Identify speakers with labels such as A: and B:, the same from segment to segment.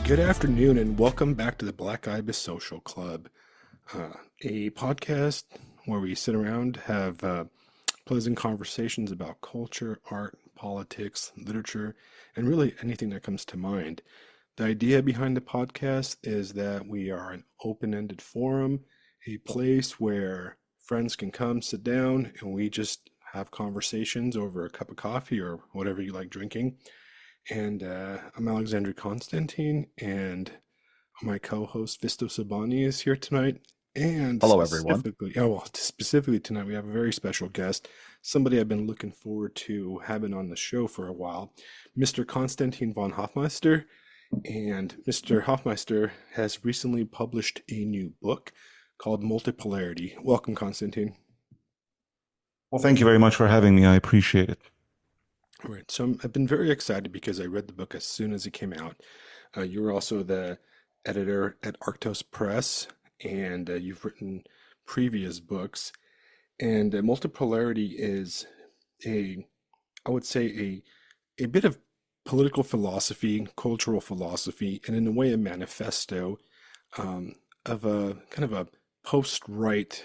A: Good afternoon, and welcome back to the Black Ibis Social Club, a podcast where we sit around, have pleasant conversations about culture, art, politics, literature, and really anything that comes to mind. The idea behind the podcast is that we are an open-ended forum, a place where friends can come, sit down, and we just have conversations over a cup of coffee or whatever you like drinking. And I'm Alexander Constantine, and my co-host Visto Sabani is here tonight. And
B: Hello, everyone.
A: specifically tonight, we have a very special guest, somebody I've been looking forward to having on the show for a while, Mr. Constantin von Hoffmeister. And Mr. Hoffmeister has recently published a new book called Multipolarity. Welcome, Constantine.
B: Well, thank you very much for having me. I appreciate it.
A: All right, so I've been very excited because I read the book as soon as it came out. You were also the editor at Arctos Press, and you've written previous books. And Multipolarity is a, I would say, a bit of political philosophy, cultural philosophy, and in a way, a manifesto of a kind of a post-right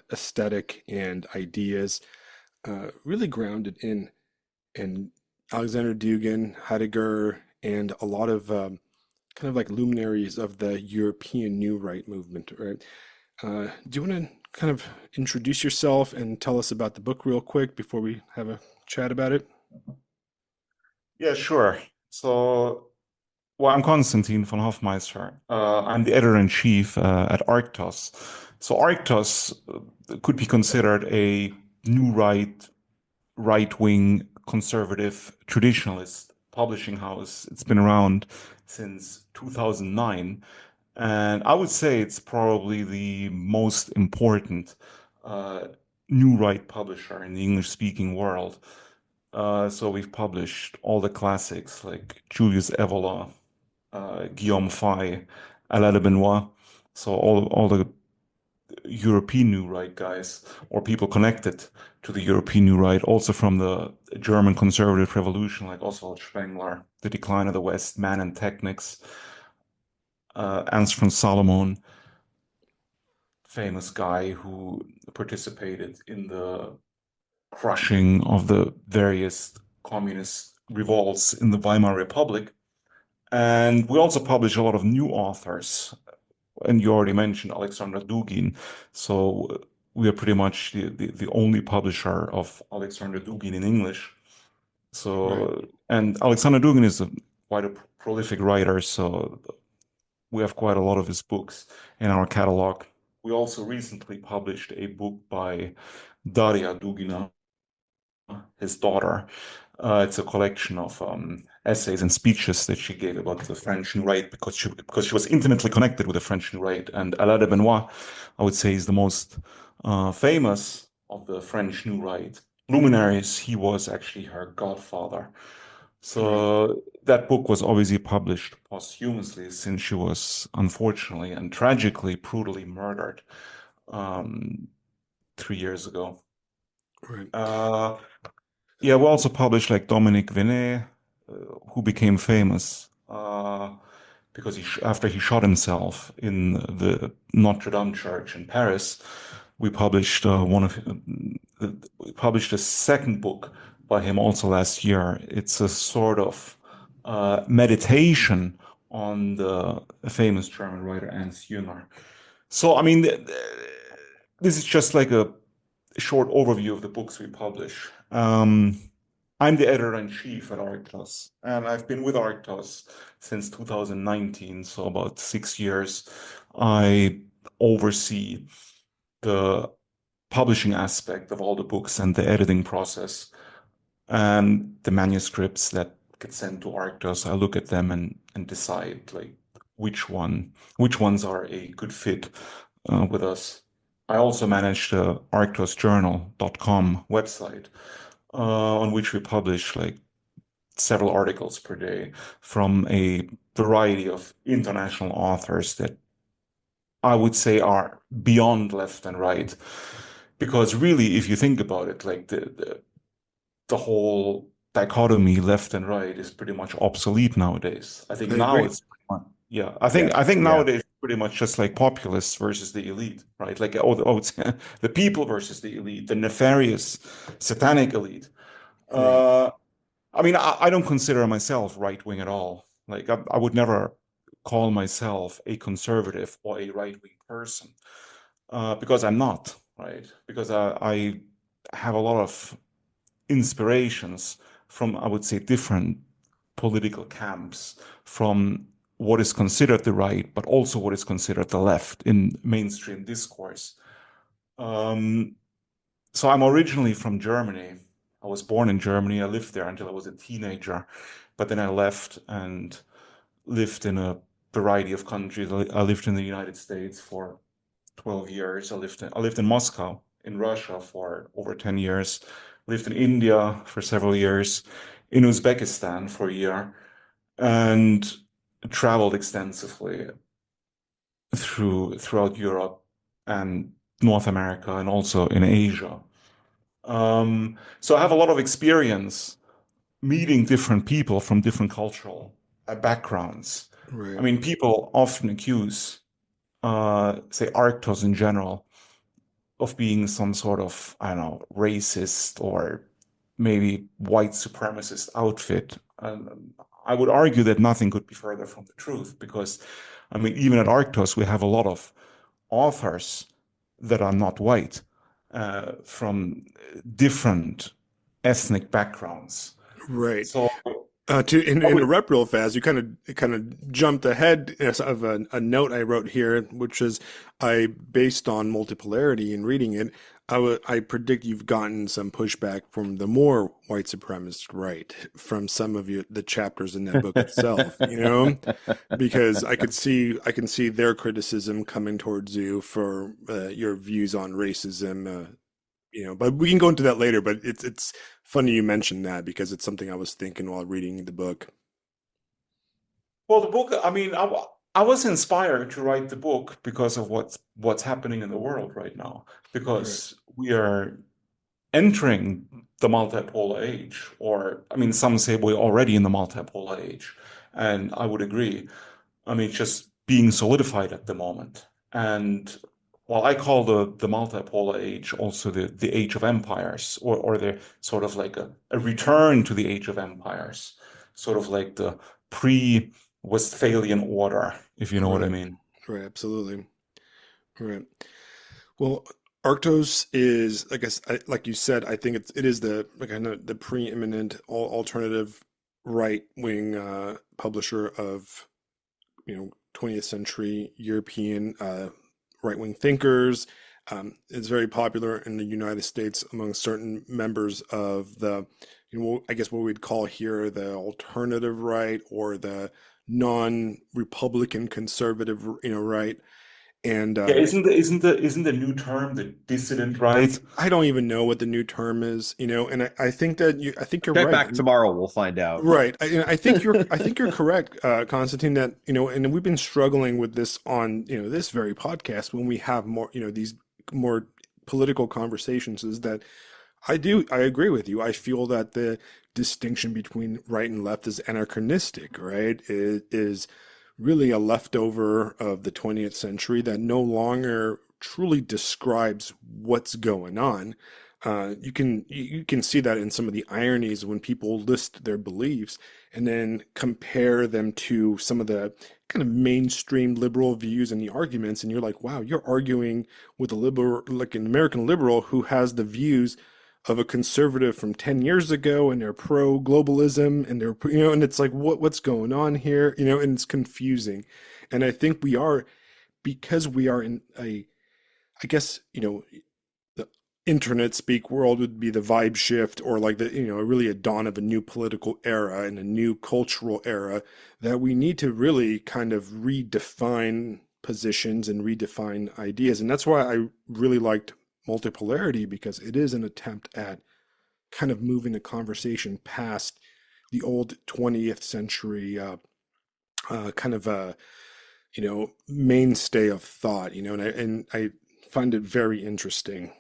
A: aesthetic and ideas, really grounded in Alexander Dugin, Heidegger, and a lot of kind of like luminaries of the European New Right movement, right? Do you want to kind of introduce yourself and tell us about the book real quick before we have a chat about it?
B: Yeah, sure. Well, I'm Constantin von Hoffmeister. I'm the editor-in-chief at Arctos. So Arctos could be considered a new right-wing conservative traditionalist publishing house. It's been around since 2009. And I would say it's probably the most important uh, new right publisher in the English-speaking world. So we've published all the classics like Julius Evola, Guillaume Fay, Alain de Benoit. So all the European New Right guys or people connected to the European New Right, also from the German conservative revolution, like Oswald Spengler, The Decline of the West, Man and Technics, Ernst von Salomon, famous guy who participated in the crushing of the various communist revolts in the Weimar Republic. And we also publish a lot of new authors. And you already mentioned Alexander Dugin. So we are pretty much the only publisher of Alexander Dugin in English.
A: Right.
B: And Alexander Dugin is quite a prolific writer. So we have quite a lot of his books in our catalog. We also recently published a book by Daria Dugina, his daughter. It's a collection of essays and speeches that she gave about the French New Right because she was intimately connected with the French New Right. And Alain de Benoit, I would say, is the most famous of the French New Right luminaries. He was actually her godfather.
A: Right.
B: So that book was obviously published posthumously since she was unfortunately and tragically, brutally murdered um, 3 years ago.
A: Right.
B: Uh, yeah, we also published like Dominique Venet, who became famous because after he shot himself in the Notre Dame Church in Paris, we published we published a second book by him also last year. It's a sort of meditation on the famous German writer Ernst Jünger. So, I mean, this is just like a short overview of the books we publish. I'm the editor-in-chief at Arctos, and I've been with Arctos since 2019, so about 6 years. I oversee the publishing aspect of all the books and the editing process and the manuscripts that get sent to Arctos. I look at them and decide like which ones are a good fit with us. I also manage the arctosjournal.com website, on which we publish like several articles per day from a variety of international authors that I would say are beyond left and right. Because really, if you think about it, like the whole dichotomy left and right is pretty much obsolete nowadays. I think
A: I
B: now
A: agree.
B: it's pretty much, yeah.
C: Yeah,
B: I think
C: yeah,
B: nowadays it's pretty much just like populists versus the elite, right? Like it's the people versus the elite, the nefarious, satanic elite.
A: Right.
B: Uh, I mean, I don't consider myself right wing at all. Like I would never call myself a conservative or a right wing person because I'm not, right? Because I have a lot of inspirations from, I would say, different political camps, from what is considered the right, but also what is considered the left in mainstream discourse. Um, so I'm originally from Germany. I was born in Germany. I lived there until I was a teenager, but then I left and lived in a variety of countries. I lived in the United States for 12 years. I lived in Moscow, in Russia for over 10 years. Lived in India for several years, in Uzbekistan for a year, and traveled extensively throughout Europe and North America and also in Asia. So I have a lot of experience meeting different people from different cultural backgrounds. I
A: Right.
B: mean, people often accuse, say, Arctos in general of being some sort of, I don't know, racist or maybe white supremacist outfit. And I would argue that nothing could be further from the truth because, I mean, even at Arctos, we have a lot of authors that are not white from different ethnic backgrounds.
A: Right.
B: So
A: To
B: I would,
A: interrupt real fast, you kind of jumped ahead of a note I wrote here, which is I based on multipolarity in reading it. I predict you've gotten some pushback from the more white supremacist right from some of the chapters in that book itself. Because I can see their criticism coming towards you for your views on racism. But we can go into that later. But it's funny you mentioned that because it's something I was thinking while reading the book.
B: well, the book, I mean, I was inspired to write the book because of what's happening in the world right now,
A: Right.
B: because we are entering the multipolar age, or I mean, some say we're already in the multipolar age, and I would agree. I mean, it's just being solidified at the moment. And well, I call the multipolar age also the age of empires, or the sort of like a return to the age of empires, sort of like the pre-Westphalian order, if you know what I
A: Right.
B: mean.
A: Right. Absolutely. Right. Well, Arctos is, I guess, like you said, I think it is the like kind of the preeminent alternative right wing publisher of 20th century European right wing thinkers. It's very popular in the United States among certain members of the, I guess what we'd call here the alternative right or the non-Republican conservative, right. And
B: Yeah, isn't the new term the dissident right?
A: I don't even know what the new term is, and I think that I think you're
C: check
A: right.
C: back tomorrow. We'll find out.
A: Right. I think you're correct, Constantine, that, and we've been struggling with this on, this very podcast when we have more, these more political conversations is that I agree with you. I feel that the distinction between right and left is anachronistic, right? It is really a leftover of the 20th century that no longer truly describes what's going on. You can see that in some of the ironies when people list their beliefs and then compare them to some of the kind of mainstream liberal views and the arguments, and you're like, wow, you're arguing with a liberal, like an American liberal who has the views of a conservative from 10 years ago, and they're pro globalism, and they're, and it's like, what's going on here, and it's confusing. And I think we are, because we are in I guess, the internet speak world would be the vibe shift, or like the, really a dawn of a new political era and a new cultural era, that we need to really kind of redefine positions and redefine ideas. And that's why I really liked multipolarity, because it is an attempt at kind of moving the conversation past the old 20th century kind of mainstay of thought, and I find it very interesting.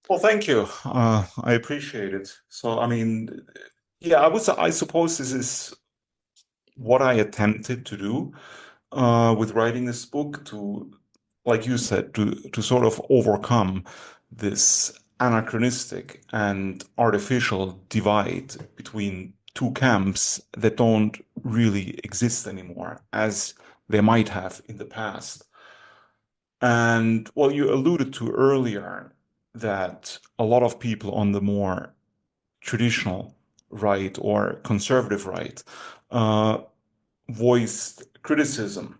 B: Well, thank you. I appreciate it. So, I mean, yeah, I suppose this is what I attempted to do with writing this book to, like you said, to sort of overcome this anachronistic and artificial divide between two camps that don't really exist anymore as they might have in the past. And well, you alluded to earlier that a lot of people on the more traditional right or conservative right uh, voiced criticism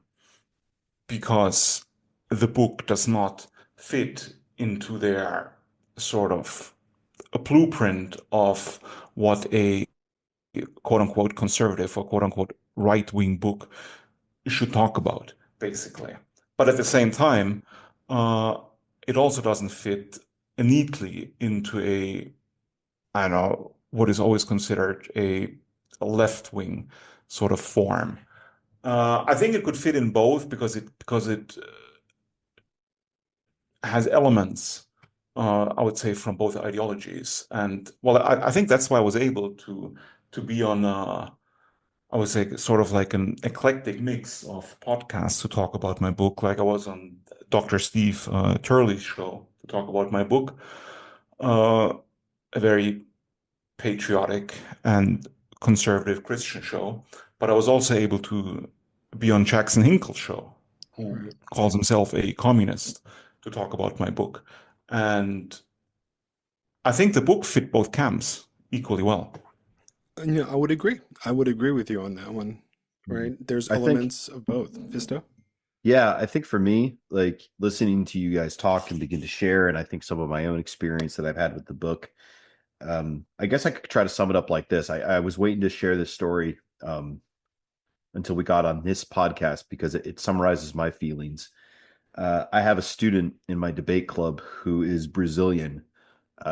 B: because the book does not fit into their sort of a blueprint of what a quote unquote conservative or quote unquote right wing book should talk about, basically. But at the same time, uh, it also doesn't fit neatly into I don't know, what is always considered a left wing sort of form. I think it could fit in both because it has elements, I would say, from both ideologies. And well, I think that's why I was able to be on, I would say, sort of like an eclectic mix of podcasts to talk about my book. Like I was on Dr. Steve Turley's show to talk about my book, uh, a very patriotic and conservative Christian show. But I was also able to be on Jackson Hinkle's show, who
A: Right.
B: calls himself a communist, to talk about my book. And I think the book fit both camps equally well.
A: And, yeah, I would agree. I would agree with you on that one.
C: Mhm.
A: Right? There's
C: I think,
A: elements of both. Fisto?
C: yeah, I think for me, like listening to you guys talk and begin to share, and I think some of my own experience that I've had with the book, I guess I could try to sum it up like this. I was waiting to share this story until we got on this podcast because it summarizes my feelings. I have a student in my debate club who is Brazilian.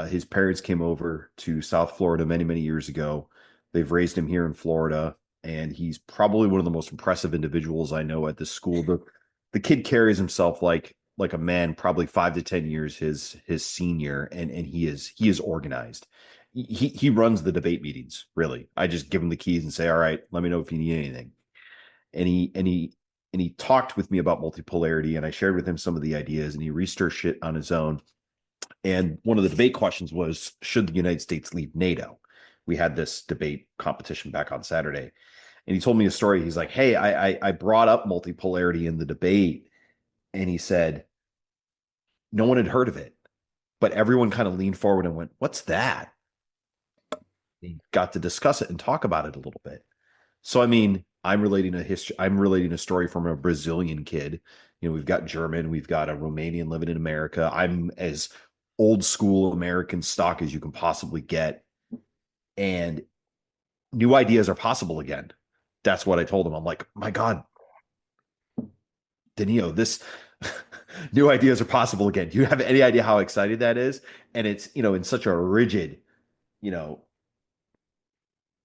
C: His parents came over to South Florida many, many years ago. They've raised him here in Florida, and he's probably one of the most impressive individuals I know at this school. The kid carries himself like a man, probably 5 to 10 years his senior, and he is organized. He runs the debate meetings, really. I just give him the keys and say, all right, let me know if you need anything. And he talked with me about multipolarity, and I shared with him some of the ideas, and he researched it on his own. And one of the debate questions was, should the United States leave NATO? We had this debate competition back on Saturday. And he told me a story. He's like, hey, I brought up multipolarity in the debate. And he said, no one had heard of it, but everyone kind of leaned forward and went, what's that? He got to discuss it and talk about it a little bit. So, I mean, I'm relating a story from a Brazilian kid. You know, we've got German, we've got a Romanian living in America. I'm as old school American stock as you can possibly get. And new ideas are possible again. That's what I told him. I'm like, my God, Danilo, this new ideas are possible again. Do you have any idea how excited that is? And it's, in such a rigid, you know,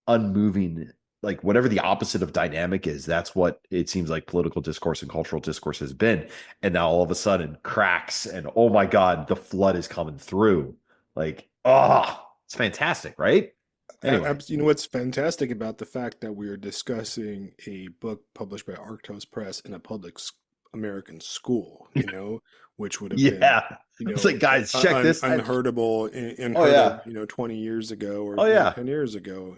C: unmoving, like whatever the opposite of dynamic is, that's what it seems like political discourse and cultural discourse has been. And now all of a sudden cracks and oh my God, the flood is coming through. Like, oh, it's fantastic, right? Anyway.
A: You know what's fantastic about the fact that we are discussing a book published by Arctos Press in a American school, which would have been,
C: Yeah. It's like, guys, check this.
A: unheard
C: Oh
A: of,
C: yeah.
A: 20 years ago or
C: Oh yeah.
A: 10 years ago.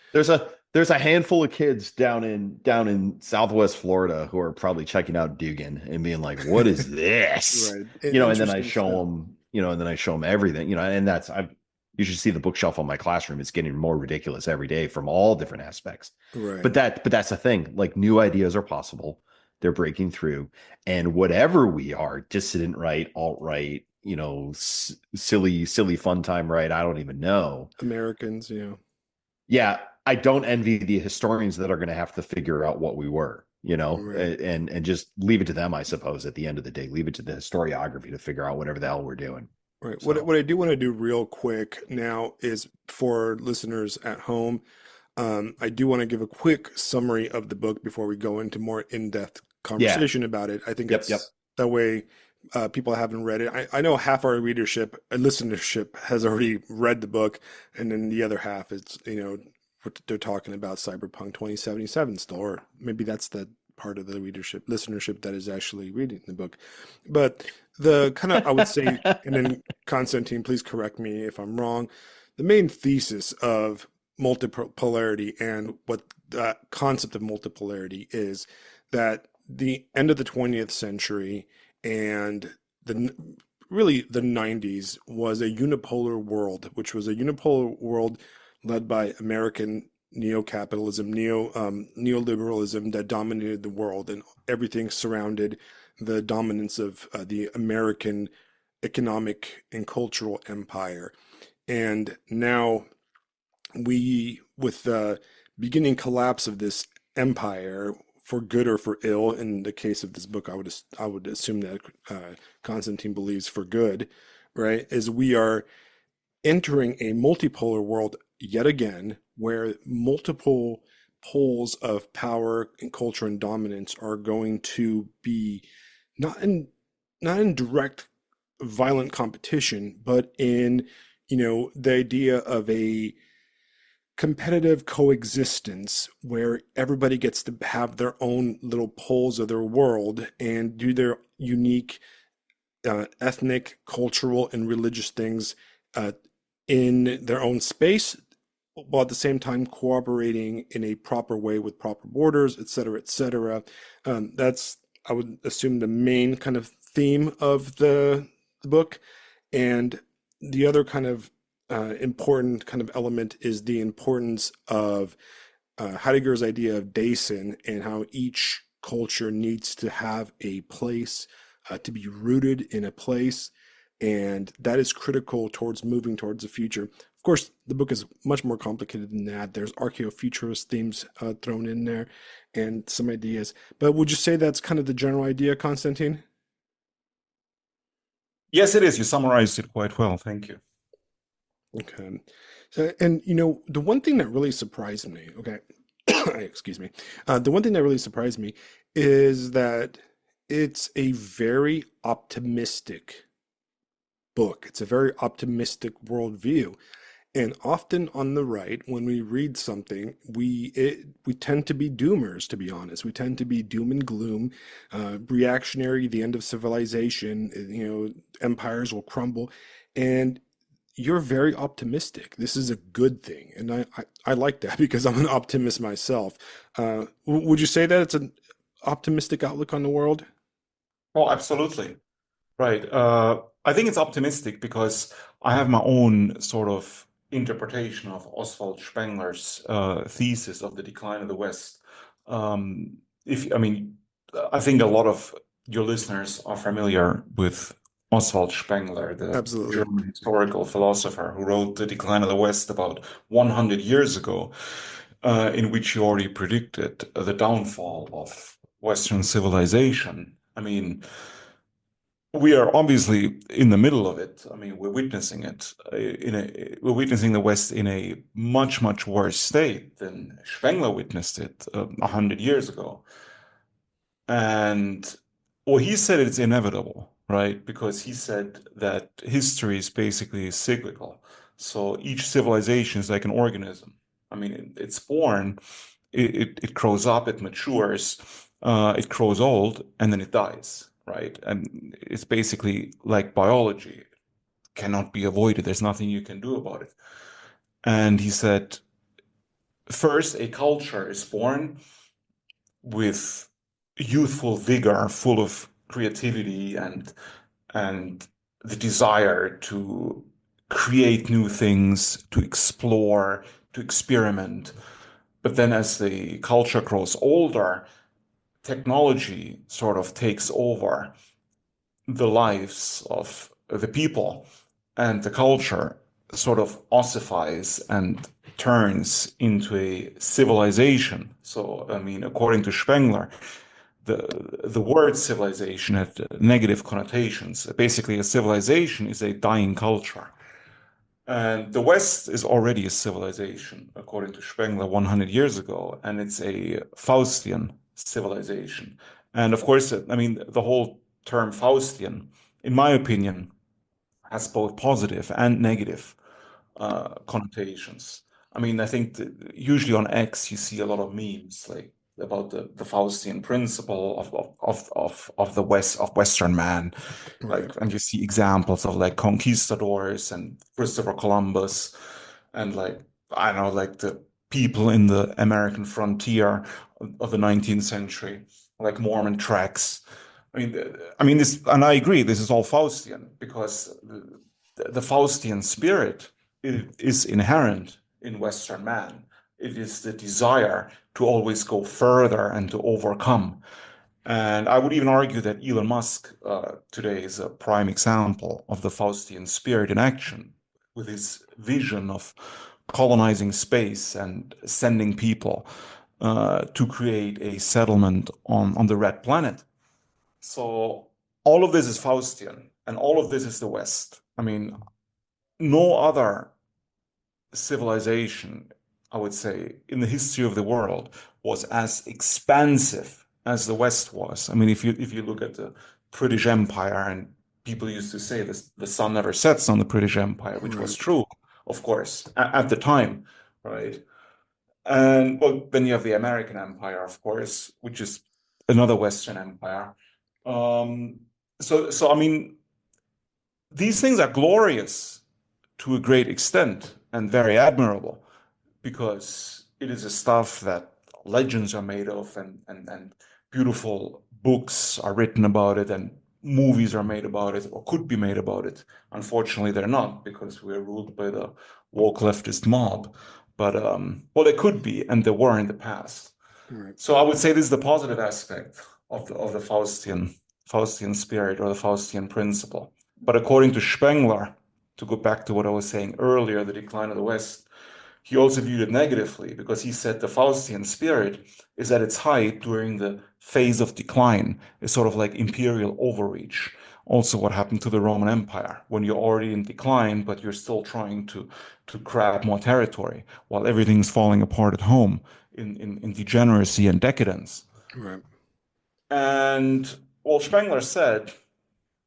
C: There's a handful of kids down in Southwest Florida who are probably checking out Dugan and being like, "What is this?"
A: Right.
C: And then I
A: Interesting
C: show
A: stuff.
C: them, everything, and that's I. You should see the bookshelf on my classroom. It's getting more ridiculous every day from all different aspects.
A: Right.
C: But that's the thing. Like new ideas are possible. They're breaking through, and whatever we are, dissident right, alt right, silly fun time right. I don't even know.
A: Americans.
C: Yeah, I don't envy the historians that are going to have to figure out what we were,
A: Right.
C: and just leave it to them, I suppose, at the end of the day. Leave it to the historiography to figure out whatever the hell we're doing.
A: Right. What
C: So,
A: what I do want to do real quick now is for listeners at home, I do want to give a quick summary of the book before we go into more in-depth
C: yeah.
A: conversation about it. I think
C: Yep, yep.
A: it's that way people haven't read it. I know half our listenership has already read the book, and then the other half is, what they're talking about Cyberpunk 2077 still, or maybe that's the part of the listenership that is actually reading the book. But the kind of, I would say, and then Constantine, please correct me if I'm wrong, the main thesis of multipolarity and what the concept of multipolarity is that the end of the 20th century and really the 90s was a unipolar world, which was a unipolar world led by American neo-capitalism, neoliberalism that dominated the world, and everything surrounded the dominance of the American economic and cultural empire. And now with the beginning collapse of this empire, for good or for ill, in the case of this book, I would assume that Constantine believes for good, right? Is we are entering a multipolar world yet again, where multiple poles of power and culture and dominance are going to be not in direct violent competition, but in the idea of a competitive coexistence where everybody gets to have their own little poles of their world and do their unique ethnic, cultural, and religious things in their own space, while at the same time cooperating in a proper way with proper borders, et cetera, et cetera. That's, I would assume, the main kind of theme of the book. And the other kind of important kind of element is the importance of Heidegger's idea of Dasein, and how each culture needs to have a place, to be rooted in a place, and that is critical towards moving towards the future. Of course, the book is much more complicated than that. There's archaeofuturist themes thrown in there and some ideas. But would you say that's kind of the general idea, Constantine?
B: Yes, it is. You summarized it quite well. Thank you.
A: Okay. So, and the one thing that really surprised me, okay, excuse me, the one thing that really surprised me is that it's a very optimistic book. It's a very optimistic worldview. And often on the right, when we read something, we tend to be doomers, to be honest. We tend to be doom and gloom, reactionary, the end of civilization, empires will crumble. And you're very optimistic. This is a good thing. And I like that because I'm an optimist myself. Would you say that it's an optimistic outlook on the world?
B: Oh, absolutely. Right. I think it's optimistic because I have my own sort of interpretation of Oswald Spengler's thesis of the decline of the West. I mean, I think a lot of your listeners are familiar with Oswald Spengler, the
A: Absolutely.
B: German historical philosopher who wrote The Decline of the West about 100 years ago, in which he already predicted the downfall of Western civilization. I mean, we are obviously in the middle of it. I mean, we're witnessing it we're witnessing the West in a much, much worse state than Spengler witnessed it 100 years ago. And well, he said it's inevitable, right? Because he said that history is basically cyclical. So each civilization is like an organism. I mean, it's born, it grows up, it matures, it grows old, and then it dies, right? And it's basically like biology, it cannot be avoided. There's nothing you can do about it. And he said, first, a culture is born with youthful vigor, full of creativity and the desire to create new things, to explore, to experiment. But then as the culture grows older, technology sort of takes over the lives of the people, and the culture sort of ossifies and turns into a civilization. So, I mean, according to Spengler, the word civilization had negative connotations. Basically, a civilization is a dying culture. And the West is already a civilization, according to Spengler, 100 years ago, and it's a Faustian civilization. And of course, I mean, the whole term Faustian in my opinion, has both positive and negative connotations. I mean, I think usually on X you see a lot of memes like about the Faustian principle of the Western man,
A: Right.
B: like, and you see examples of like conquistadors and Christopher Columbus, and like I don't know, like the people in the American frontier of the 19th century, like Mormon tracks. I mean this, and I agree. This is all Faustian because the Faustian spirit is inherent in Western man. It is the desire to always go further and to overcome. And I would even argue that Elon Musk today is a prime example of the Faustian spirit in action, with his vision of colonizing space and sending people to create a settlement on the red planet. So all of this is Faustian, and all of this is the West. I mean, no other civilization, I would say, in the history of the world was as expansive as the West was. I mean, if you look at the British Empire, and people used to say this, the sun never sets on the British Empire, which was
A: Right.
B: true, of course, at the time, right? And well, then you have the American Empire, of course, which is another Western empire. Um, so I mean, these things are glorious to a great extent and very admirable because it is a stuff that legends are made of, and beautiful books are written about it, and movies are made about it or could be made about it. Unfortunately, they're not because we're ruled by the woke leftist mob. But well, they could be, and they were in the past.
A: Right.
B: So I would say this is the positive aspect of the Faustian spirit or the Faustian principle. But according to Spengler, to go back to what I was saying earlier, the decline of the West, he also viewed it negatively because he said the Faustian spirit is at its height during the phase of decline. It's sort of like imperial overreach. Also, what happened to the Roman Empire when you're already in decline, but you're still trying to grab more territory while everything's falling apart at home in degeneracy and decadence.
A: Right.
B: And well, Spengler said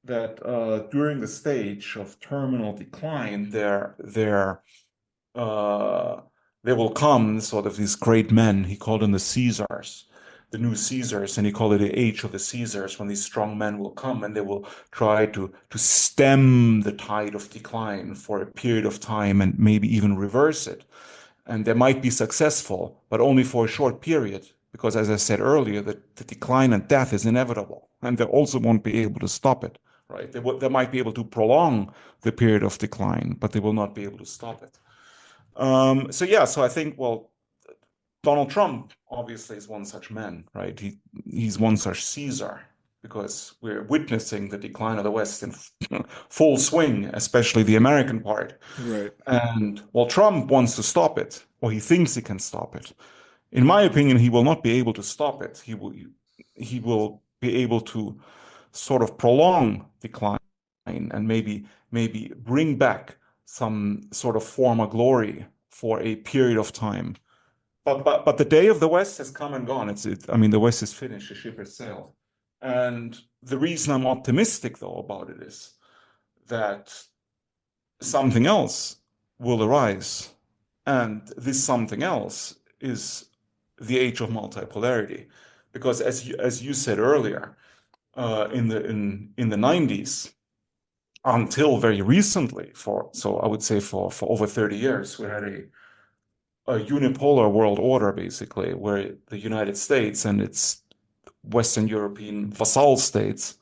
B: that during the stage of terminal decline, uh, there will come sort of these great men. He called them the Caesars, the new Caesars, and he called it the age of the Caesars, when these strong men will come and they will try to stem the tide of decline for a period of time and maybe even reverse it. And they might be successful, but only for a short period, because as I said earlier, the decline and death is inevitable, and they also won't be able to stop it, right? They might be able to prolong the period of decline, but they will not be able to stop it. So yeah, so I think, well, Donald Trump obviously is one such man, right? He's one such Caesar because we're witnessing the decline of the West in full swing, especially the American part.
A: Right.
B: And well, Trump wants to stop it, or he thinks he can stop it. In my opinion, he will not be able to stop it. He will be able to sort of prolong decline and maybe bring back some sort of former glory for a period of time. But the day of the West has come and gone. I mean, the West is finished. The ship has sailed. And the reason I'm optimistic though about it is that something else will arise, and this something else is the age of multipolarity. Because as you said earlier, in the 90s, until very recently, so I would say for over 30 years, we had a unipolar world order, basically, where the United States and its Western European vassal states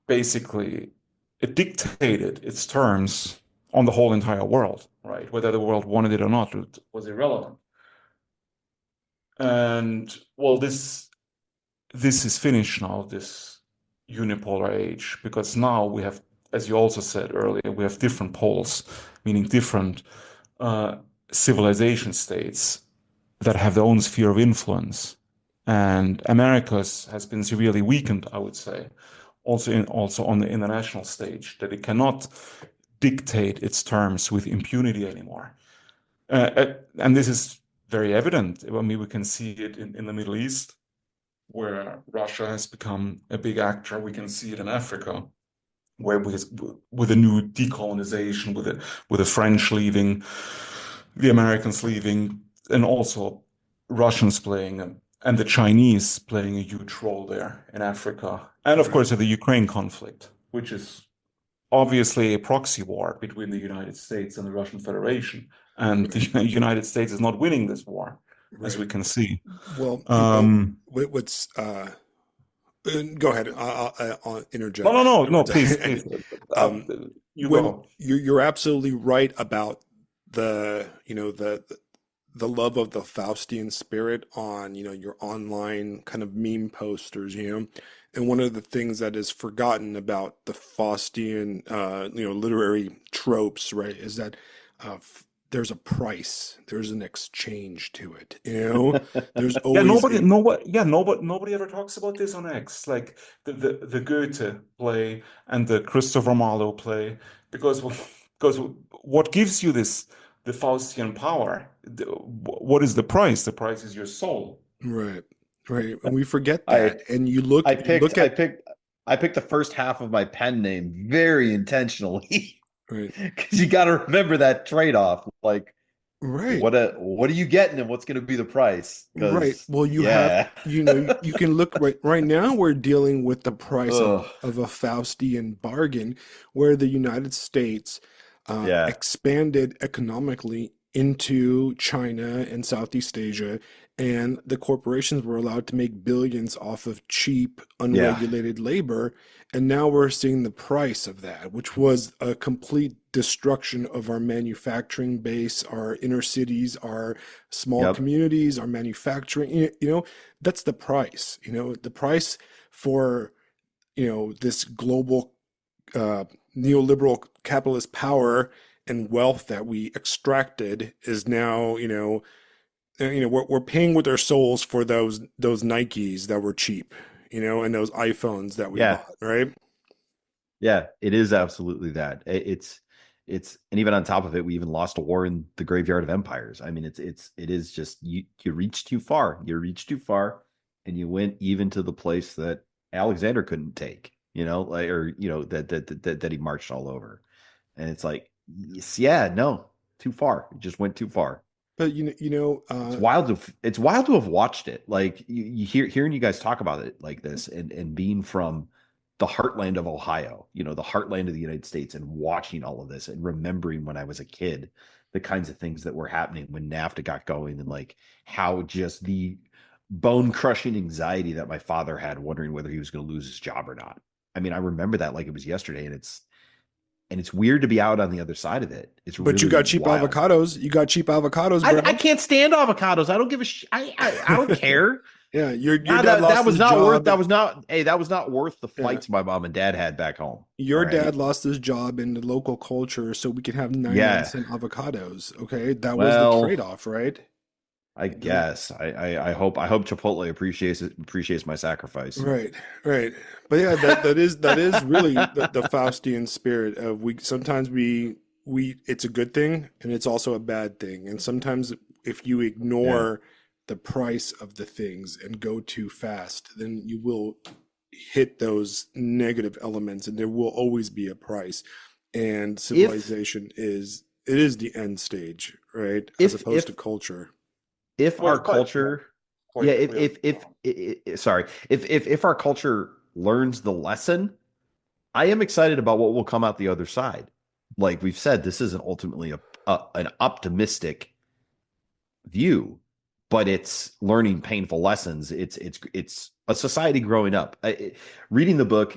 B: basically it dictated its terms on the whole entire world, right? Whether the world wanted it or not, it was irrelevant. And well, this is finished now, this unipolar age, because now we have, as you also said earlier, we have different poles, meaning different uh, civilization states that have their own sphere of influence. And America's has been severely weakened, I would say, also on the international stage, that it cannot dictate its terms with impunity anymore. And this is very evident. I mean, we can see it in the Middle East. where Russia has become a big actor. We can see it in Africa, where with a new decolonization, with the French leaving, the Americans leaving, and also Russians playing and the Chinese playing a huge role there in Africa, and of course the Ukraine conflict, which is obviously a proxy war between the United States and the Russian Federation, and the United States is not winning this war, as we can see.
A: Well, what's go ahead. I'll interject.
B: No, please. You go.
A: You're absolutely right about the love of the Faustian spirit on your online kind of meme posters, and one of the things that is forgotten about the Faustian literary tropes, right, is that there's a price, there's an exchange to it. There's always
B: nobody ever talks about this on X, like the Goethe play and the Christopher Marlowe play, because what gives you the Faustian power? What is the price? The price is your soul.
A: Right. And we forget that. And you look.
C: I picked the first half of my pen name very intentionally.
A: Right.
C: Because you got to remember that trade-off. Like,
A: right.
C: What are you getting, and what's going to be the price?
A: Right. Well, you have, you can look right now. We're dealing with the price of a Faustian bargain, where the United States expanded economically into China and Southeast Asia, and the corporations were allowed to make billions off of cheap, unregulated labor. And now we're seeing the price of that, which was a complete destruction of our manufacturing base, our inner cities, our small communities, our manufacturing. That's the price. The price for this global neoliberal capitalist power and wealth that we extracted is now we're paying with our souls for those Nikes that were cheap, and those iPhones that we bought, right?
C: Yeah, it is absolutely that. It's and even on top of it, we even lost a war in the graveyard of empires. I mean, it is just you reached too far. You reached too far, and you went even to the place that Alexander couldn't take. That he marched all over, and it's like, no, too far. It just went too far.
A: But
C: it's wild to have watched it. Like you hearing you guys talk about it like this, and being from the heartland of Ohio, the heartland of the United States, and watching all of this and remembering when I was a kid, the kinds of things that were happening when NAFTA got going, and like how just the bone crushing anxiety that my father had, wondering whether he was going to lose his job or not. I mean, I remember that like it was yesterday, and it's weird to be out on the other side of it. But really
A: you got cheap avocados. You got cheap avocados.
C: I can't stand avocados. I don't give a I don't care.
A: Yeah, your dad lost
C: that was
A: his
C: not
A: job.
C: worth. That was not worth the fights my mom and dad had back home.
A: Your dad lost his job in the local culture so we could have 99-cent avocados. Okay, that was the trade-off, right?
C: I guess. I hope Chipotle appreciates my sacrifice.
A: Right. But yeah, that is really the Faustian spirit of sometimes we it's a good thing and it's also a bad thing. And sometimes if you ignore the price of the things and go too fast, then you will hit those negative elements, and there will always be a price. And civilization is the end stage, right? As opposed to culture.
C: If our culture if our culture learns the lesson, I am excited about what will come out the other side. Like we've said, this isn't ultimately an optimistic view, but it's learning painful lessons. It's a society growing up. Reading the book,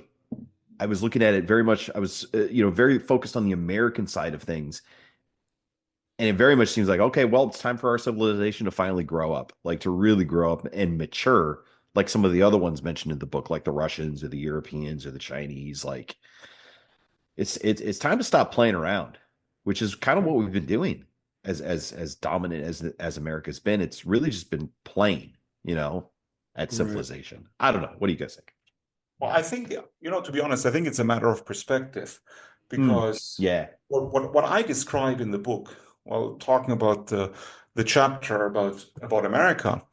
C: I was looking at it very much. I was very focused on the American side of things. And it very much seems like, okay, well, it's time for our civilization to finally grow up, like to really grow up and mature, like some of the other ones mentioned in the book, like the Russians or the Europeans or the Chinese. Like it's time to stop playing around, which is kind of what we've been doing as dominant as America's been. It's really just been playing, at civilization. Right. I don't know. What do you guys think?
B: Well, I think, to be honest, I think it's a matter of perspective, because what I describe in the book, while talking about the chapter about America,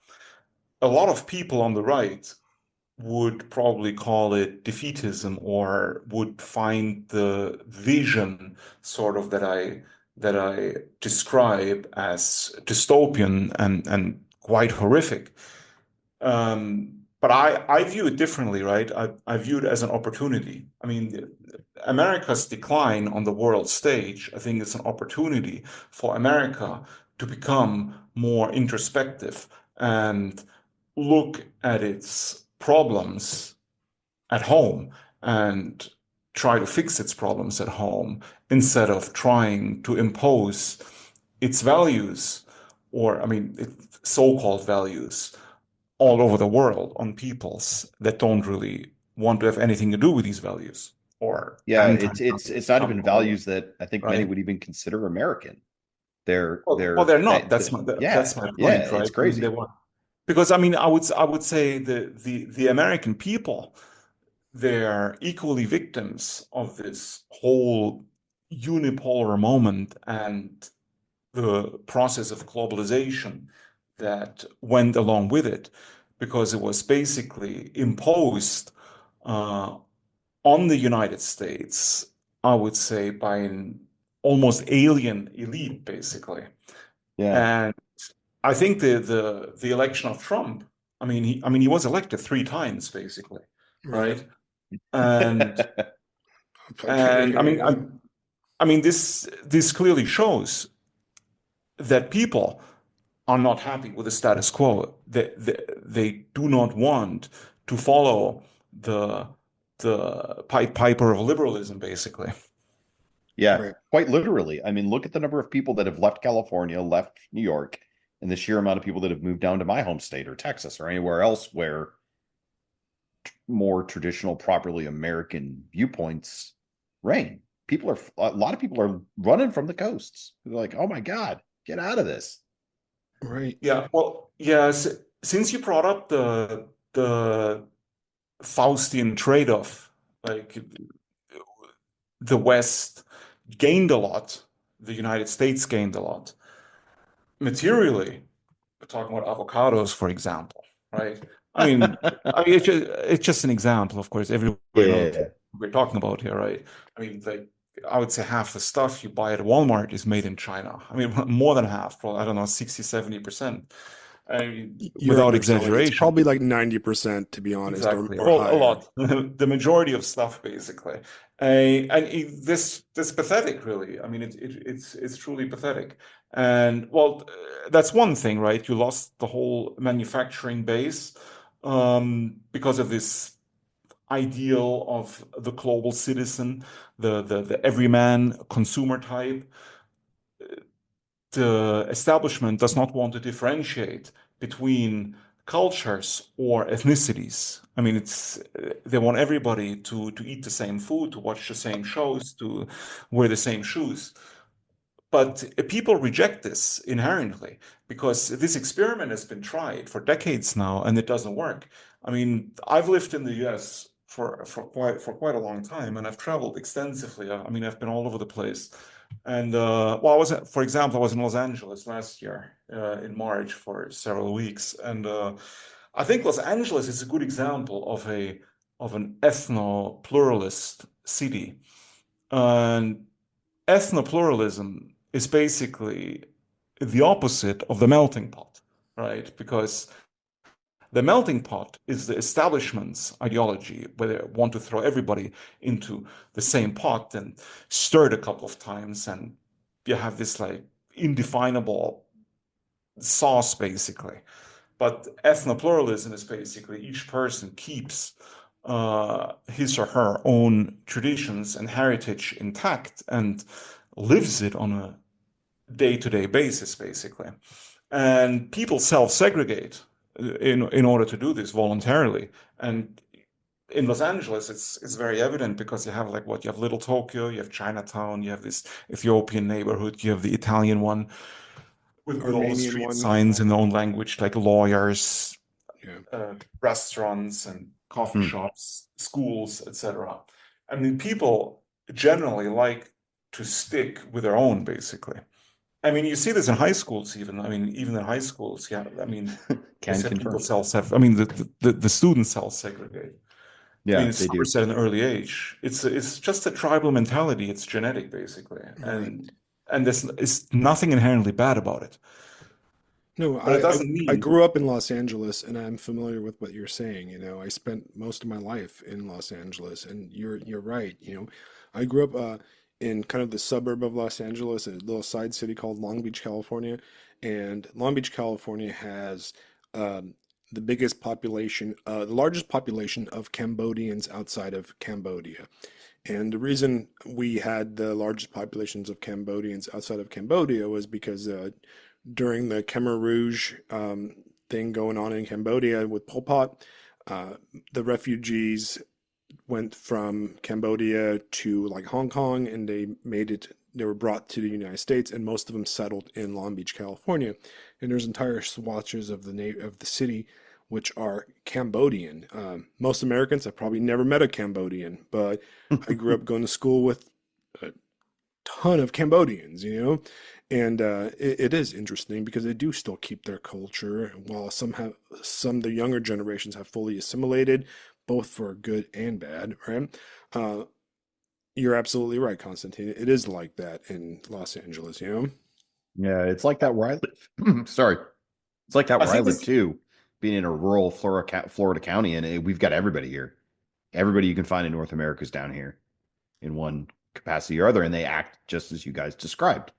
B: a lot of people on the right would probably call it defeatism, or would find the vision sort of that I describe as dystopian and quite horrific. But I view it differently, right? I view it as an opportunity. I mean, America's decline on the world stage, I think it's an opportunity for America to become more introspective and look at its problems at home and try to fix its problems at home instead of trying to impose its values, or, I mean, so-called values all over the world on peoples that don't really want to have anything to do with these values, or
C: Yeah, it's
B: anti-values,
C: not
B: some
C: even
B: call them,
C: values that I think many
B: right?
C: would even consider American. They're
B: Well,
C: they're
B: they're not.
C: that
B: That's my
C: yeah,
B: point,
C: it's
B: right? I mean, they
C: crazy.
B: want, because, I mean, I would say the American people, they're equally victims of this whole unipolar moment and the process of globalization that went along with it, because it was basically imposed uh, on the United States, I would say, by an almost alien elite, basically.
C: Yeah.
B: And I think the election of Trump, I mean he was elected 3 times, basically,
A: Right.
B: right? And
A: Okay,
B: and I mean,
A: yeah.
B: this clearly shows that people are not happy with the status quo. They do not want to follow the the Pied Piper of liberalism, basically.
C: Yeah,
A: Right.
C: quite literally. I mean, look at the number of people that have left California, left New York, and the sheer amount of people that have moved down to my home state or Texas or anywhere else where more traditional, properly American viewpoints reign. A lot of people are running from the coasts. They're like, oh my God, get out of this.
A: Right.
B: Yeah, well, yes. Since you brought up the Faustian trade-off, like, the West gained a lot, the United States gained a lot materially. We're talking about avocados, for example, right? I mean, it's just an example, of course. Everybody knows
C: Yeah.
B: what we're talking about here, right? I mean, like, I would say half the stuff you buy at Walmart is made in China. I mean, more than half, probably, I don't know, 60, 70%. I mean,
A: You're
B: without
A: underselling. It's
B: exaggeration.
A: probably like 90%, to be honest,
B: Exactly.
A: or
B: Well, a
A: higher.
B: lot. The majority of stuff, basically. This pathetic, really. I mean, it's truly pathetic. And, well, that's one thing, right? You lost the whole manufacturing base because of this ideal of the global citizen, the everyman consumer type. The establishment does not want to differentiate between cultures or ethnicities. I mean, they want everybody to eat the same food, to watch the same shows, to wear the same shoes. But people reject this inherently, because this experiment has been tried for decades now and it doesn't work. I mean, I've lived in the US for quite a long time, and I've traveled extensively. I mean, I've been all over the place. And well, for example, I was in Los Angeles last year in March for several weeks, and I think Los Angeles is a good example of an ethno-pluralist city. And ethnopluralism is basically the opposite of the melting pot, right? Because the melting pot is the establishment's ideology, where they want to throw everybody into the same pot and stir it a couple of times, and you have this, like, indefinable sauce, basically. But ethnopluralism is basically each person keeps his or her own traditions and heritage intact and lives it on a day-to-day basis, basically. And people self-segregate in order to do this voluntarily. And in Los Angeles, it's very evident, because you have, like, you have Little Tokyo, you have Chinatown, you have this Ethiopian neighborhood, you have the Italian one with all the
A: Armenian
B: street
A: one.
B: signs in their own language, like lawyers,
A: Yeah.
B: restaurants and coffee
C: Hmm.
B: shops, schools, etc. I mean, people generally like to stick with their own, basically. I mean, you see this in high schools even. I mean, even in high schools, yeah. I mean, they
C: Can
B: said people
C: confirm.
B: self-seg. I mean, the students self-segregate. I mean,
C: Yeah,
B: it
C: they do.
B: starts at an early age. It's just a tribal mentality. It's genetic, basically,
A: Right.
B: and there's is nothing inherently bad about it.
A: No,
B: But it doesn't
A: I
B: mean,
A: grew up in Los Angeles, and I'm familiar with what you're saying. You know, I spent most of my life in Los Angeles, and you're right. You know, I grew up in kind of the suburb of Los Angeles, a little side city called Long Beach, California, and Long Beach, California has um, the biggest population, the largest population of Cambodians outside of Cambodia. And the reason we had the largest populations of Cambodians outside of Cambodia was because during the Khmer Rouge thing going on in Cambodia with Pol Pot, uh, the refugees went from Cambodia to like Hong Kong, and they were brought to the United States, and most of them settled in Long Beach, California. And there's entire swatches of the city which are Cambodian. Most Americans have probably never met a Cambodian, but I grew up going to school with a ton of Cambodians, you know, and it is interesting because they do still keep their culture, while some of the younger generations have fully assimilated, both for good and bad, right? Uh, you're absolutely right, Constantine. It is like that in Los Angeles, you know?
C: Yeah, it's like that where I live. Sorry. It's like that
B: I
C: where I
B: think
C: live
B: this,
C: too, being in a rural Florida county, and we've got everybody here. Everybody you can find in North America is down here in one capacity or other, and they act just as you guys described.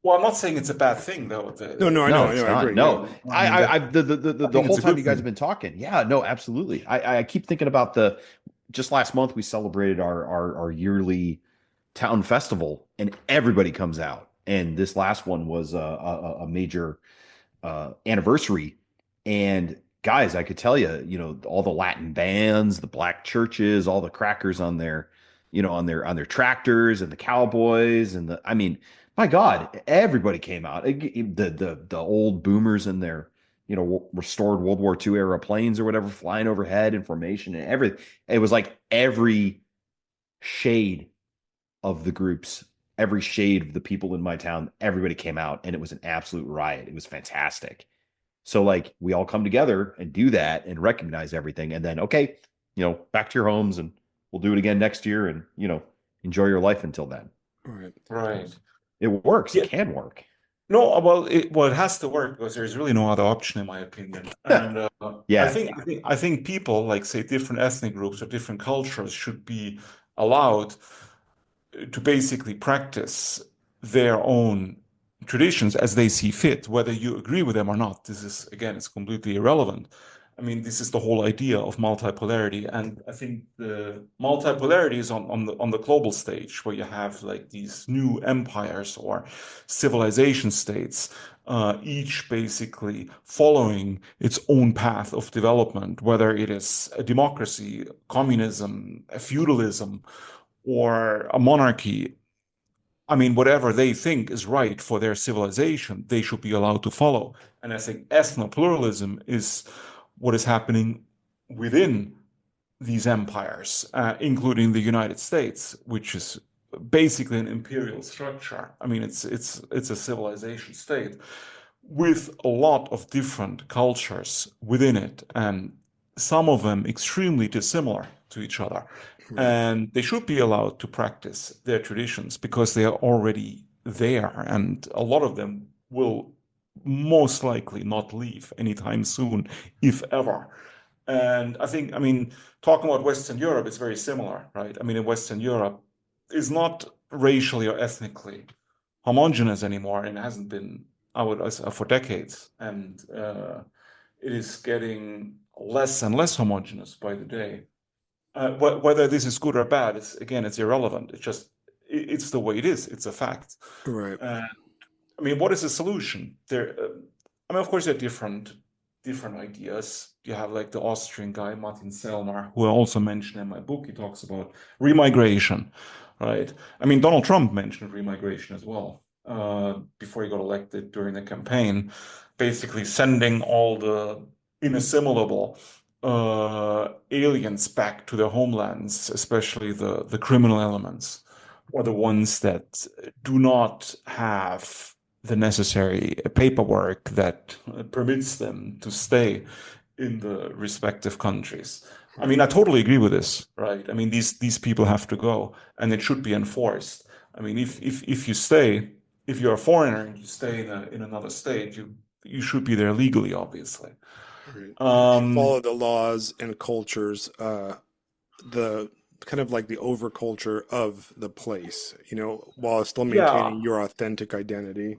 B: well, I'm not saying it's a bad thing, though.
A: No, no,
C: No,
A: I know,
C: it's
A: I
C: not.
A: agree. Yeah,
C: No,
B: I mean that I
C: the
B: think
C: whole
B: it's a
C: time
B: good
C: you guys have
B: thing.
C: been talking. Yeah, no, absolutely. I keep thinking about the just last month we celebrated our yearly town festival, and everybody comes out. And this last one was a major anniversary. And guys, I could tell you, all the Latin bands, the black churches, all the crackers on their, on their tractors, and the cowboys, and I mean, my God, everybody came out. The old boomers in their, restored World War II era planes or whatever, flying overhead in formation and everything. It was like every shade of the groups, every shade of the people in my town, everybody came out, and it was an absolute riot. It was fantastic. So like we all come together and do that and recognize everything, and then okay, back to your homes, and we'll do it again next year, and enjoy your life until then.
A: all right.
B: Right.
C: It works. It
B: Yeah.
C: can work.
B: No, well, it has to work because there's really no other option, in my opinion. And
C: Yeah.
B: I think people, like say different ethnic groups or different cultures, should be allowed to basically practice their own traditions as they see fit, whether you agree with them or not. This is, again, it's completely irrelevant. I mean, this is the whole idea of multipolarity, and I think the multipolarity is on the global stage, where you have like these new empires or civilization states, each basically following its own path of development, whether it is a democracy, communism, a feudalism, or a monarchy. I mean, whatever they think is right for their civilization, they should be allowed to follow. And I think ethnopluralism is what is happening within these empires, including the United States, which is basically an imperial structure. I mean, it's a civilization state with a lot of different cultures within it, and some of them extremely dissimilar to each other.
A: Right.
B: And they should be allowed to practice their traditions because they are already there, and a lot of them will most likely not leave anytime soon, if ever. And I mean, talking about Western Europe, it's very similar, right? I mean, in Western Europe, is not racially or ethnically homogeneous anymore, and hasn't been, I would say, for decades. And it is getting less and less homogeneous by the day. Whether this is good or bad, it's irrelevant. It's the way it is. It's a fact.
A: Right.
B: And I mean, what is the solution? I mean, of course, there are different ideas. You have like the Austrian guy, Martin Sellner, who I also mentioned in my book. He talks about remigration, right? I mean, Donald Trump mentioned remigration as well, before he got elected during the campaign, basically sending all the inassimilable aliens back to their homelands, especially the criminal elements. or the ones that do not have the necessary paperwork that permits them to stay in the respective countries. I mean, I totally agree with this, right? I mean, these people have to go, and it should be enforced. I mean, if you stay, if you're a foreigner and you stay in another state, you should be there legally, obviously.
A: Right. And you should
B: Um,
A: follow the laws and cultures, the kind of like the overculture of the place, while still
B: yeah,
A: maintaining your authentic identity.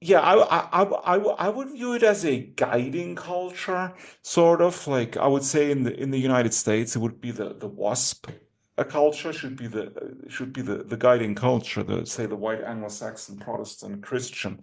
B: yeah, I would view it as a guiding culture, sort of like I would say in the United States, it would be the WASP culture should be the guiding culture, the say the white Anglo-Saxon Protestant Christian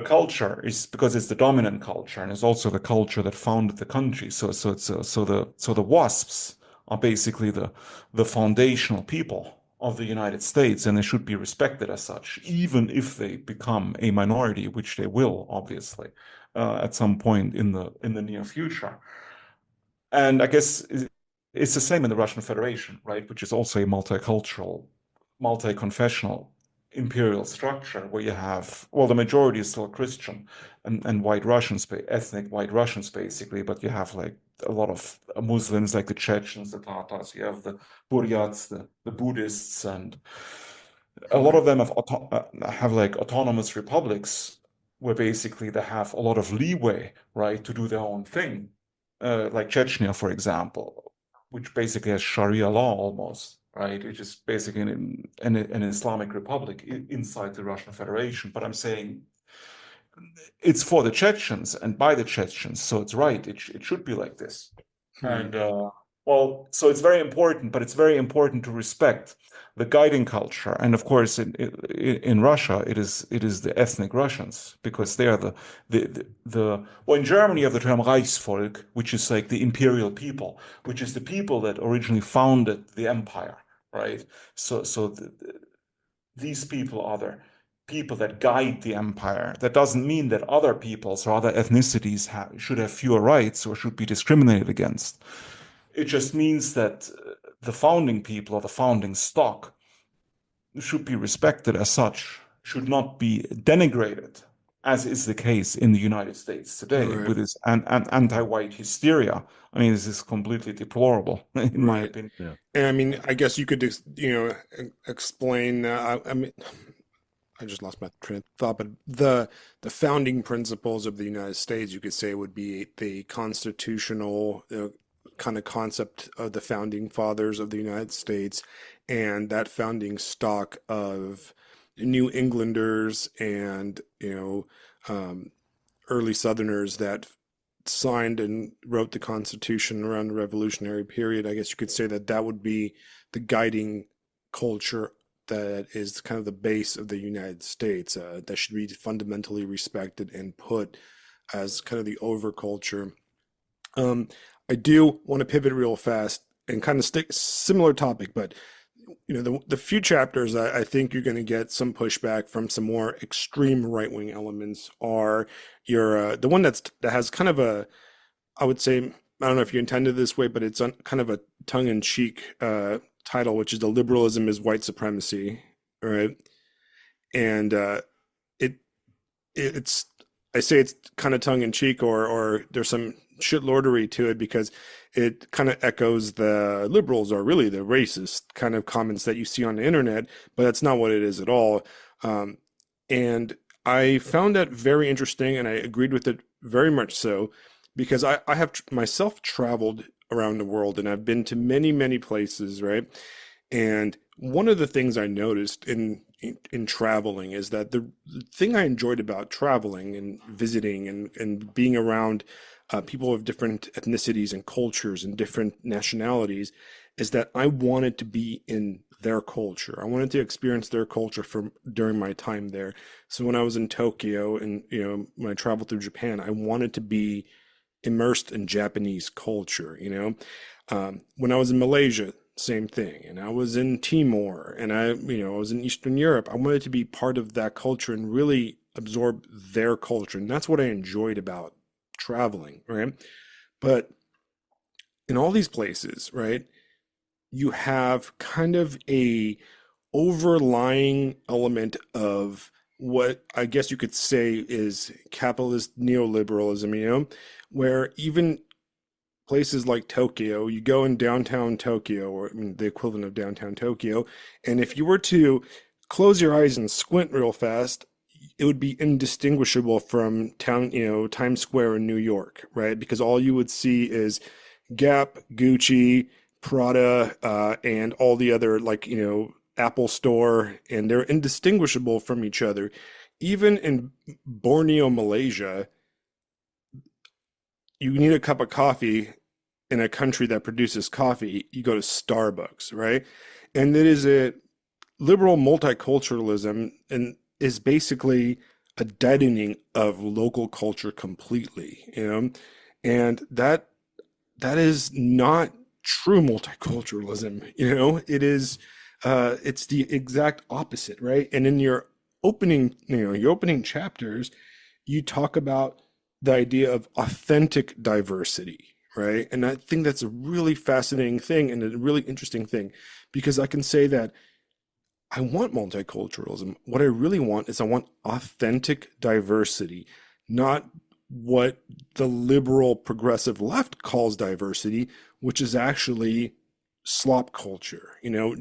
B: culture is because it's the dominant culture and it's also the culture that founded the country. So the WASPs are basically the foundational people of the United States, and they should be respected as such, even if they become a minority, which they will, obviously, at some point in the near future. And I guess it's the same in the Russian Federation, right, which is also a multicultural, multi-confessional imperial structure where you have, well, the majority is still Christian and white Russians, ethnic white Russians, basically, but you have like a lot of Muslims like the Chechens, the Tatars, you have the Buryats, the Buddhists, and a lot
A: Right.
B: of them have like autonomous republics where basically they have a lot of leeway, right, to do their own thing. Like Chechnya, for example, which basically has Sharia law almost, right? Which is basically an Islamic republic inside the Russian Federation. But I'm saying it's for the Chechens and by the Chechens, so it's right. It should be like this.
A: Right.
B: And well, so it's very important, but it's very important to respect the guiding culture. And of course, in Russia, it is the ethnic Russians because they are the well, in Germany you have the term Reichsvolk, which is like the imperial people, which is the people that originally founded the empire, right? So these people are the people that guide the empire. That doesn't mean that other peoples or other ethnicities should have fewer rights or should be discriminated against. It just means that the founding people or the founding stock should be respected as such, should not be denigrated, as is the case in the United States today
A: Right.
B: with this anti-white hysteria. I mean, this is completely deplorable, in my
A: Right.
B: opinion.
C: Yeah.
A: And I mean, I guess you could, explain. I mean, I just lost my train of thought, but the founding principles of the United States, you could say, would be the constitutional kind of concept of the founding fathers of the United States, and that founding stock of New Englanders and early Southerners that signed and wrote the Constitution around the Revolutionary period. I guess you could say that that would be the guiding culture that is kind of the base of the United States, that should be fundamentally respected and put as kind of the overculture. Um, I do want to pivot real fast and kind of stick similar topic, but the few chapters I think you're going to get some pushback from some more extreme right wing elements are your the one that has kind of a, I would say, I don't know if you intended this way, but it's kind of a tongue in cheek title, which is the liberalism is white supremacy, right? And it it's I say it's kind of tongue in cheek, or there's some shitlordery to it because it kind of echoes the liberals are really the racist kind of comments that you see on the internet, but that's not what it is at all. Um, and I found that very interesting, and I agreed with it very much so, because I have myself traveled around the world and I've been to many, many places, right? And one of the things I noticed in traveling is that the thing I enjoyed about traveling and visiting and being around people of different ethnicities and cultures and different nationalities is that I wanted to be in their culture. I wanted to experience their culture from during my time there. So when I was in Tokyo and when I traveled through Japan, I wanted to be immersed in Japanese culture. When I was in Malaysia, same thing. And I was in Timor and I was in Eastern Europe. I wanted to be part of that culture and really absorb their culture. And that's what I enjoyed about traveling, right? But in all these places, right, you have kind of a overlying element of what I guess you could say is capitalist neoliberalism, where even places like Tokyo, you go in downtown Tokyo, or I mean, the equivalent of downtown Tokyo, and if you were to close your eyes and squint real fast, it would be indistinguishable from town, Times Square in New York, right? Because all you would see is Gap, Gucci, Prada, and all the other, like, Apple Store, and they're indistinguishable from each other. Even in Borneo, Malaysia, you need a cup of coffee in a country that produces coffee, you go to Starbucks, right? And it is a liberal multiculturalism and is basically a deadening of local culture completely, and that is not true multiculturalism, it is it's the exact opposite, right? And in your opening chapters, you talk about the idea of authentic diversity, right? And I think that's a really fascinating thing and a really interesting thing, because I can say that I want multiculturalism. What I really want is I want authentic diversity, not what the liberal progressive left calls diversity, which is actually slop culture,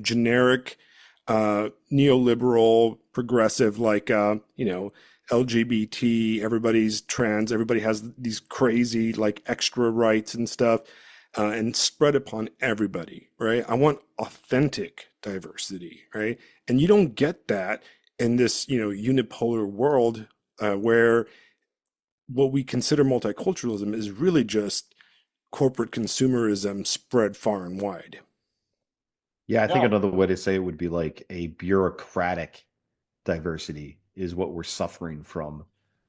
A: generic neoliberal progressive, like LGBT, everybody's trans, everybody has these crazy like extra rights and stuff, and spread upon everybody, right? I want authentic diversity, right? And you don't get that in this, unipolar world, where what we consider multiculturalism is really just corporate consumerism spread far and wide.
C: Yeah, I think
B: Yeah.
C: another way to say it would be like a bureaucratic diversity is what we're suffering from,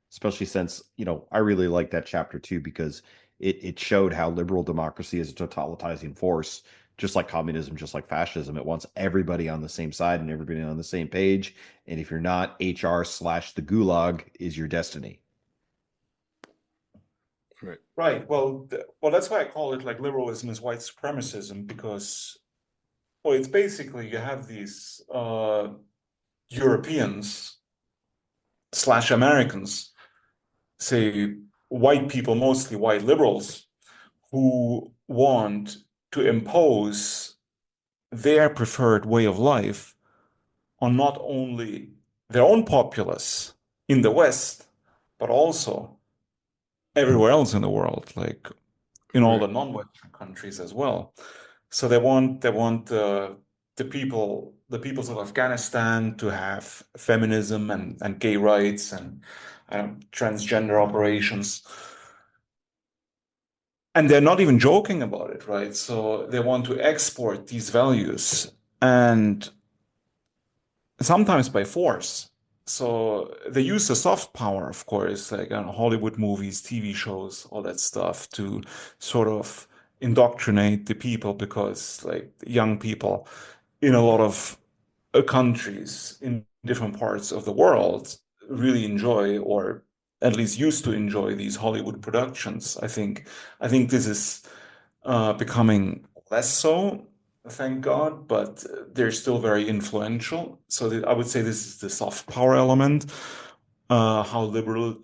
C: especially since, I really like that chapter too, because it showed how liberal democracy is a totalitarian force, just like communism, just like fascism. It wants everybody on the same side and everybody on the same page. And if you're not, HR/the gulag is your destiny.
A: Right.
B: Right. Well, that's why I call it like liberalism is white supremacism, because, well, it's basically you have these Europeans slash Americans, say white people, mostly white liberals, who want to impose their preferred way of life on not only their own populace in the West, but also everywhere else in the world, like in all the
A: Right.
B: non-Western countries as well. So they want the peoples of Afghanistan to have feminism and gay rights and transgender operations. And they're not even joking about it, right? So they want to export these values, and sometimes by force. So they use the soft power, of course, like Hollywood movies, TV shows, all that stuff to sort of indoctrinate the people, because like young people in a lot of countries in different parts of the world really enjoy, or at least used to enjoy, these Hollywood productions. I think this is becoming less so, thank God, but they're still very influential. So I would say this is the soft power element, how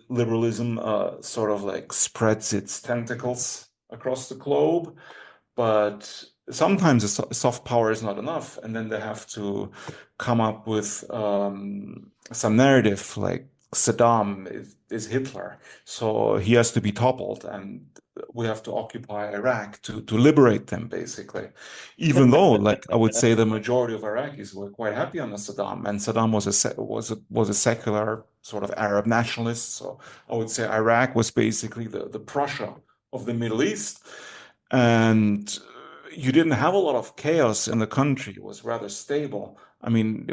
B: liberalism sort of like spreads its tentacles across the globe. But sometimes soft power is not enough, and then they have to come up with some narrative like Saddam is Hitler, so he has to be toppled, and we have to occupy Iraq to liberate them, basically. Even though, like, I would say the majority of Iraqis were quite happy under Saddam, and Saddam was a secular sort of Arab nationalist. So I would say Iraq was basically the Prussia of the Middle East. And you didn't have a lot of chaos in the country. It was rather stable. I mean,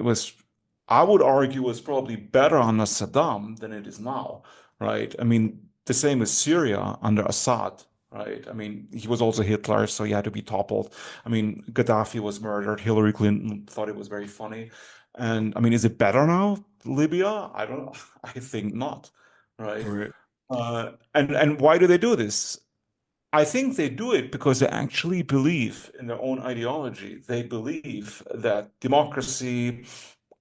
B: I would argue, was probably better under Saddam than it is now, right? I mean, the same as Syria under Assad, right? I mean, he was also Hitler, so he had to be toppled. I mean, Gaddafi was murdered. Hillary Clinton thought it was very funny. And I mean, is it better now, Libya? I don't know. I think not, right?
A: Right.
B: And why do they do this? I think they do it because they actually believe in their own ideology. They believe that democracy,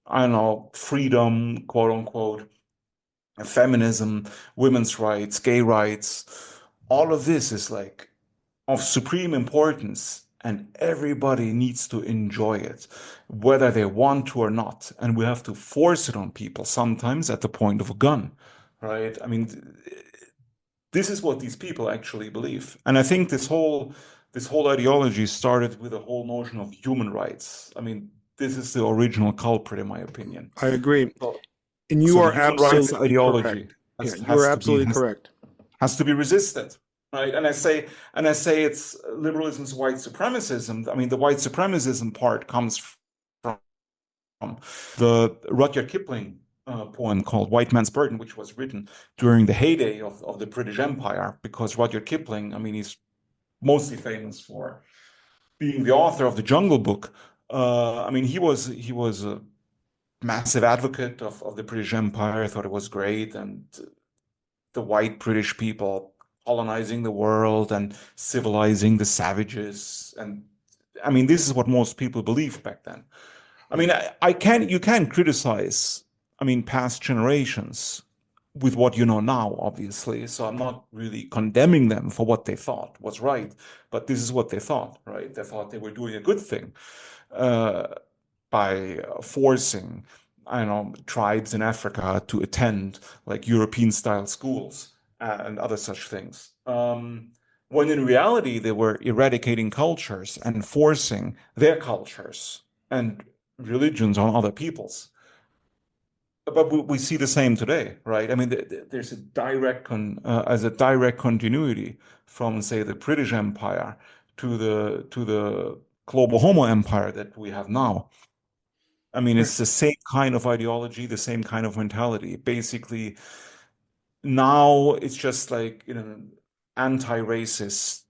B: I don't know, freedom, quote unquote, feminism, women's rights, gay rights, all of this is like of supreme importance, and everybody needs to enjoy it, whether they want to or not. And we have to force it on people, sometimes at the point of a gun, right? I mean, this is what these people actually believe. And I think this whole ideology started with the whole notion of human rights. I mean, this is the original culprit, in my opinion.
A: I agree.
B: So,
A: And you
B: so the
A: are
B: human rights
A: absolutely
B: ideology
A: correct. Yeah, you are absolutely correct.
B: has to be resisted, right? And I say it's liberalism's white supremacism. I mean, the white supremacism part comes from the Rudyard Kipling poem called White Man's Burden, which was written during the heyday of the British Empire, because Rudyard Kipling, I mean, he's mostly famous for being the author of the Jungle Book. I mean, he was a massive advocate of the British Empire. I thought it was great, and the white British people colonizing the world and civilizing the savages. And I mean, this is what most people believed back then. I mean, you can criticize, I mean, past generations with what you know now, obviously. So I'm not really condemning them for what they thought was right, but this is what they thought, right? They thought they were doing a good thing uh, by forcing, I don't know, tribes in Africa to attend like European-style schools and other such things. When in reality, they were eradicating cultures and forcing their cultures and religions on other peoples. But we see the same today, right? I mean, there's a direct continuity from, say, the British Empire to the global Homo Empire that we have now. I mean, it's the same kind of ideology, the same kind of mentality. Basically, now it's just like, anti-racist,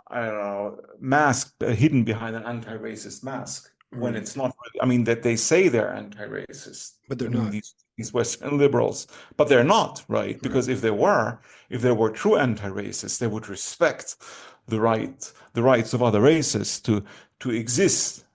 B: I don't know, mask hidden behind an anti-racist mask when
A: Right.
B: it's not really, I mean, that they say they're anti-racist.
A: But they're
B: I mean,
A: not.
B: these Western liberals, but they're not, right?
A: Right.
B: Because if they were true anti-racists, they would respect the rights of other races to exist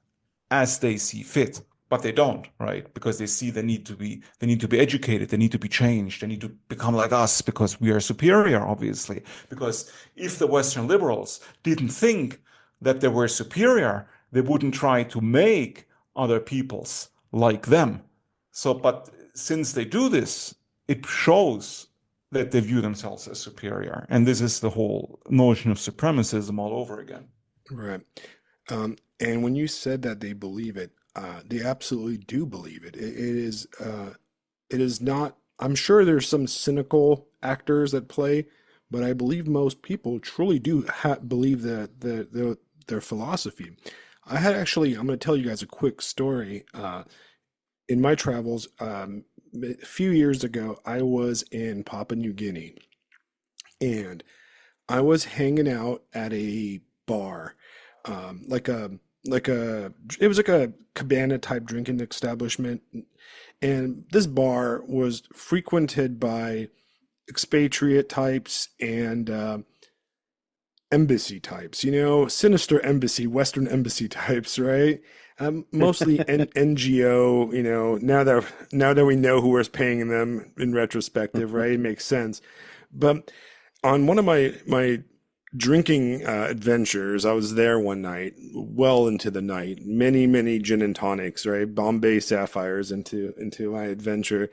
B: as they see fit. But they don't, right? Because they see they need to be educated, they need to be changed, they need to become like us because we are superior, obviously. Because if the Western liberals didn't think that they were superior, they wouldn't try to make other peoples like them. So, but since they do this, it shows that they view themselves as superior. And this is the whole notion of supremacism all over again.
A: Right. And when you said that they believe it, they absolutely do believe it. It is not, I'm sure there's some cynical actors at play, but I believe most people truly do believe their philosophy. I'm going to tell you guys a quick story. In my travels, a few years ago, I was in Papua New Guinea, and I was hanging out at a bar, like it was like a cabana type drinking establishment, and this bar was frequented by expatriate types and embassy types, sinister embassy, Western embassy types, right? Mostly NGO, now that we know who was paying them in retrospective, right? It makes sense. But on one of my drinking adventures, I was there one night, well into the night, many gin and tonics, right? Bombay sapphires into my adventure.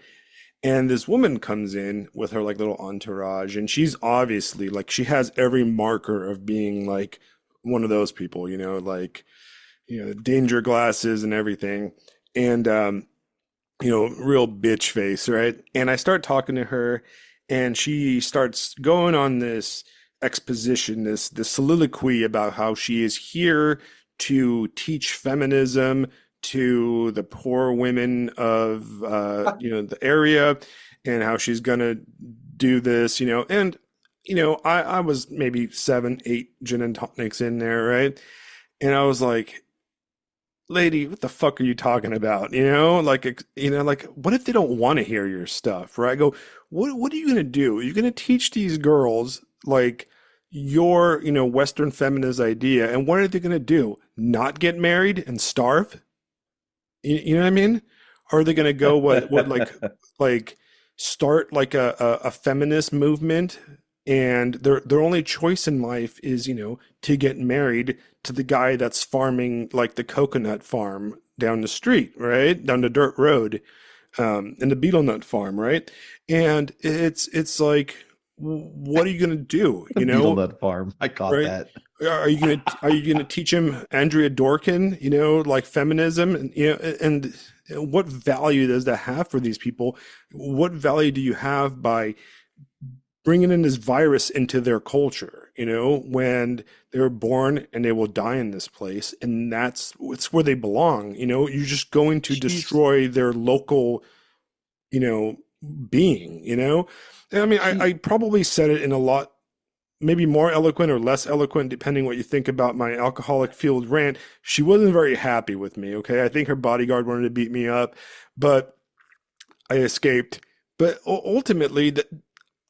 A: And this woman comes in with her like little entourage, and she's obviously like she has every marker of being like one of those people, like danger glasses and everything, and real bitch face, right? And I start talking to her, and she starts going on this exposition, this soliloquy about how she is here to teach feminism to the poor women of the area, and how she's gonna do this, and I was maybe 7 8 gin and tonics in there, right? And I was like, lady, what the fuck are you talking about? Like what if they don't want to hear your stuff, right? I go, what are you gonna do? Are you gonna teach these girls like your, Western feminist idea, and what are they going to do? Not get married and starve? You know what I mean? Or are they going to go what like start like a feminist movement, and their only choice in life is, to get married to the guy that's farming like the coconut farm down the street, right? Down the dirt road, and the betel nut farm, right? And it's like, what are you going to do,
C: The betel nut farm. I caught
A: right?
C: that.
A: Are you gonna teach him Andrea Dworkin, like feminism, and and what value does that have for these people? What value do you have by bringing in this virus into their culture? When they're born and they will die in this place, and it's where they belong. You're just going to
C: She's
A: destroy their local, you know, being. And I mean,
C: she
A: I probably said it in a lot maybe more eloquent or less eloquent, depending what you think about my alcoholic fueled rant. She wasn't very happy with me. Okay. I think her bodyguard wanted to beat me up, but I escaped. But ultimately,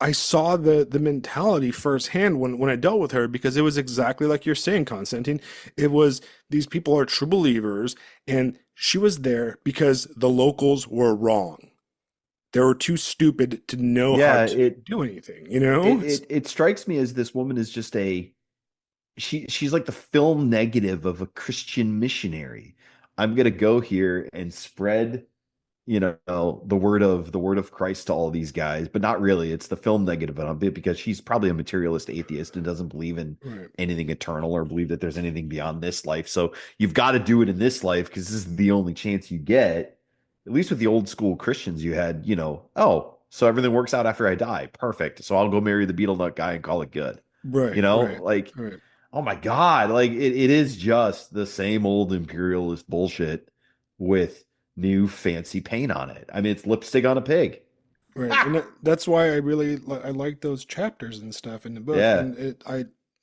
A: I saw the mentality firsthand when I dealt with her, because it was exactly like you're saying, Constantine. It was, these people are true believers, and she was there because the locals were wrong. They were too stupid to know how
C: yeah,
A: to
C: it
A: do anything,
C: it it, it strikes me as this woman is just she's like the film negative of a Christian missionary. I'm gonna go here and spread, the word of Christ to all these guys, but not really. It's the film negative of it, because she's probably a materialist atheist and doesn't believe in
A: Right.
C: anything eternal or believe that there's anything beyond this life. So you've got to do it in this life because this is the only chance you get. At least with the old school Christians, you had, oh, so everything works out after I die. Perfect. So I'll go marry the beetle nut guy and call it good.
A: Right, right,
C: Like,
A: right,
C: oh my God, like it is just the same old imperialist bullshit with new fancy paint on it. I mean, it's lipstick on a pig.
A: right. And
C: Ah!
A: that's why I really I like those chapters and stuff in the book.
C: Yeah.
A: And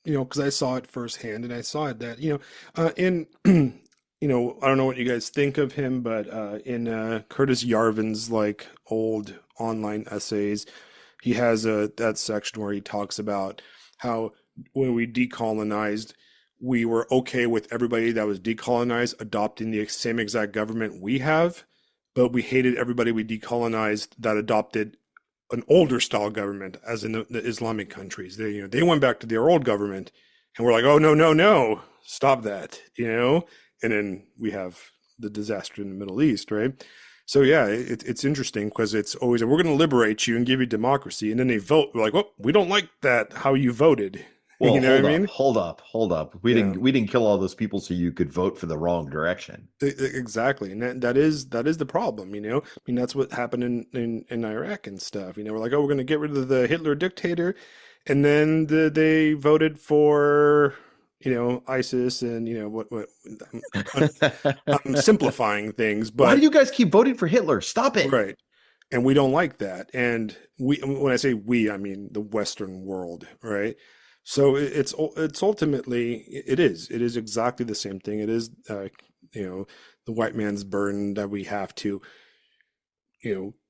A: because I saw it firsthand, and I saw it that, in, I don't know what you guys think of him, but in Curtis Yarvin's like old online essays, he has that section where he talks about how when we decolonized, we were okay with everybody that was decolonized adopting the same exact government we have, but we hated everybody we decolonized that adopted an older style government, as in the Islamic countries. They went back to their old government, and we're like, oh no, no, no, stop that, And then we have the disaster in the Middle East, right? So yeah, it's interesting because it's always, we're going to liberate you and give you democracy, and then they vote. We're like, well, we don't like that how you voted.
C: Well,
A: You know what I
C: hold up,
A: mean?
C: hold up, hold up. We
A: Yeah,
C: didn't we didn't kill all those people so you could vote for the wrong direction.
A: exactly, and that is the problem. I mean, that's what happened in Iraq and stuff. We're like, oh, we're going to get rid of the Hitler dictator, and then they voted for ISIS, and what I'm simplifying things,
C: Why do
A: but
C: you guys keep voting for Hitler? Stop it.
A: right. And we don't like that. And when I say we, I mean the Western world, right? So it's ultimately, it is exactly the same thing. It is, the white man's burden that we have to,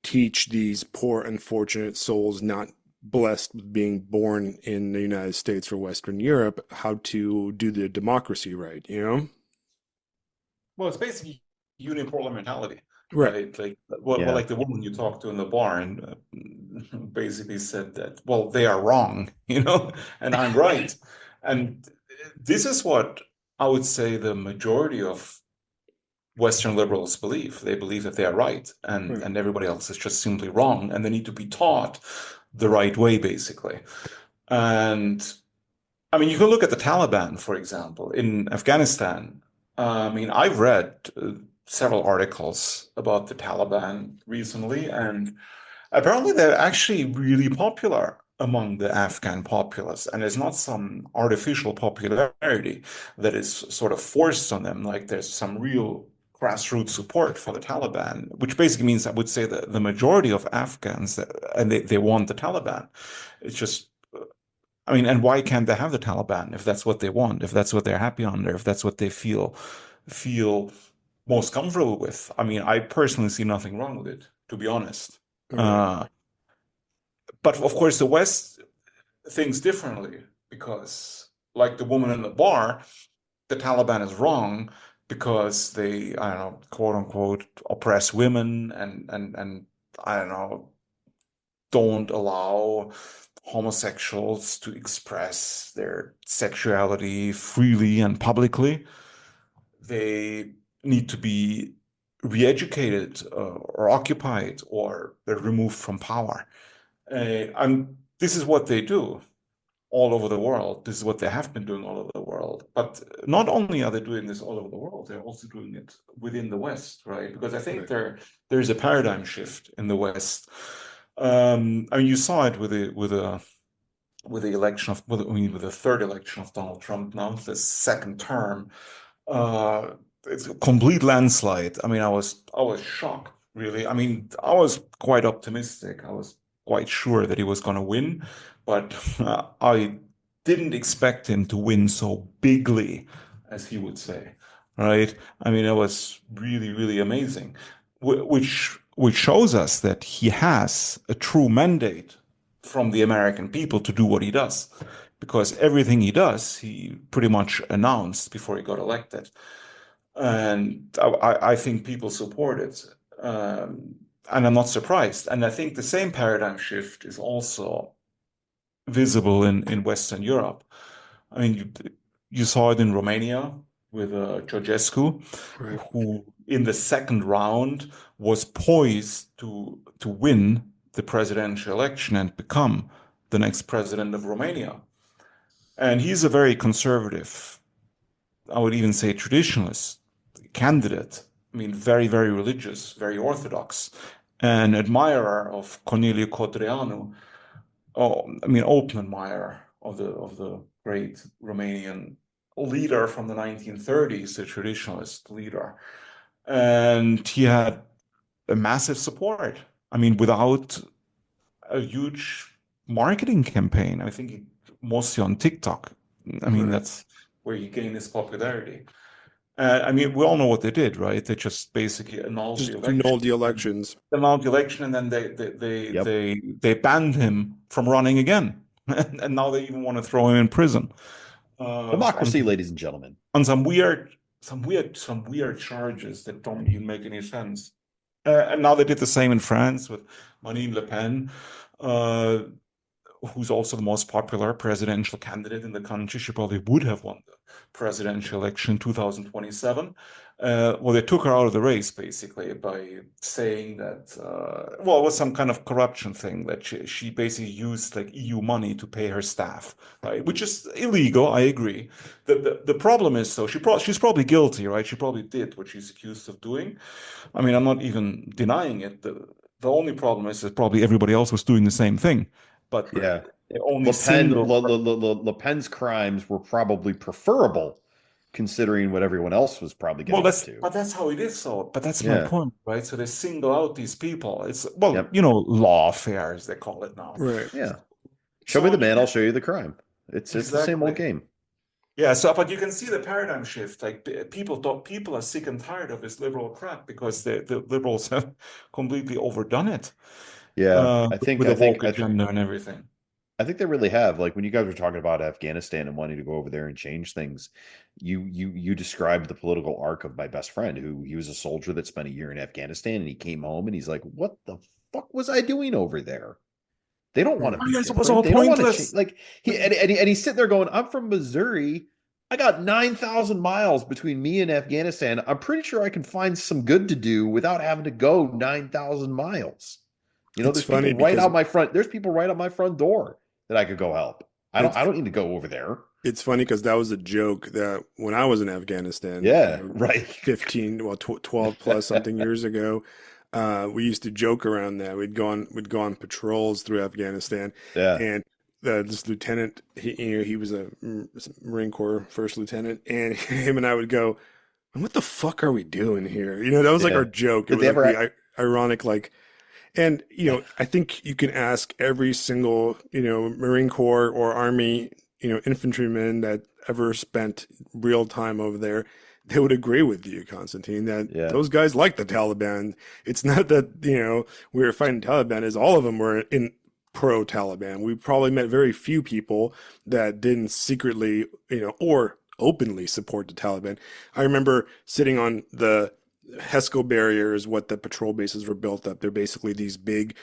A: teach these poor, unfortunate souls not blessed with being born in the United States or Western Europe how to do the democracy right?
B: Well, it's basically unipolar mentality,
A: Right.
B: right? Like,
C: Yeah.
B: like the woman you talked to in the barn basically said that, well, they are wrong, and I'm right. And this is what I would say the majority of Western liberals believe. They believe that they are right, and
A: Right.
B: everybody else is just simply wrong, and they need to be taught the right way, basically. And I mean, you can look at the Taliban, for example, in Afghanistan. I mean, I've read several articles about the Taliban recently, and apparently they're actually really popular among the Afghan populace. And it's not some artificial popularity that is sort of forced on them. Like there's some real grassroots support for the Taliban, which basically means I would say that the majority of Afghans, and they want the Taliban. It's just I mean, and why can't they have the Taliban if that's what they want, if that's what they're happy under, if that's what they feel most comfortable with? I mean, I personally see nothing wrong with it, to be honest.
A: Right.
B: Uh, but of course, the West thinks differently because, like the woman in the bar, the Taliban is wrong because they, I don't know, quote unquote, oppress women and I don't know, don't allow homosexuals to express their sexuality freely and publicly. They need to be re-educated or occupied or they're removed from power. And this is what they do all over the world. This is what they have been doing all over the world. But not only are they doing this all over the world, they're also doing it within the West, right? Because I think
A: Right.
B: there's a paradigm shift in the West. I mean, you saw it with the election of, with the third election of Donald Trump now, the second term. It's a complete landslide. I mean, I was shocked, really. I mean, I was quite optimistic. I was quite sure that he was going to win, but I didn't expect him to win so bigly, as he would say, right? I mean, it was really, really amazing, which shows us that he has a true mandate from the American people to do what he does, because everything he does, he pretty much announced before he got elected. And I think people support it. And I'm not surprised. And I think the same paradigm shift is also visible in Western Europe. I mean, you saw it in Romania with Ceausescu,
A: Right.
B: who in the second round was poised to win the presidential election and become the next president of Romania. And he's a very conservative, I would even say traditionalist candidate. I mean, very, very religious, very orthodox, an admirer of Corneliu Codreanu. Oh, I mean, open admirer of the great Romanian leader from the 1930s, the traditionalist leader. And he had a massive support. I mean, without a huge marketing campaign. I think mostly on TikTok. I mean,
A: Right.
B: that's where he gained his popularity. I mean, we all know what they did, right? They just basically annulled the
A: Just
B: election,
A: annulled the elections.
B: and then
C: Yep.
B: they banned him from running again, and now they even want to throw him in prison
C: Democracy, ladies and gentlemen.
B: on some weird charges that don't even make any sense. And now they did the same in France with Marine Le Pen, uh, who's also the most popular presidential candidate in the country. She probably would have won the presidential election in 2027. Well, they took her out of the race basically by saying that, well, it was some kind of corruption thing that she basically used like EU money to pay her staff, right? Which is illegal, I agree. The problem is, though, she's probably guilty, right? She probably did what she's accused of doing. I mean, I'm not even denying it. The only problem is that probably everybody else was doing the same thing, but
C: Yeah.
B: they only single.
C: Le Pen's crimes were probably preferable considering what everyone else was probably
B: Well,
C: getting up to.
B: that's how it is. So, but that's my
C: Yeah.
B: point, right? So they single out these people. It's well,
C: Yep.
B: lawfare as they call it now.
A: Right.
C: Yeah. Show
B: So
C: me the man, I'll show you the crime. It's the same old
B: exactly.
C: game.
B: Yeah. So, but you can see the paradigm shift. Like people are sick and tired of this liberal crap because the liberals have completely overdone it
C: Yeah.
B: with the woke agenda and everything.
C: I think they really have. Like when you guys were talking about Afghanistan and wanting to go over there and change things, you described the political arc of my best friend, who he was a soldier that spent a year in Afghanistan and he came home and he's like, "What the fuck was I doing over there? They don't want to
A: Hmm.
C: be
B: Yes, it was
C: different.
B: all
C: They don't want to change."
B: pointless.
C: Like he's sitting there going, "I'm from Missouri. I got 9,000 miles between me and Afghanistan. I'm pretty sure I can find some good to do without having to go 9,000 miles." You know,
A: It's
C: there's people
A: funny
C: right
A: because
C: out my front. There's people right out my front door that I could go help.
A: it's
C: I don't need to go over there.
A: it's funny because that was a joke that when I was in Afghanistan,
C: Yeah, right.
A: 15, well, 12 plus something years ago, we used to joke around that. We'd go on patrols through Afghanistan,
C: Yeah.
A: and this lieutenant, he was a Marine Corps first lieutenant, and him and I would go, "What the fuck are we doing here?" That was like our
C: Yeah.
A: joke. It
C: Did
A: was
C: they
A: like
C: ever
A: the ironic, like. And, I think you can ask every single, Marine Corps or Army, infantryman that ever spent real time over there. They would agree with you, Constantine, that
C: Yeah.
A: those guys like the Taliban. It's not that, we were fighting Taliban, is all of them were in pro-Taliban. We probably met very few people that didn't secretly, or openly support the Taliban. I remember sitting on the HESCO barriers, what the patrol bases were built up. They're basically these big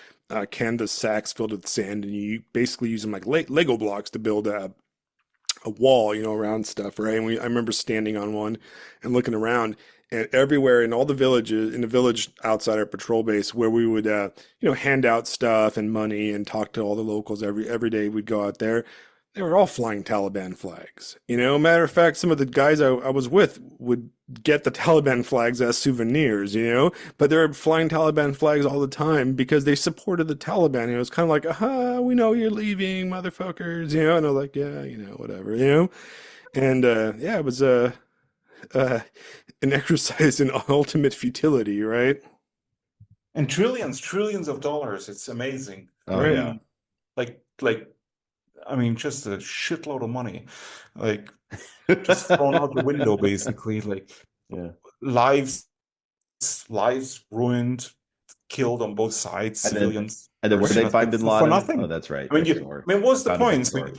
A: canvas sacks filled with sand, and you basically use them like Lego blocks to build a wall, around stuff, right? And I remember standing on one and looking around, and everywhere in all the villages, in the village outside our patrol base, where we would, hand out stuff and money and talk to all the locals every day we'd go out there. They were all flying Taliban flags. Matter of fact, some of the guys I was with would get the Taliban flags as souvenirs, but they're flying Taliban flags all the time because they supported the Taliban. It was kind of like, aha, we know you're leaving, motherfuckers, and I was like, yeah, whatever, and yeah, it was uh, an exercise in ultimate futility, right?
B: And trillions of dollars. It's amazing.
C: Oh,
A: Right.
C: yeah.
B: Like, I mean, just a shitload of money, like just thrown out the window, basically. Like
C: Yeah.
B: lives ruined, killed on both sides,
C: And then-
B: civilians.
C: And then where did they find bin
B: for
C: Laden?
B: nothing.
C: Oh, that's right.
B: I mean,
C: Next door.
B: what's the
C: Found him
B: point?
C: next door.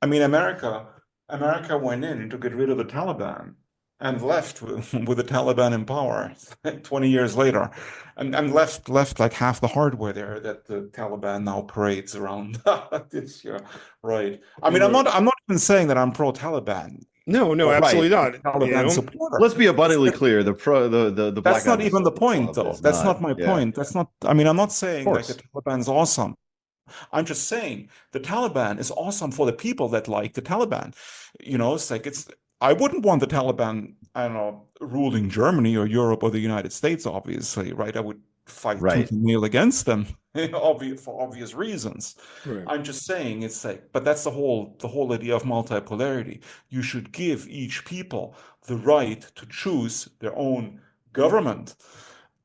B: I mean, America went in to get rid of the Taliban and left with the Taliban in power 20 years later, and left like half the hardware there that the Taliban now parades around this year. Right. I mean, I'm not even saying that I'm pro-Taliban.
A: No,
C: Right.
A: absolutely not.
B: Taliban supporter.
C: Let's be abundantly clear. The Black
B: That's not
C: Ops
B: even the point,
C: Club
B: though.
C: is
B: That's not my
C: yeah.
B: point. That's not. I mean, I'm not saying like
C: course.
B: the Taliban's awesome. I'm just saying the Taliban is awesome for the people that like the Taliban. It's like I wouldn't want the Taliban, I don't know, ruling Germany or Europe or the United States, obviously, right? I would fight
C: Right.
B: tooth and nail against them, for obvious reasons.
A: Right.
B: I'm just saying it's like, but that's the whole idea of multipolarity. You should give each people the right to choose their own government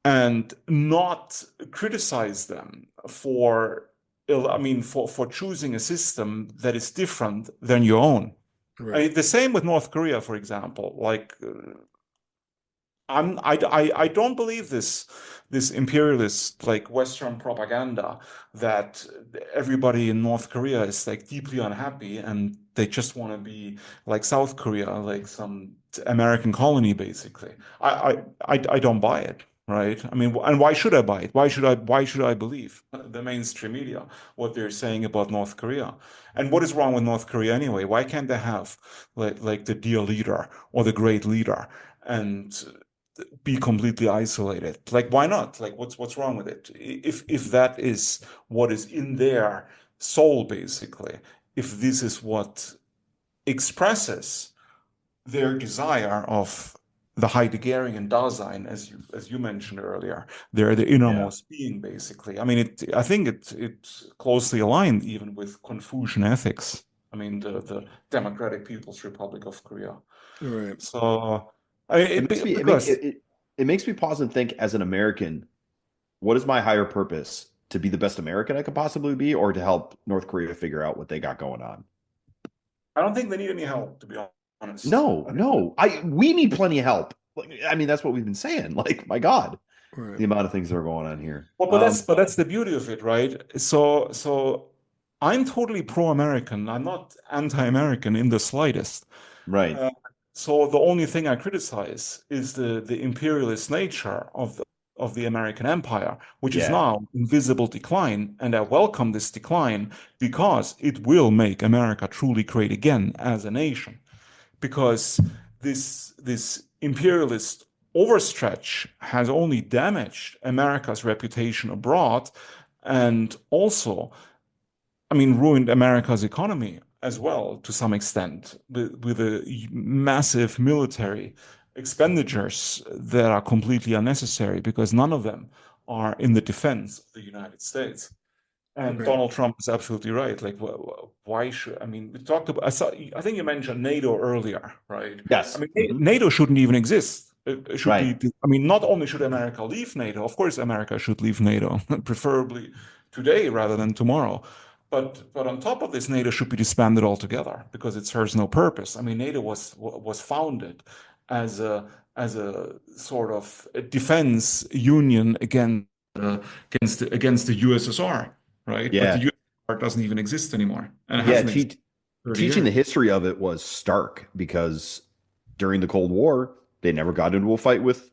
B: and not criticize them for choosing a system that is different than your own.
A: Right.
B: I mean, the same with North Korea, for example. Like, I don't believe this imperialist like Western propaganda that everybody in North Korea is like deeply unhappy and they just want to be like South Korea, like some American colony, basically. I don't buy it. Right. I mean, and why should I buy it? Why should I believe the mainstream media, what they're saying about North Korea? And what is wrong with North Korea anyway? Why can't they have like the dear leader or the great leader and be completely isolated? Like, why not? Like, what's wrong with it? If that is what is in their soul, basically, if this is what expresses their desire of the Heideggerian Dasein, as you mentioned earlier, they're the innermost being, basically. I mean, I think it's closely aligned even with Confucian ethics. I mean, the Democratic People's Republic of Korea.
A: Right.
B: So,
C: it makes me pause and think, as an American, what is my higher purpose? To be the best American I could possibly be, or to help North Korea figure out what they got going on?
B: I don't think they need any help, to be honest.
C: No. We need plenty of help. I mean, that's what we've been saying. Like, my God,
A: Right.
C: the amount of things that are going on here.
B: Well, but that's the beauty of it, right? So I'm totally pro-American. I'm not anti-American in the slightest.
C: Right.
B: So the only thing I criticize is the imperialist nature of the American empire, which is now in visible decline, and I welcome this decline because it will make America truly great again as a nation. Because this imperialist overstretch has only damaged America's reputation abroad, and also, I mean, ruined America's economy as well to some extent with the massive military expenditures that are completely unnecessary because none of them are in the defense of the United States. And
A: Right.
B: Donald Trump is absolutely right. Like, why should, I mean, we talked about, I think you mentioned NATO earlier, right?
C: Yes.
B: I mean, NATO shouldn't even exist. It should
C: Right.
B: be, I mean, not only should America leave NATO, of course, America should leave NATO, preferably today rather than tomorrow. But on top of this, NATO should be disbanded altogether because it serves no purpose. I mean, NATO was founded as a sort of a defense union against the USSR, right?
C: Yeah.
B: But the art doesn't even exist anymore, and it
C: Yeah,
B: hasn't existed for 30
C: teaching the
B: years.
C: history of it was stark because during the Cold War, they never got into a fight with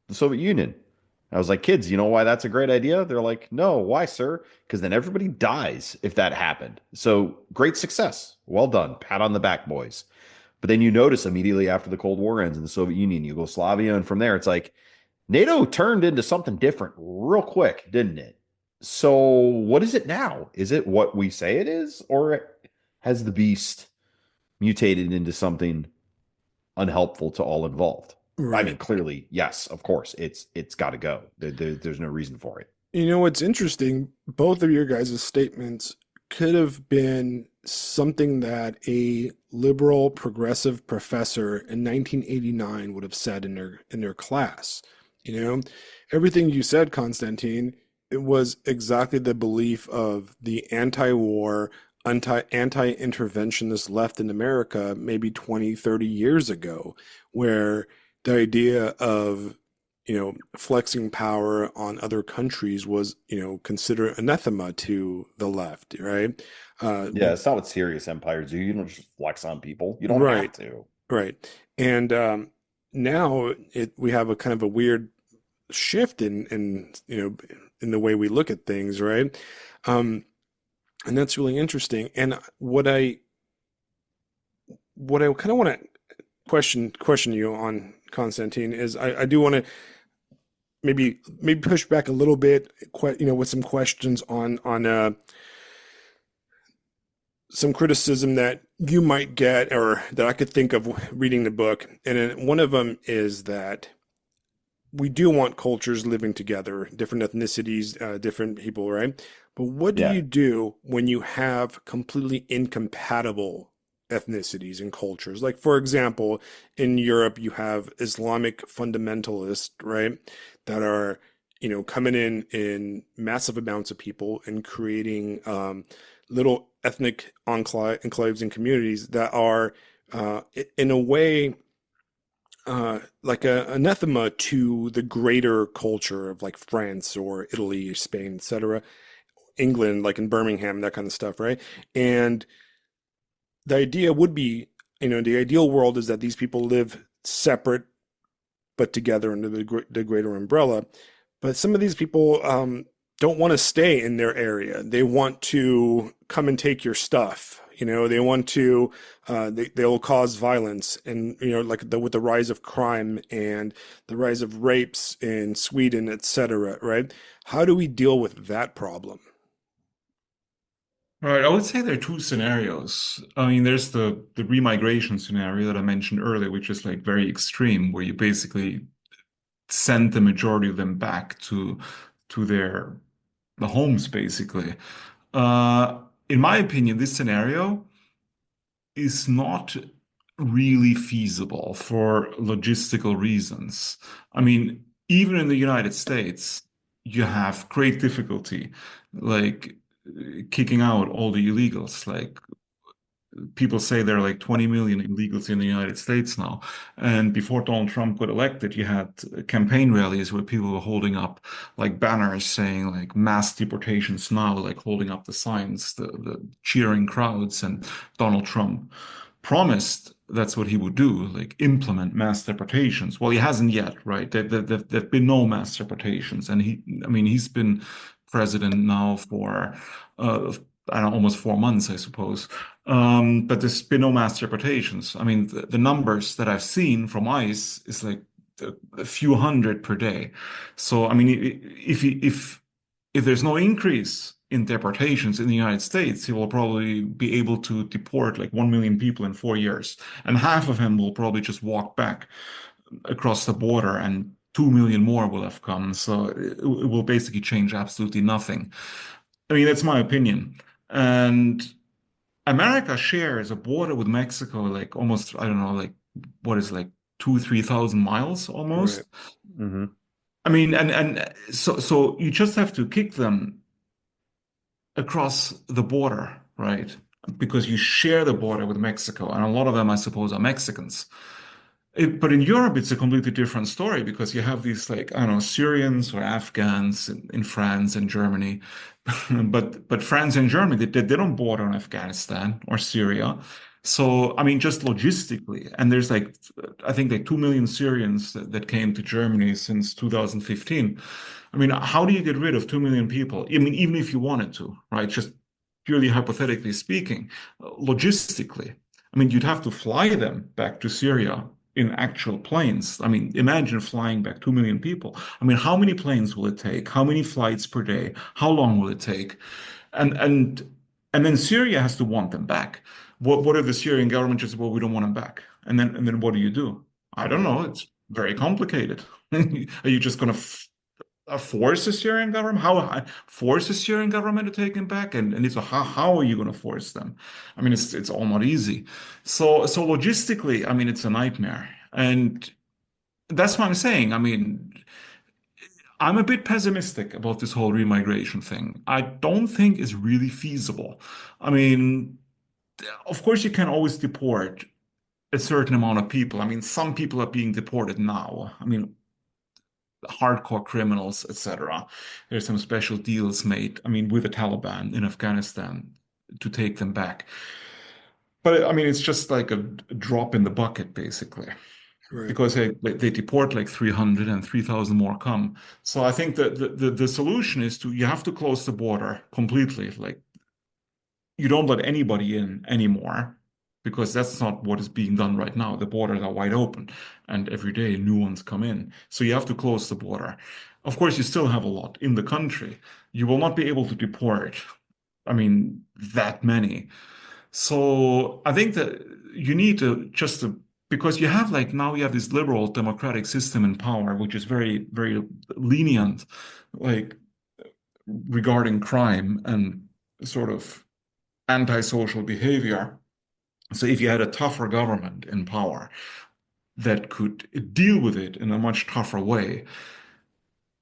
C: the Soviet Union. I was like, kids, you know why that's a great idea? They're like, no, why, sir? Because then everybody dies if that happened. So great success. Well done. Pat on the back, boys. But then you notice immediately after the Cold War ends in the Soviet Union, Yugoslavia, and from there, it's like NATO turned into something different real quick, didn't it? So what is it now? Is it what we say it is, or has the beast mutated into something unhelpful to all involved? I mean,
A: Right.
C: clearly, yes, of course, it's got to go. There's no reason for it.
A: You know what's interesting? Both of your guys' statements could have been something that a liberal progressive professor in 1989 would have said in their class. You know, everything you said, Constantine, it was exactly the belief of the anti-war, anti-interventionist left in America maybe 20, 30 years ago, where the idea of flexing power on other countries was, considered anathema to the left, right? Uh,
C: Yeah, it's not what serious empires do. You don't just flex on people. You don't have
A: right,
C: to.
A: right. And now we have a kind of a weird shift in the way we look at things, right? Um, and that's really interesting. And what I kind of want to question you on, Constantine, is I do want to maybe push back a little bit, with some questions on some criticism that you might get or that I could think of reading the book. And then one of them is that we do want cultures living together, different ethnicities, different people, right? But what do
C: Yeah.
A: you do when you have completely incompatible ethnicities and cultures? Like, for example, in Europe, you have Islamic fundamentalists, right, that are, coming in massive amounts of people and creating little ethnic enclaves and communities that are, in a way, like anathema to the greater culture of like France or Italy, Spain, etc., England, like in Birmingham, that kind of stuff, right? And the idea would be, the ideal world is that these people live separate but together under the greater umbrella. But some of these people don't want to stay in their area. They want to come and take your stuff. They want to, they'll cause violence. And, like with the rise of crime and the rise of rapes in Sweden, etc., right? How do we deal with that problem?
B: Right, I would say there are two scenarios. I mean, there's the remigration scenario that I mentioned earlier, which is like very extreme, where you basically send the majority of them back to their the homes, basically. Uh, in my opinion, this scenario is not really feasible for logistical reasons. I mean, even in the United States, you have great difficulty, like kicking out all the illegals. Like people say there are like 20 million illegals in the United States now. And before Donald Trump got elected, you had campaign rallies where people were holding up like banners saying like mass deportations now, like holding up the signs, the cheering crowds, and Donald Trump promised that's what he would do, like implement mass deportations. Well, he hasn't yet, right? There've been no mass deportations. And I mean, he's been president now for, I don't know, almost 4 months, I suppose. But there's been no mass deportations. I mean, the numbers that I've seen from ICE is like a few hundred per day. So, I mean, if there's no increase in deportations in the United States, he will probably be able to deport like 1 million people in 4 years, and half of them will probably just walk back across the border, and 2 million more will have come. So it will basically change absolutely nothing. I mean, that's my opinion. And America shares a border with Mexico, like almost, I don't know, like what is like 3,000 miles
A: Right.
B: almost.
C: Hmm.
B: I mean, and so you just have to kick them across the border, right? Because you share the border with Mexico, and a lot of them, I suppose, are Mexicans. But in Europe, it's a completely different story because you have these like, I don't know, Syrians or Afghans in France and Germany. But France and Germany, they don't border on Afghanistan or Syria. So, I mean, just logistically, and there's like, I think like 2 million Syrians that came to Germany since 2015. I mean, how do you get rid of 2 million people? I mean, even if you wanted to, right? Just purely hypothetically speaking, logistically. I mean, you'd have to fly them back to Syria in actual planes. I mean, imagine flying back 2 million people. I mean, how many planes will it take? How many flights per day? How long will it take? And and and then Syria has to want them back. What if the Syrian government just, well, we don't want them back? And then what do you do? I don't
A: Right.
B: know. It's very complicated. Are you just going to force the Syrian government? How force the Syrian government to take him back? And it's how are you going to force them? I mean, it's all not easy. So logistically, I mean, it's a nightmare. And that's what I'm saying. I mean, I'm a bit pessimistic about this whole remigration thing. I don't think it's really feasible. I mean, of course, you can always deport a certain amount of people. I mean, some people are being deported now. I mean, hardcore criminals, etc. There's some special deals made, I mean, with the Taliban in Afghanistan to take them back. But I mean, it's just like a drop in the bucket, basically,
A: Right.
B: because they deport like 300 and 3,000 more come. So I think that the solution is you have to close the border completely. Like you don't let anybody in anymore because that's not what is being done right now. The borders are wide open and every day new ones come in. So you have to close the border. Of course, you still have a lot in the country. You will not be able to deport, I mean, that many. So I think that you need because you have like now you have this liberal democratic system in power, which is very, very lenient, like regarding crime and sort of antisocial behavior. So if you had a tougher government in power that could deal with it in a much tougher way,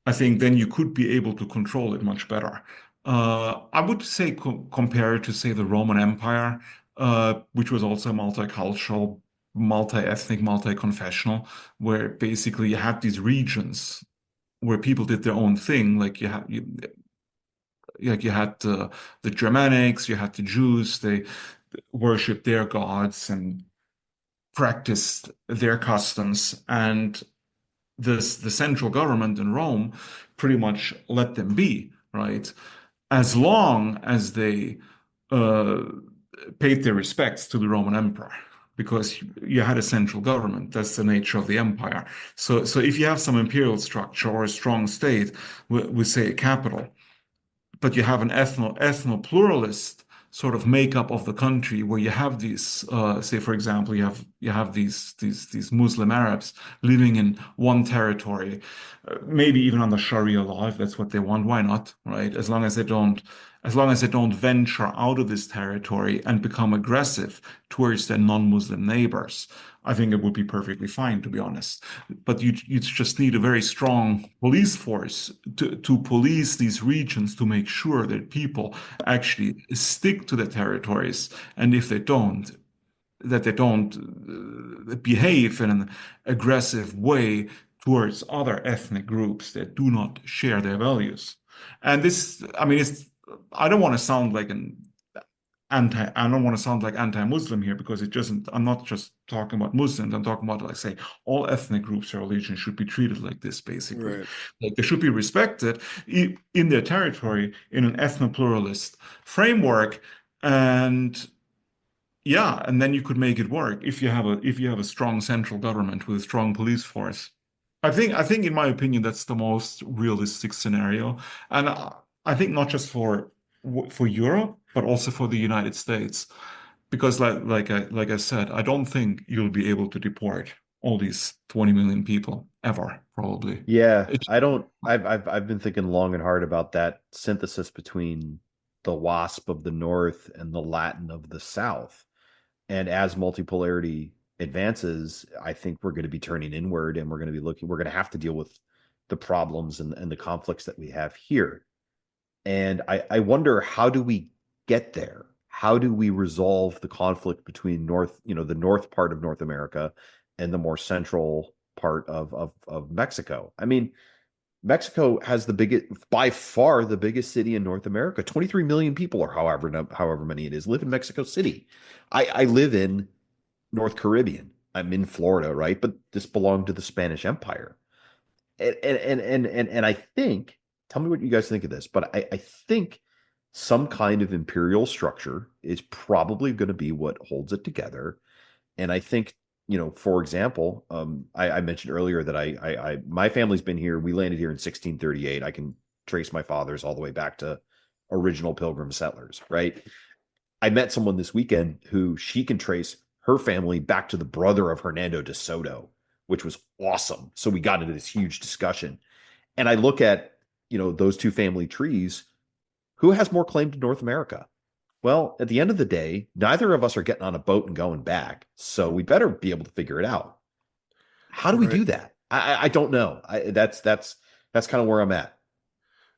B: I think then you could be able to control it much better. I would say compare it to, say, the Roman Empire, which was also multicultural, multi-ethnic, multi-confessional, where basically you had these regions where people did their own thing. Like you had the Germanics, you had the Jews, they worshiped their gods and practiced their customs, and the central government in Rome pretty much let them be, right? As long as they uh, paid their respects to the Roman Emperor, because you had a central government. That's the nature of the empire. So if you have some imperial structure or a strong state with say a capital, but you have an ethno sort of makeup of the country where you have these say for example you have these Muslim Arabs living in one territory, maybe even under Sharia law if that's what they want, why not, right? As long as they don't venture out of this territory and become aggressive towards their non-Muslim neighbors, I think it would be perfectly fine, to be honest. But you just need a very strong police force to police these regions to make sure that people actually stick to the territories. And if they don't, that they don't behave in an aggressive way towards other ethnic groups that do not share their values. And this, I mean, I don't want to sound like I don't want to sound like anti-Muslim here because it doesn't, I'm not just talking about Muslims, I'm talking about, like, say, all ethnic groups or religions should be treated like this, basically.
A: Right.
B: Like they should be respected in their territory in an ethno-pluralist framework. And yeah, and then you could make it work if you have a strong central government with a strong police force. I think in my opinion that's the most realistic scenario, and I think not just for Europe but also for the United States, because like I said, I don't think you'll be able to deport all these 20 million people ever, probably.
C: Yeah,
B: It,
C: I don't. I've been thinking long and hard about that synthesis between the WASP of the North and the Latin of the South. And as multipolarity advances, I think we're going to be turning inward, and we're going to have to deal with the problems and the conflicts that we have here. And I wonder, how do we get there? How do we resolve the conflict between the north part of North America and the more central part of Mexico. I mean, Mexico has the biggest, by far the biggest city in North America. 23 million people, or however many it is, live in Mexico City. I live in North Caribbean. I'm in Florida, right? But this belonged to the Spanish Empire. And I think, tell me what you guys think of this, but I think some kind of imperial structure is probably going to be what holds it together. And I think, for example, I mentioned earlier that my family's been here. We landed here in 1638. I can trace my fathers all the way back to original Pilgrim settlers, right? I met someone this weekend who she can trace her family back to the brother of Hernando de Soto, which was awesome. So we got into this huge discussion. And I look at, those two family trees. Who has more claim to North America? Well, at the end of the day, neither of us are getting on a boat and going back. So we better be able to figure it out. How do we
A: Right.
C: do that? I don't know. That's kind of where I'm at.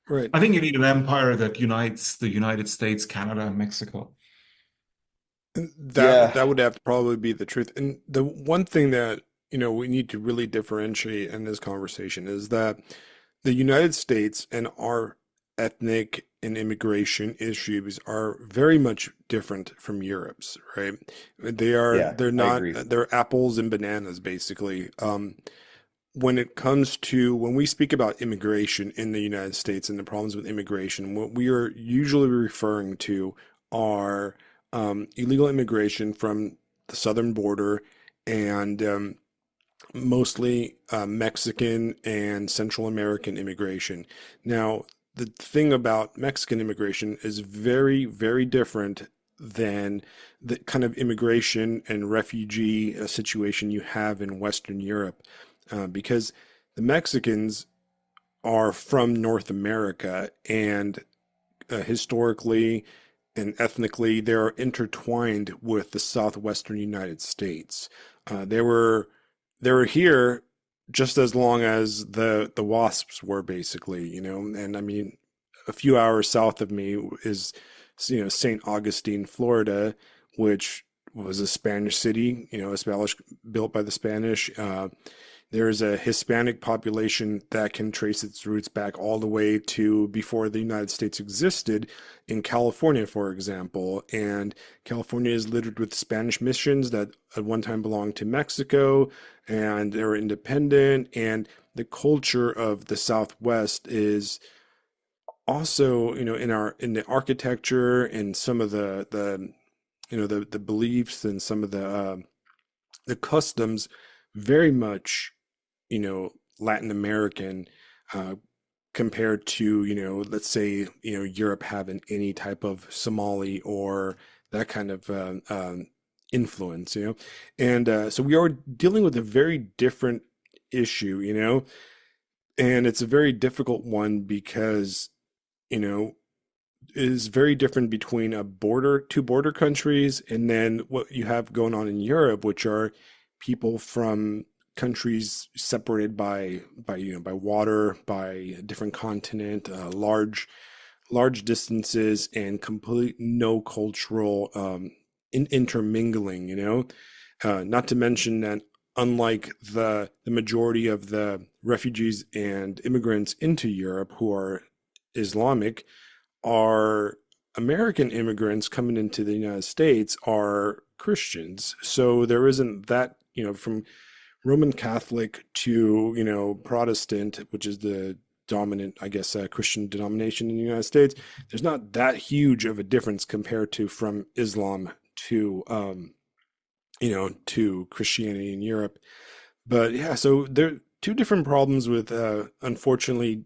A: Right.
B: I think you need an empire that unites the United States, Canada, and Mexico.
A: And
C: Yeah.
A: that would have to probably be the truth. And the one thing that, we need to really differentiate in this conversation is that the United States and our ethnic and immigration issues are very much different from Europe's, right?
C: Yeah,
A: They're
C: I
A: not,
C: agree.
A: they're apples and bananas, basically. When it comes to when we speak about immigration in the United States and the problems with immigration, what we are usually referring to are illegal immigration from the southern border and mostly Mexican and Central American immigration. Now, the thing about Mexican immigration is very, very different than the kind of immigration and refugee situation you have in Western Europe, because the Mexicans are from North America and historically and ethnically they're intertwined with the southwestern United States. They were here just as long as the wasps were basically, and I mean a few hours south of me is St. Augustine, Florida, which was a Spanish city, established built by the Spanish. There's a Hispanic population that can trace its roots back all the way to before the United States existed in California, for example. And California is littered with Spanish missions that at one time belonged to Mexico and they were independent. And the culture of the Southwest is also, in the architecture and some of the beliefs and some of the customs very much Latin American, uh, compared to, let's say, Europe having any type of Somali or that kind of influence, and so we are dealing with a very different issue, and it's a very difficult one because, you know, it is very different between two border countries and then what you have going on in Europe, which are people from countries separated by water, by a different continent, large distances, and complete no cultural intermingling. Not to mention that unlike the majority of the refugees and immigrants into Europe who are Islamic, our American immigrants coming into the United States are Christians. So there isn't that, from Roman Catholic to, Protestant, which is the dominant, I guess, Christian denomination in the United States. There's not that huge of a difference compared to from Islam to, to Christianity in Europe. But yeah, so there are two different problems with, unfortunately,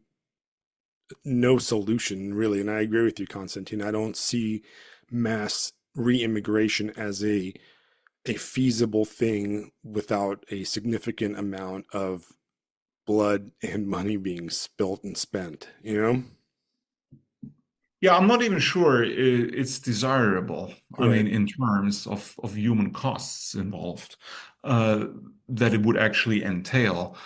A: no solution really. And I agree with you, Constantine. I don't see mass re-immigration as a feasible thing without a significant amount of blood and money being spilt and spent,
B: Yeah, I'm not even sure it's desirable. I
A: Right.
B: mean, in terms of human costs involved, uh, that it would actually entail.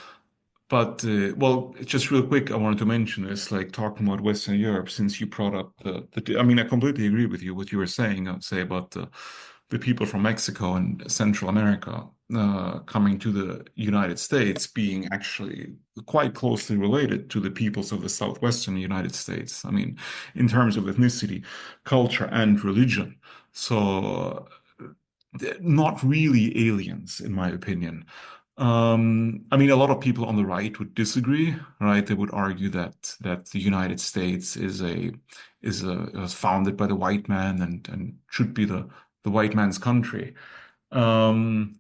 B: But well, just real quick, I wanted to mention is like talking about Western Europe, since you brought up I mean, I completely agree with you what you were saying. I'd say about the people from Mexico and Central America coming to the United States being actually quite closely related to the peoples of the southwestern United States. I mean, in terms of ethnicity, culture, and religion. So, not really aliens, in my opinion. I mean, a lot of people on the right would disagree, right? They would argue that the United States was founded by the white man and should be the white man's country. Um,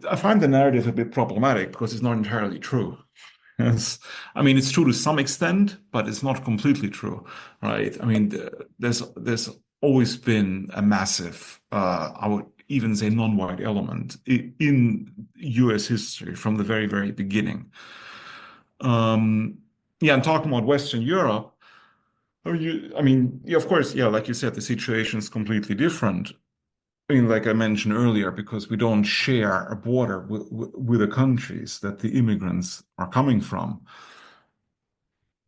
B: I find the narrative a bit problematic because it's not entirely true. Yes. I mean, it's true to some extent, but it's not completely true, right? I mean, there's always been a massive, I would even say non-white element in US history from the very, very beginning. Um, yeah, and talking about Western Europe, yeah, of course, yeah, like you said, the situation is completely different. I mean, like I mentioned earlier, because we don't share a border with the countries that the immigrants are coming from.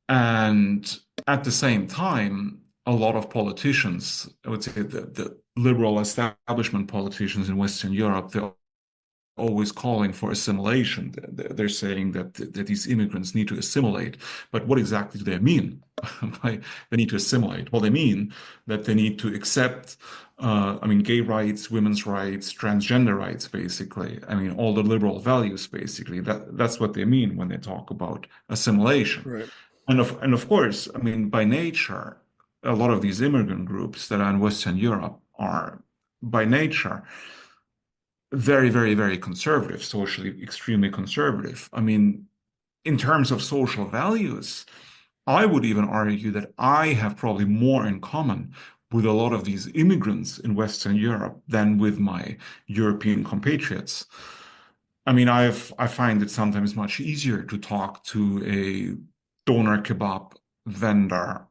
B: And at the same time, a lot of politicians, I would say the liberal establishment politicians in Western Europe, they're always calling for assimilation. They're saying that these immigrants need to assimilate. But what exactly do they mean by they need to assimilate? Well, they mean that they need to accept, I mean, gay rights, women's rights, transgender rights, basically. I mean, all the liberal values, basically. That's what they mean when they talk about assimilation.
A: Right.
B: And of course, I mean, by nature, a lot of these immigrant groups that are in Western Europe are by nature very, very, very conservative, socially extremely conservative. I mean, in terms of social values, I would even argue that I have probably more in common with a lot of these immigrants in Western Europe than with my European compatriots. I mean, I find it sometimes much easier to talk to a doner kebab vendor,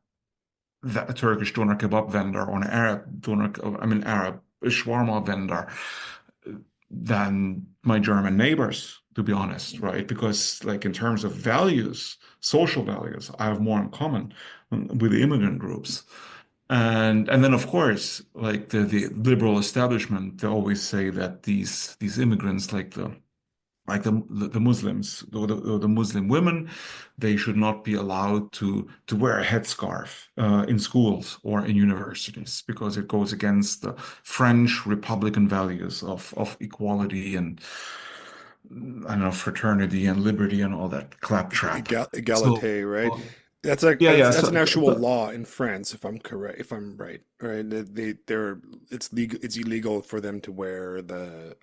B: a Turkish doner kebab vendor, or an Arab Arab shawarma vendor than my German neighbors, to be honest, right? Because, like, in terms of values, social values, I have more in common with the immigrant groups. And then, of course, like the liberal establishment, they always say that these immigrants, like the Muslims, the Muslim women, they should not be allowed to wear a headscarf in schools or in universities because it goes against the French Republican values of equality and I don't know, fraternity and liberty and all that claptrap. So,
A: Egalite, right? That's like
B: yeah, yeah.
A: that's an actual
B: So
A: law in France, if I'm correct, if I'm right, right? They're it's legal, it's illegal for them to wear the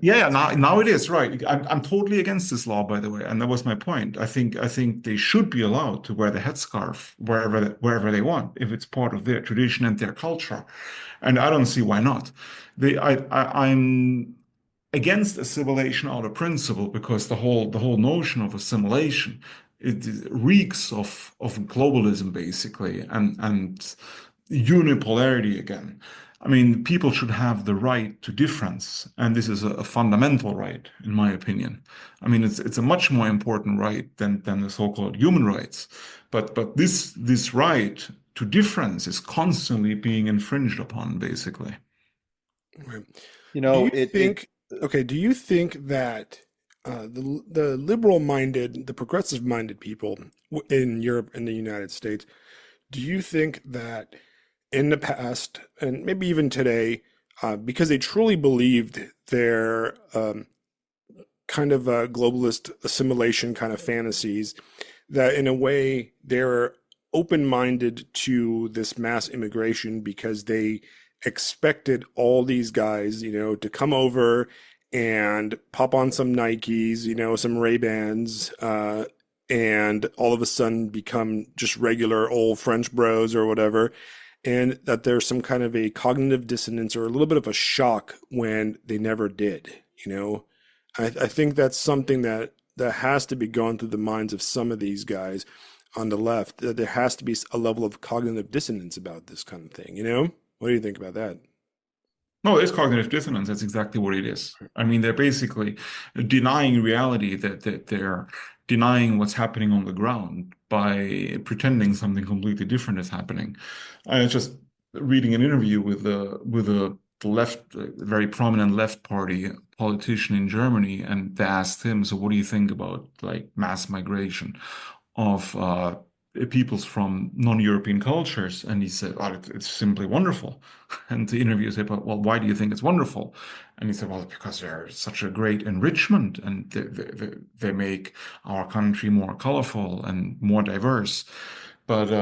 B: yeah, yeah,
A: headscarf.
B: now it is right. I'm totally against this law, by the way, and that was my point. I think they should be allowed to wear the headscarf wherever they want, if it's part of their tradition and their culture, and I don't see why not. I'm against assimilation out of principle because the whole notion of assimilation it reeks of globalism basically and unipolarity again. I mean, people should have the right to difference, and this is a fundamental right, in my opinion. I mean, it's a much more important right than the so-called human rights. But this right to difference is constantly being infringed upon, basically.
A: Right.
C: You
A: Do
C: know,
A: you think, okay, do you think that the liberal-minded, the progressive-minded people in Europe and the United States, do you think that in the past and maybe even today, because they truly believed their kind of globalist assimilation kind of fantasies, that in a way they're open-minded to this mass immigration because they expected all these guys, to come over and pop on some Nikes, some Ray-Bans, and all of a sudden become just regular old French bros or whatever, and that there's some kind of a cognitive dissonance or a little bit of a shock when they never did, I think that's something that has to be going through the minds of some of these guys on the left, that there has to be a level of cognitive dissonance about this kind of thing, What do you think about that?
B: No, it's cognitive dissonance. That's exactly what it is. I mean, they're basically denying reality, that they're denying what's happening on the ground by pretending something completely different is happening. I was just reading an interview with a the left, very prominent left party politician in Germany, and they asked him, "So, what do you think about like mass migration of peoples from non-European cultures?" And he said, "Oh, it's simply wonderful." And the interviewer said, "Well, why do you think it's wonderful?" And he said, "Well, because they're such a great enrichment, and they make our country more colorful and more diverse." But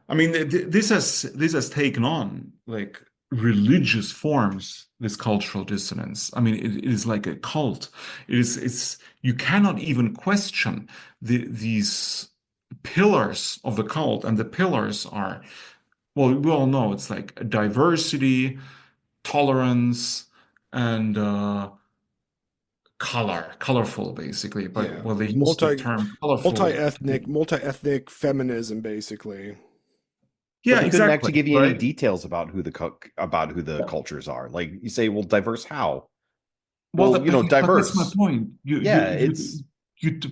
B: I mean, this has taken on like religious forms, this cultural dissonance. I mean, it is like a cult. It's you cannot even question these pillars of the cult, and the pillars are, well, we all know it's like diversity, tolerance, and colorful, basically. But
A: Yeah,
B: well, they use the term colorful.
A: multi-ethnic feminism, basically.
C: But
B: Yeah,
C: they couldn't actually
B: exactly,
C: give you any
B: right?
C: details about who the cultures are. Like you say, well, diverse how?
B: Well,
C: Well,
B: but that's my
C: diverse.
B: point.
C: Yeah, it's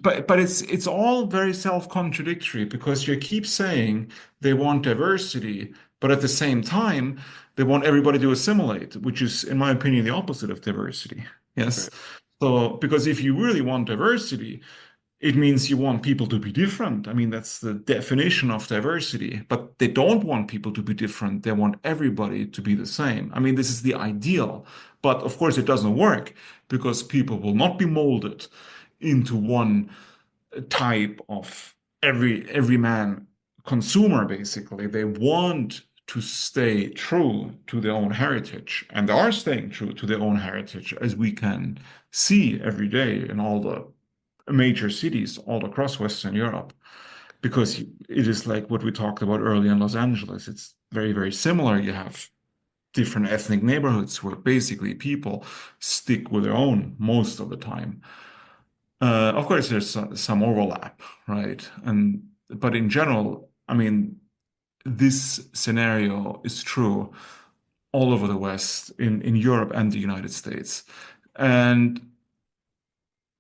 B: But it's all very self-contradictory because you keep saying they want diversity, but at the same time, they want everybody to assimilate, which is, in my opinion, the opposite of diversity. Yes.
A: Right.
B: So, because if you really want diversity, it means you want people to be different. I mean, that's the definition of diversity. But they don't want people to be different. They want everybody to be the same. I mean, this is the ideal. But of course, it doesn't work because people will not be molded into one type of every man consumer, basically. They want to stay true to their own heritage, and they are staying true to their own heritage, as we can see every day in all the major cities all across Western Europe, because it is like what we talked about earlier in Los Angeles. It's very, very similar. You have different ethnic neighborhoods where basically people stick with their own most of the time. Of course, there's some overlap, right? But in general, I mean, this scenario is true all over the West, in Europe and the United States. And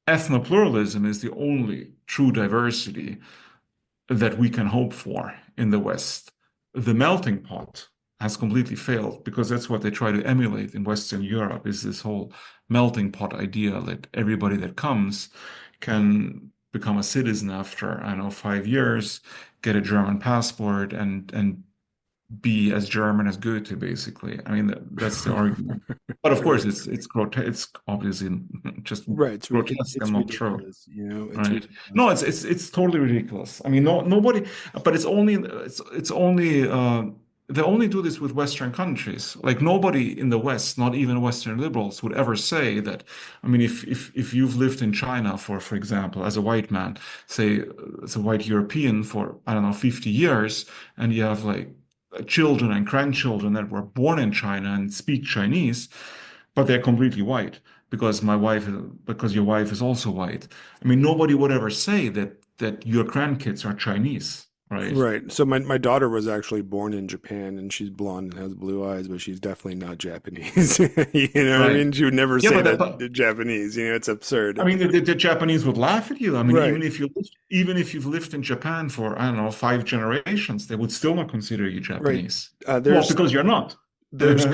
B: ethnopluralism is the only true diversity that we can hope for in the West. The melting pot has completely failed because that's what they try to emulate in Western Europe, is this whole melting pot idea that everybody that comes can become a citizen after, I don't know, 5 years, get a German passport, and be as German as Goethe, basically. I mean, that's the argument. But of course,
A: Right.
B: it's grotesque. It's obviously just
A: Right.
B: grotesque and
A: It's
B: not true,
A: ridiculous. It's
B: right?
A: ridiculous.
B: No, it's totally ridiculous. I mean, nobody. But it's only they only do this with Western countries. Like nobody in the West, not even Western liberals, would ever say that. I mean, if you've lived in China for example, as a white man, say as a white European for, I don't know, 50 years, and you have like children and grandchildren that were born in China and speak Chinese, but they're completely white because your wife is also white. I mean, nobody would ever say that your grandkids are Chinese, right?
A: Right. So my daughter was actually born in Japan and she's blonde and has blue eyes, but she's definitely not Japanese. You know what I
B: Right.
A: mean? She would never
B: Yeah,
A: say that
B: but
A: they're Japanese. It's
B: I
A: absurd.
B: mean, the Japanese would laugh at you. I mean,
A: Right.
B: even if you've lived in Japan for, I don't know, 5 generations, they would still not consider you
A: Right.
B: Japanese.
A: Uh,
B: Well,
A: there's
B: because you're not.
A: there's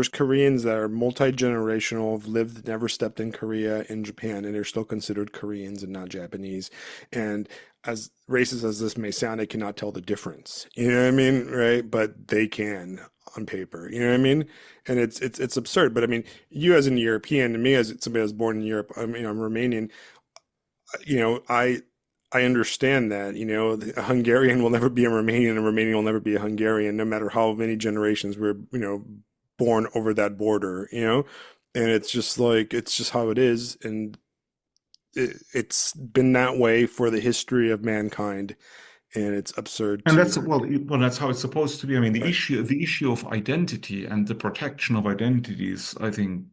A: Koreans that are multi-generational, have lived, never stepped in Korea, in Japan, and they're still considered Koreans and not Japanese. And as racist as this may sound, I cannot tell the difference. You know what I mean? Right? But they can on paper. You know what I mean? And it's absurd. But I mean, you as a European and me as somebody that's born in Europe, I mean, I'm Romanian. You know, I understand that, a Hungarian will never be a Romanian and a Romanian will never be a Hungarian, no matter how many generations we're, born over that border. And it's just like, it's just how it is. And it's been that way for the history of mankind. And it's absurd
B: And that's,
A: to,
B: well, that's how it's supposed to be. I mean,
A: right,
B: the issue of identity and the protection of identities, I think,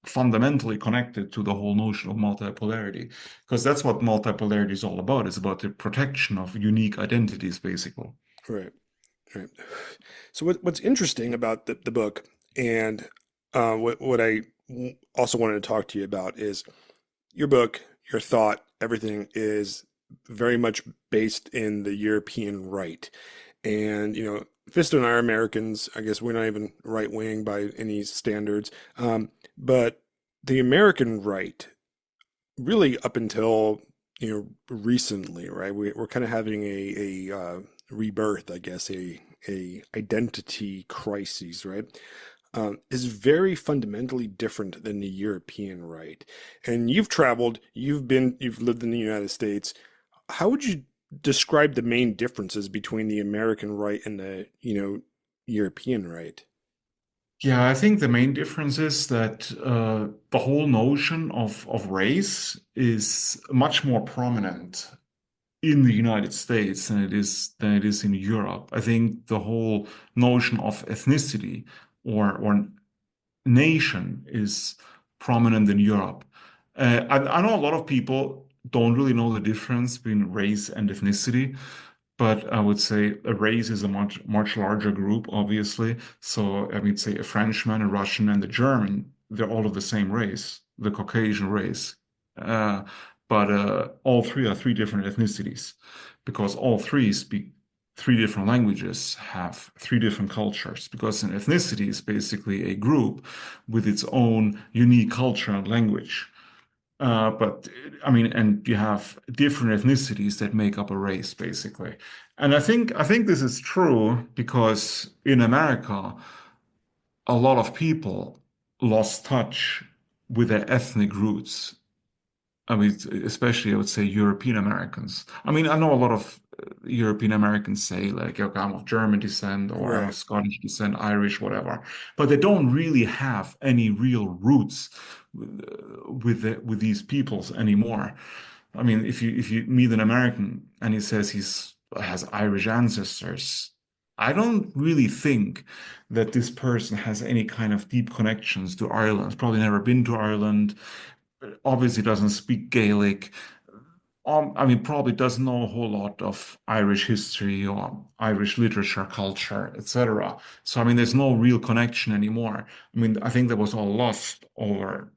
B: fundamentally connected to the whole notion of multipolarity, because that's what multipolarity is all about. It's about the protection of unique identities, basically.
A: right, right. So what's interesting about the book and what I also wanted to talk to you about is your book, your thought, everything is very much based in the European right. And, Fisto and I are Americans. I guess we're not even right wing by any standards. But the American right, really up until recently, right? We're kind of having a rebirth, I guess, a identity crisis, right? Is very fundamentally different than the European right. And you've traveled, you've lived in the United States. How would you describe the main differences between the American right and the, European right?
B: Yeah, I think the main difference is that the whole notion of race is much more prominent in the United States than it is in Europe. I think the whole notion of ethnicity or nation is prominent in Europe. I know a lot of people don't really know the difference between race and ethnicity, but I would say a race is a much larger group, obviously. So I would say a Frenchman, a Russian, and a German, they're all of the same race, the Caucasian race. Uh, but all three are three different ethnicities because all three speak three different languages, have three different cultures, because an ethnicity is basically a group with its own unique culture and language. But I mean, and you have different ethnicities that make up a race, basically. And I think this is true because in America, a lot of people lost touch with their ethnic roots. I mean, especially I would say European Americans. I mean, I know a lot of European Americans say like, okay, I'm of German descent or I'm of
A: Right.
B: Scottish descent, Irish, whatever, but they don't really have any real roots with these peoples anymore. I mean, if you meet an American and he says he's has Irish ancestors, I don't really think that this person has any kind of deep connections to Ireland. He's probably never been to Ireland, obviously doesn't speak Gaelic. I mean, probably doesn't know a whole lot of Irish history or Irish literature, culture, etc. So, I mean, there's no real connection anymore. I mean, I think that was all lost over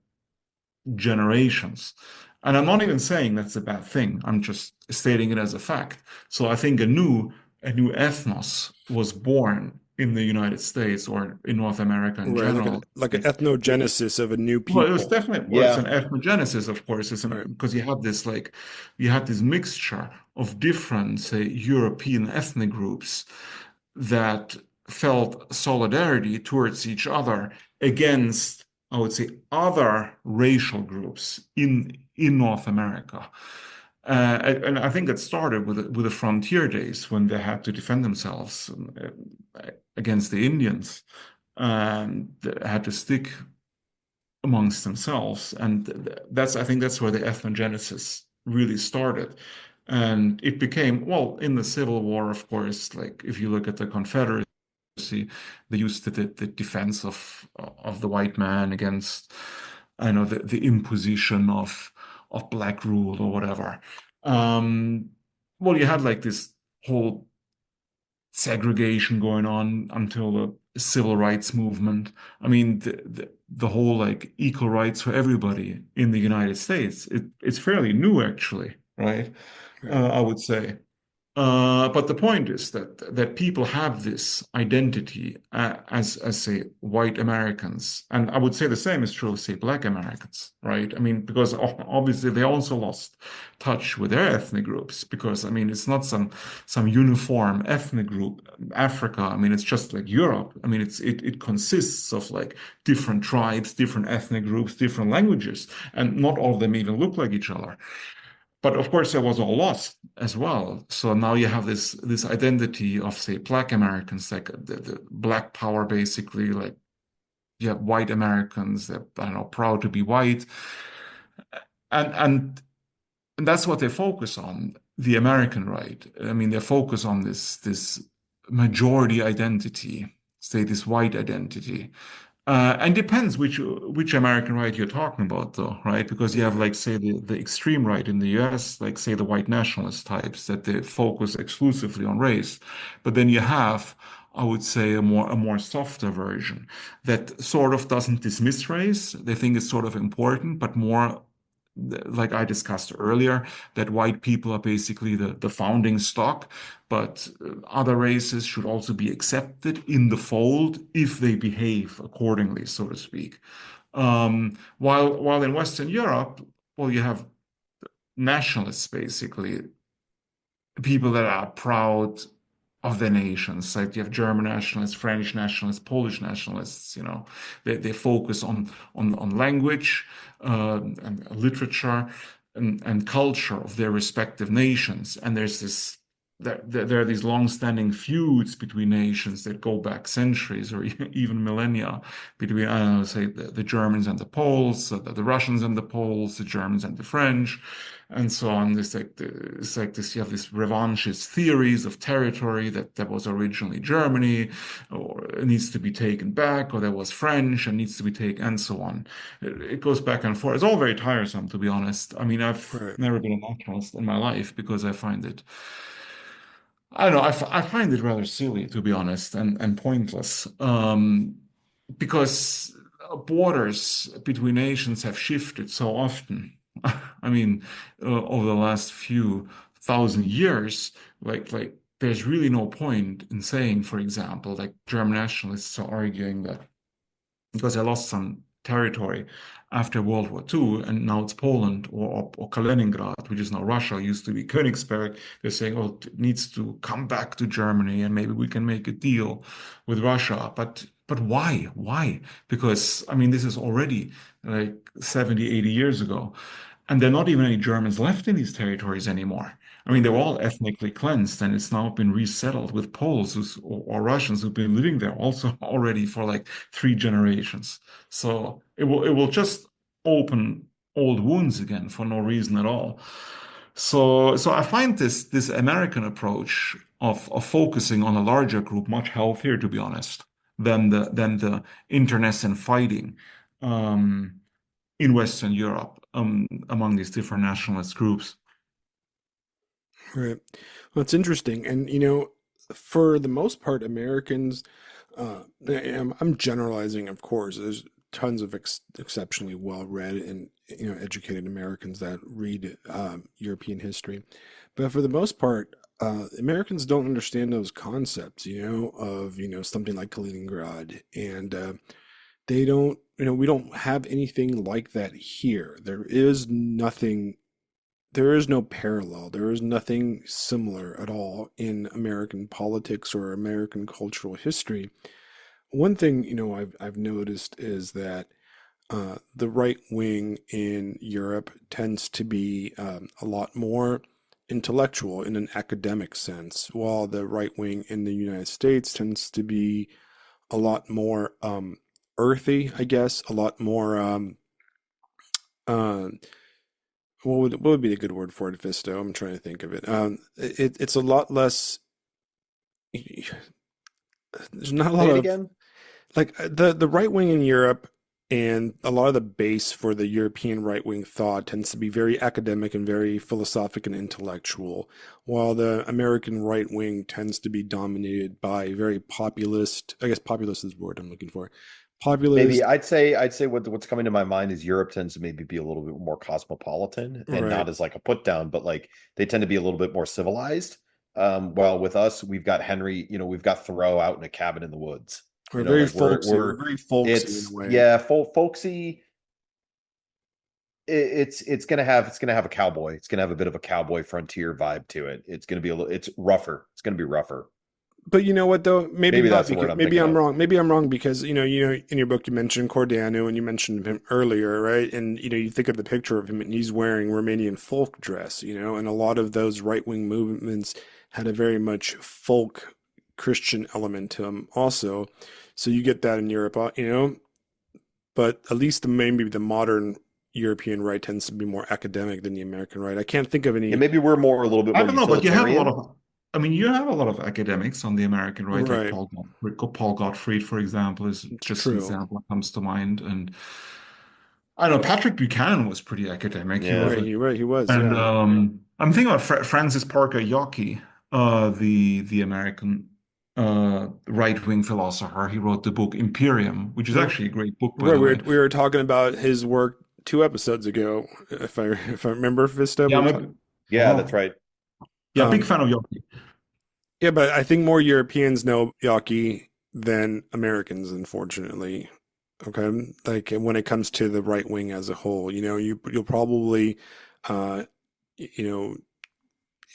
B: generations. And I'm not even saying that's a bad thing. I'm just stating it as a fact. So I think a new ethnos was born in the United States or in North America in
A: Right.
B: general.
A: Like an ethnogenesis of a new
B: Well, it was
A: people.
B: definitely, well, it's
C: Yeah.
B: an ethnogenesis, of course.
A: Right.
B: Because you had this mixture of different, say, European ethnic groups that felt solidarity towards each other against, I would say, other racial groups in North America. And I think it started with the frontier days when they had to defend themselves against the Indians and they had to stick amongst themselves. And I think that's where the ethnogenesis really started. And it became, well, in the Civil War, of course, like if you look at the Confederacy, they used the defense of the white man against, I know, the imposition of black rule or whatever. Um, well, you had like this whole segregation going on until the civil rights movement. I mean, the whole like equal rights for everybody in the United States, it's fairly new actually, right?
A: Right.
B: I would say. But the point is that people have this identity as say white Americans, and I would say the same is true of say Black Americans, right? I mean, because obviously they also lost touch with their ethnic groups because I mean it's not some uniform ethnic group. Africa, I mean, it's just like Europe. I mean, it consists of like different tribes, different ethnic groups, different languages, and not all of them even look like each other. But of course, it was all lost as well. So now you have this identity of, say, Black Americans, like the Black Power, basically. Like you have white Americans that I don't know, proud to be white, and that's what they focus on, the American right. I mean, they focus on this majority identity, say this white identity. And depends which American right you're talking about, though, right? Because you have,
A: Right.
B: like, say, the extreme right in the US, like, say, the white nationalist types that they focus exclusively on race. But then you have, I would say, a more softer version that sort of doesn't dismiss race. They think it's sort of important, but more like I discussed earlier, that white people are basically the founding stock, but other races should also be accepted in the fold if they behave accordingly, so to speak. While in Western Europe, well, you have nationalists basically, people that are proud of their nations. Like you have German nationalists, French nationalists, Polish nationalists. They focus on language and literature and culture of their respective nations. And there are these long-standing feuds between nations that go back centuries or even millennia between, I don't know, say the Germans and the Poles, the Russians and the Poles, the Germans and the French, and so on. It's like this, you have these revanchist theories of territory that was originally Germany, or it needs to be taken back, or that was French and needs to be taken, and so on. It goes back and forth. It's all very tiresome, to be honest. I mean, I've
A: Right.
B: never been a nationalist in my life because I don't know, I find it rather silly, to be honest, and pointless. Because borders between nations have shifted so often. I mean, over the last few thousand years, like there's really no point in saying, for example, like German nationalists are arguing that because I lost some territory after World War II, and now it's Poland or Kaliningrad, which is now Russia, used to be Königsberg. They're saying, oh, it needs to come back to Germany, and maybe we can make a deal with Russia. But why? Why? Because I mean, this is already like 70, 80 years ago, and there are not even any Germans left in these territories anymore. I mean, they're
A: Right.
B: all ethnically cleansed, and it's now been resettled with Poles or Russians who've been living there also already for like 3 generations. So it will just open old wounds again for no reason at all. So I find this American approach of focusing on a larger group much healthier, to be honest, than the internecine fighting um, in Western Europe among these different nationalist groups.
A: Right. Well, it's interesting. And, for the most part, Americans, I'm generalizing, of course. There's tons of exceptionally well-read and, educated Americans that read European history. But for the most part, Americans don't understand those concepts, of, something like Kaliningrad. And they don't, we don't have anything like that here. There is no parallel. There is nothing similar at all in American politics or American cultural history. One thing, I've noticed is that the right wing in Europe tends to be a lot more intellectual in an academic sense, while the right wing in the United States tends to be a lot more earthy, I guess, a lot more uh, what would be a good word for it, Visto? I'm trying to think of it. It's a lot less. There's not a lot
C: Say it
A: of
C: again.
A: like the right wing in Europe, and a lot of the base for the European right wing thought tends to be very academic and very philosophic and intellectual, while the American right wing tends to be dominated by very populist. I guess populist is the word I'm looking for.
C: Maybe
A: Populist,
C: I'd say what's coming to my mind is Europe tends to maybe be a little bit more cosmopolitan and
A: right?
C: not as like a put down, but like they tend to be a little bit more civilized. While with us, we've got Henry, we've got Thoreau out in a cabin in the woods.
A: We're very
C: Like we're
A: folksy. We're
C: we're
A: very folksy in a
C: it's
A: way.
C: yeah, folksy. It's gonna have a cowboy. It's gonna have a bit of a cowboy frontier vibe to it. It's gonna be a little. It's rougher. It's gonna be rougher.
A: But you know what though? Maybe
C: Maybe
A: not
C: that's the word
A: because
C: I'm
A: maybe
C: thinking
A: I'm
C: of.
A: wrong. Maybe I'm wrong because in your book you mentioned Cordano and you mentioned him earlier, right? And you think of the picture of him and he's wearing Romanian folk dress, and a lot of those right-wing movements had a very much folk Christian element to them also. So you get that in Europe, but at least maybe the modern European right tends to be more academic than the American right. I can't think of
C: Yeah,
A: any
C: maybe we're more a little bit
B: I
C: more
B: don't know, but you have a lot
C: utilitarian.
B: of, I mean, you have a lot of academics on the American right, like
A: right.
B: Paul Gottfried, for example, is
A: It's
B: just an
A: true.
B: example that comes to mind. And I don't know, Patrick Buchanan was pretty academic. He
C: Yeah.
B: wrote like,
A: Right, he was,
B: and
A: yeah.
B: I'm thinking about Francis Parker Yockey, the American right-wing philosopher. He wrote the book Imperium, which is
A: Right.
B: actually a great book, by
A: Right,
B: the
A: we were
B: way.
A: we were talking about his work 2 episodes ago, if I remember, Vista,
B: Yeah,
A: we
B: I'm
A: talked.
B: a,
C: Yeah, that's
B: uh-huh.
C: right.
B: Yeah, big
A: Um,
B: fan of Yoki.
A: yeah, but I think more Europeans know Yaki than Americans, unfortunately. Okay, like when it comes to the right wing as a whole, you'll probably, uh, you know,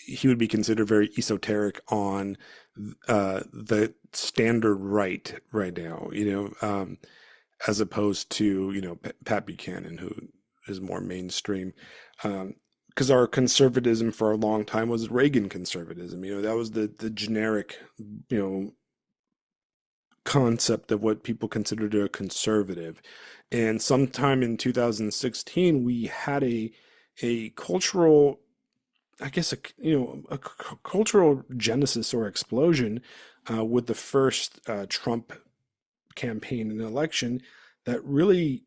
A: he would be considered very esoteric on the standard right now, as opposed to, Pat Buchanan, who is more mainstream. Because our conservatism for a long time was Reagan conservatism. That was the generic, you know, concept of what people considered a conservative. And sometime in 2016, we had a cultural, I guess, a cultural genesis or explosion with the first Trump campaign and election that really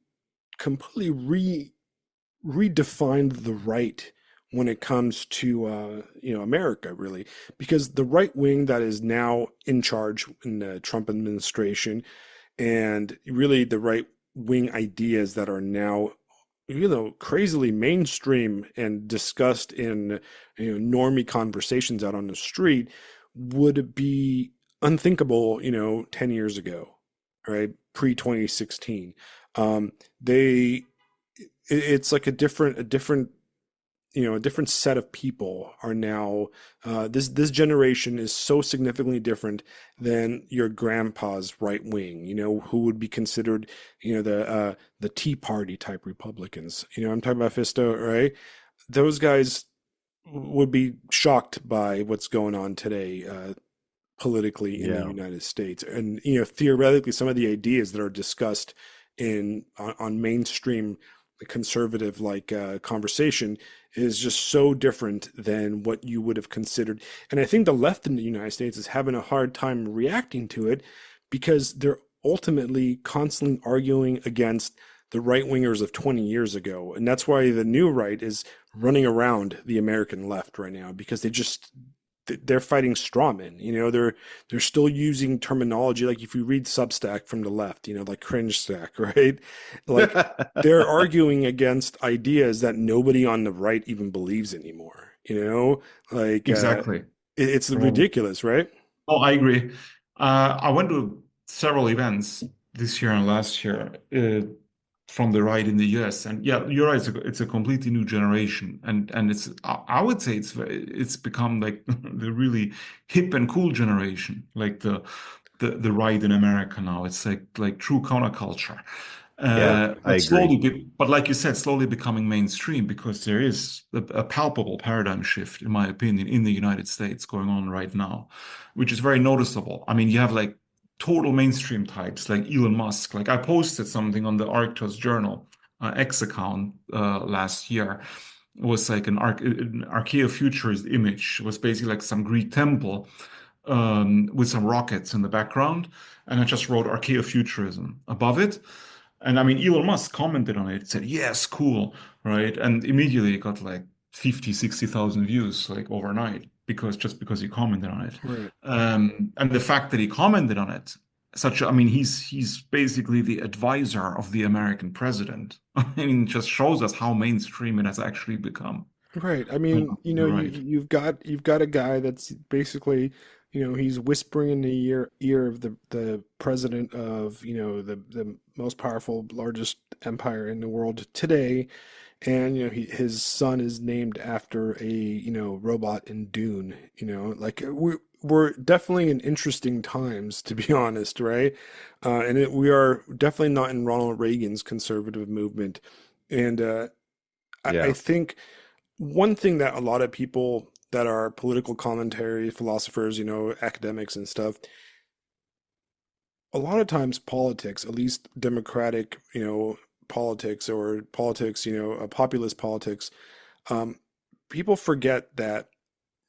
A: completely redefined the right when it comes to America, really, because the right wing that is now in charge in the Trump administration, and really the right wing ideas that are now, crazily mainstream and discussed in, normie conversations out on the street, would be unthinkable, 10 years ago, right? Pre 2016. They it's like a different set of people are now, this generation is so significantly different than your grandpa's right wing, who would be considered, the Tea Party type Republicans. I'm talking about Fisto, right? Those guys would be shocked by what's going on today, politically in the
C: Yeah.
A: United States. And, theoretically, some of the ideas that are discussed on mainstream conservative conversation is just so different than what you would have considered. And I think the left in the United States is having a hard time reacting to it because they're ultimately constantly arguing against the right wingers of 20 years ago. And that's why the new right is running around the American left right now, because they're fighting strawmen. They're still using terminology like, if you read Substack from the left, like cringe stack, right? Like, they're arguing against ideas that nobody on the right even believes anymore. Like,
B: Exactly.
A: it's
B: Right.
A: ridiculous, right?
B: Oh, I agree. I went to several events this year and last year from the right in the US, and yeah, you're right. It's a completely new generation, and it's I would say it's become like the really hip and cool generation, like the right in America now. It's like true counterculture.
C: Yeah, I
B: But
C: agree.
B: but like you said, slowly becoming mainstream because there is a palpable paradigm shift, in my opinion, in the United States going on right now, which is very noticeable. I mean, you have like total mainstream types like Elon Musk. Like I posted something on the Arctos Journal X account last year. It was like an archaeofuturist image. It was basically like some Greek temple with some rockets in the background. And I just wrote archaeofuturism above it. And I mean, Elon Musk commented on it, said, yes, cool, right? And immediately it got like 50, 60,000 views like overnight because he commented on it.
A: Right.
B: And the fact that he commented on it, I mean, he's basically the advisor of the American president. I mean, just shows us how mainstream it has actually become.
A: Right. I mean,
B: You're right.
A: you've got a guy that's basically, he's whispering in the ear of the president of, the most powerful, largest empire in the world today. And, his son is named after a, robot in Dune. Like, we're definitely in interesting times, to be honest, right? We are definitely not in Ronald Reagan's conservative movement. And I
C: Yeah.
A: think one thing that a lot of people that are political commentary philosophers, academics and stuff, a lot of times politics, at least democratic, politics, or politics, populist politics, um, people forget that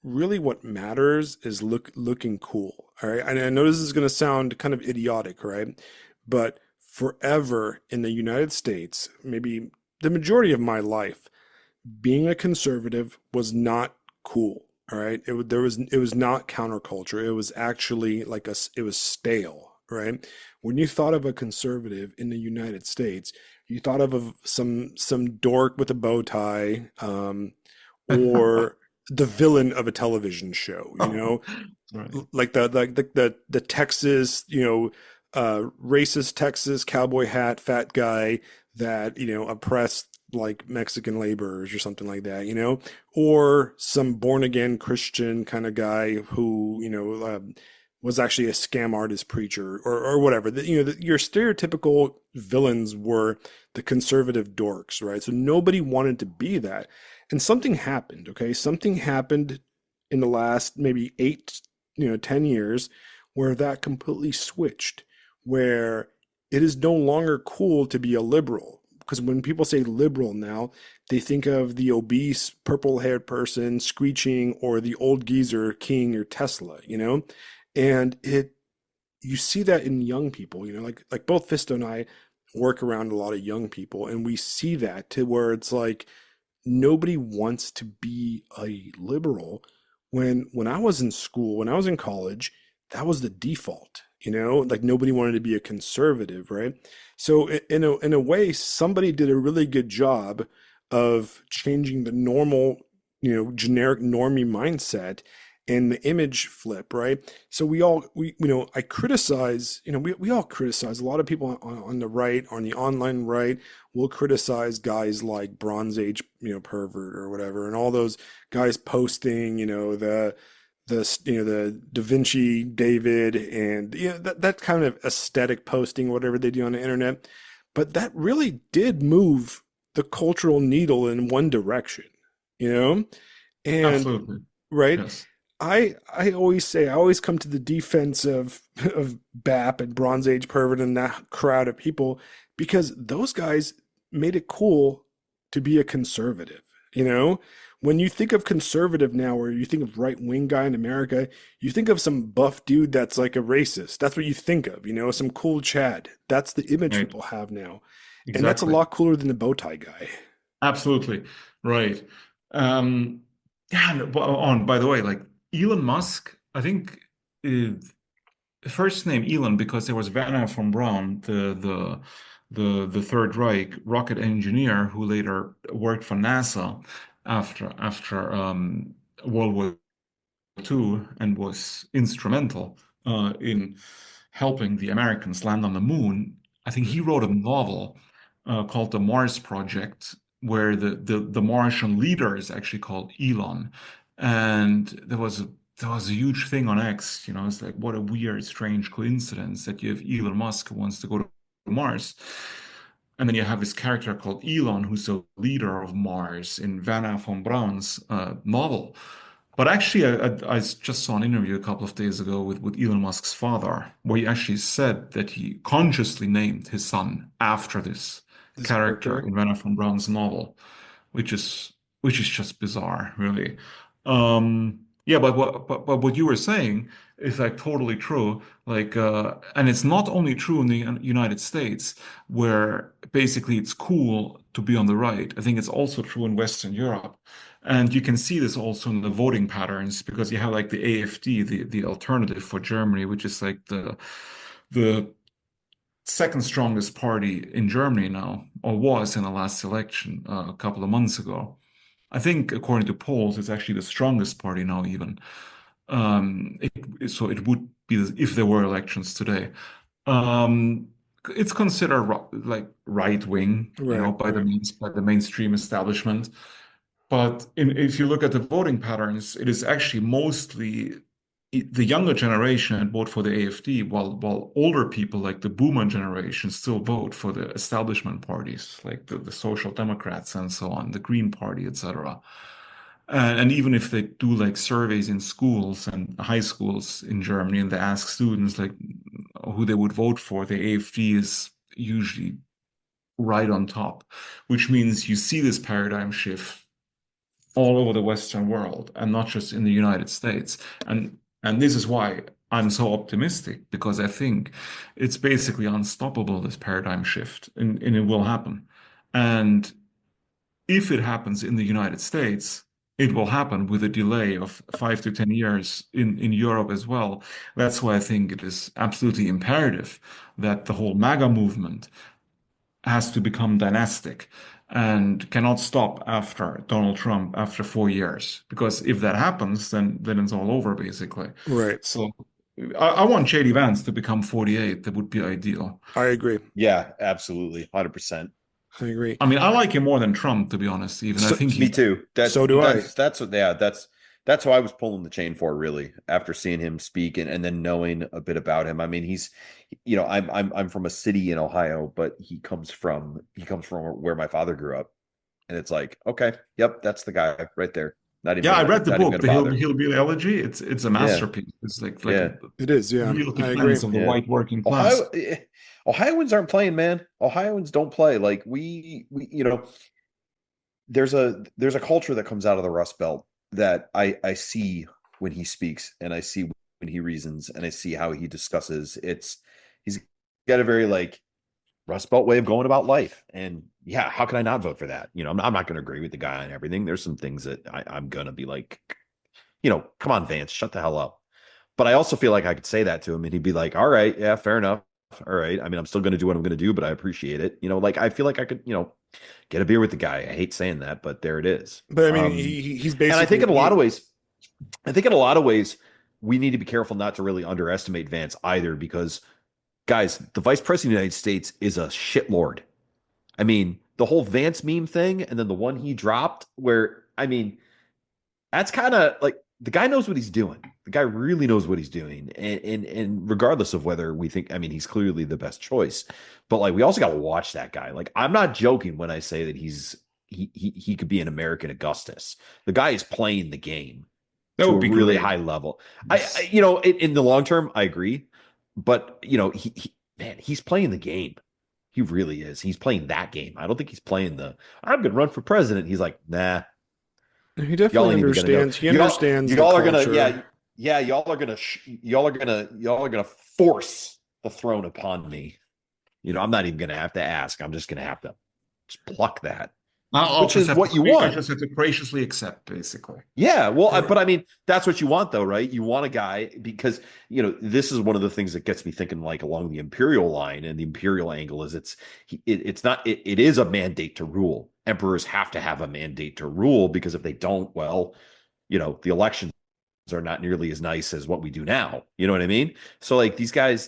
A: really what matters is looking cool. All right. And I know this is going to sound kind of idiotic, right? But forever in the United States, maybe the majority of my life, being a conservative was not cool. All right. It was not counterculture. It was actually it was stale. right? When you thought of a conservative in the United States, you thought of some dork with a bow tie, or the villain of a television show,
B: Right.
A: like the Texas, racist Texas cowboy hat fat guy that oppressed like Mexican laborers or something like that, or some born again Christian kind of guy who was actually a scam artist preacher or whatever. Your stereotypical villains were the conservative dorks, right? So nobody wanted to be that, and something happened. Okay, something happened in the last maybe 10 years where that completely switched, where it is no longer cool to be a liberal. Because when people say liberal now, they think of the obese, purple haired person screeching or the old geezer keying your Tesla, And you see that in young people, like both Fisto and I work around a lot of young people, and we see that to where it's like nobody wants to be a liberal. When I was in school, when I was in college, that was the default, like nobody wanted to be a conservative, right? So in a way, somebody did a really good job of changing the normal, generic normie mindset and the image flip, right? So I criticize, we all criticize. A lot of people on the right, on the online right, will criticize guys like Bronze Age, pervert or whatever, and all those guys posting, the Da Vinci David, and that kind of aesthetic posting, whatever they do on the internet. But that really did move the cultural needle in one direction, you know? And
B: Absolutely.
A: right,
B: Yes.
A: I always say, I always come to the defense of BAP and Bronze Age pervert and that crowd of people, because those guys made it cool to be a conservative. When you think of conservative now, or you think of right wing guy in America, you think of some buff dude that's like a racist. That's what you think of, some cool Chad. That's the image
B: Right.
A: people have now, and that's a
B: Exactly.
A: lot cooler than the bow tie guy.
B: Absolutely. Right. Um, yeah, and by the way, like Elon Musk, I think first name Elon because there was Werner von Braun, the Third Reich rocket engineer who later worked for NASA after World War II and was instrumental in helping the Americans land on the moon. I think he wrote a novel called The Mars Project, where the Martian leader is actually called Elon. And there was a huge thing on X, it's like what a weird, strange coincidence that you have Elon Musk who wants to go to Mars. And then you have this character called Elon, who's the leader of Mars in Werner von Braun's novel. But actually, I just saw an interview a couple of days ago with Elon Musk's father, where he actually said that he consciously named his son after this
A: This
B: character
A: character,
B: in Werner von Braun's novel, which is which is just bizarre, really. Yeah, but what you were saying is like totally true. Like, and it's not only true in the United States, where basically it's cool to be on the right. I think it's also true in Western Europe. And you can see this also in the voting patterns because you have like the AfD, the alternative for Germany, which is like the second strongest party in Germany now, or was in the last election a couple of months ago. I think according to polls, it's actually the strongest party now, even. So it would be if there were elections today. Um, it's considered like right wing,
A: right,
B: by the
A: right.
B: mainstream establishment. But if you look at the voting patterns, it is actually mostly the younger generation vote for the AfD, while older people like the boomer generation still vote for the establishment parties, like the Social Democrats and so on, the Green Party, etc. And even if they do like surveys in schools and high schools in Germany, and they ask students like who they would vote for, the AfD is usually right on top, which means you see this paradigm shift all over the Western world and not just in the United States. And this is why I'm so optimistic because I think it's basically unstoppable, this paradigm shift, and it will happen. And if it happens in the United States, it will happen with a delay of 5 to 10 years in Europe as well. That's why I think it is absolutely imperative that the whole MAGA movement has to become dynastic and cannot stop after Donald Trump after 4 years. Because if that happens, then it's all over basically.
A: Right.
B: So I want JD Vance to become 48. That would be ideal.
A: I agree.
C: Yeah, absolutely. 100%.
A: I agree.
B: I mean, I like him more than Trump, to be honest, even. I
A: So,
B: think
C: Me
B: he's
C: too.
A: so do I.
C: That's what, yeah, that's who I was pulling the chain for, really, after seeing him speak and then knowing a bit about him. I mean, he's, I'm from a city in Ohio, but he comes from where my father grew up, and it's like, okay, yep, that's the guy right there.
B: Yeah, I read the
C: not even
B: book,
C: gonna bother.
B: Hillbilly Elegy. It's a
C: Yeah,
B: masterpiece. It's like
C: yeah,
A: It is, yeah.
B: real
A: I agree.
B: defense of the
C: yeah.
B: white working class.
C: Ohioans aren't playing, man. Ohioans don't play. Like we there's a culture that comes out of the Rust Belt that I see when he speaks, and I see when he reasons, and I see how he discusses. He's got a very like Rust Belt way of going about life, and yeah, how can I not vote for that? I'm not going to agree with the guy on everything. There's some things that I'm going to be like, come on, Vance, shut the hell up. But I also feel like I could say that to him, and he'd be like, all right, yeah, fair enough. All right. I mean, I'm still going to do what I'm going to do, but I appreciate it. Like I feel like I could, get a beer with the guy. I hate saying that, but there it is.
A: But I mean, he's basically.
C: And I think in a lot of ways, we need to be careful not to really underestimate Vance either, because guys, the vice president of the United States is a shitlord. I mean, the whole Vance meme thing, and then the one he dropped where, I mean, that's kind of like, the guy knows what he's doing. The guy really knows what he's doing. And regardless of whether we think, I mean, he's clearly the best choice, but like, we also got to watch that guy. Like, I'm not joking when I say that he could be an American Augustus. The guy is playing the game
B: That
C: to
B: would
C: a
B: be
C: really
B: great.
C: high level. In the long term, I agree, but man, he's playing the game. He really is. He's playing that game. I don't think he's playing I'm going to run for president. He's like, nah.
A: He definitely understands. He understands
C: y'all
A: the
C: are gonna,
A: culture.
C: yeah. Y'all are gonna force the throne upon me. I'm not even gonna have to ask. I'm just gonna have to just pluck that, which is what you
B: I
C: want.
B: just have to graciously accept, basically.
C: Yeah, well, but I mean, that's what you want, though, right? You want a guy, because this is one of the things that gets me thinking, like, along the imperial line, and the imperial angle is it is a mandate to rule. Emperors have to have a mandate to rule, because if they don't, well, the elections are not nearly as nice as what we do now. You know what I mean? So like these guys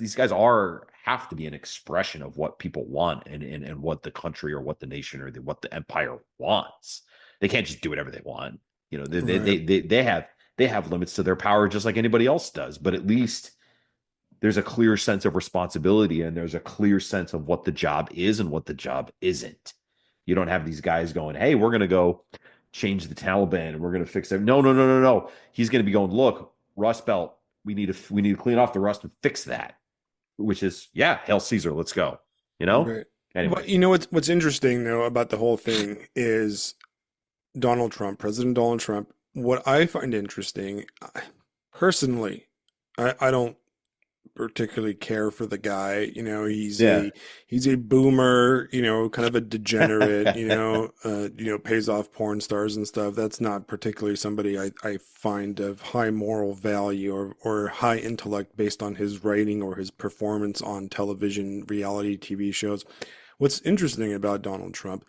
C: have to be an expression of what people want, and what the country, or what the nation, or what the empire wants. They can't just do whatever they want.
A: Right.
C: They have limits to their power, just like anybody else does. But at least there's a clear sense of responsibility, and there's a clear sense of what the job is and what the job isn't. You don't have these guys going, hey, we're going to go change the Taliban, and we're going to fix it. No. He's going to be going, look, Rust Belt, we need to clean off the rust and fix that, which is, yeah, Hail Caesar, let's go.
A: Right.
C: Anyway.
A: Well, what's interesting though about the whole thing is President Donald Trump. What I find interesting, personally, I don't particularly care for the guy. He's a boomer, kind of a degenerate, pays off porn stars and stuff. That's not particularly somebody I find of high moral value or high intellect based on his writing or his performance on television, reality TV shows. What's interesting about Donald Trump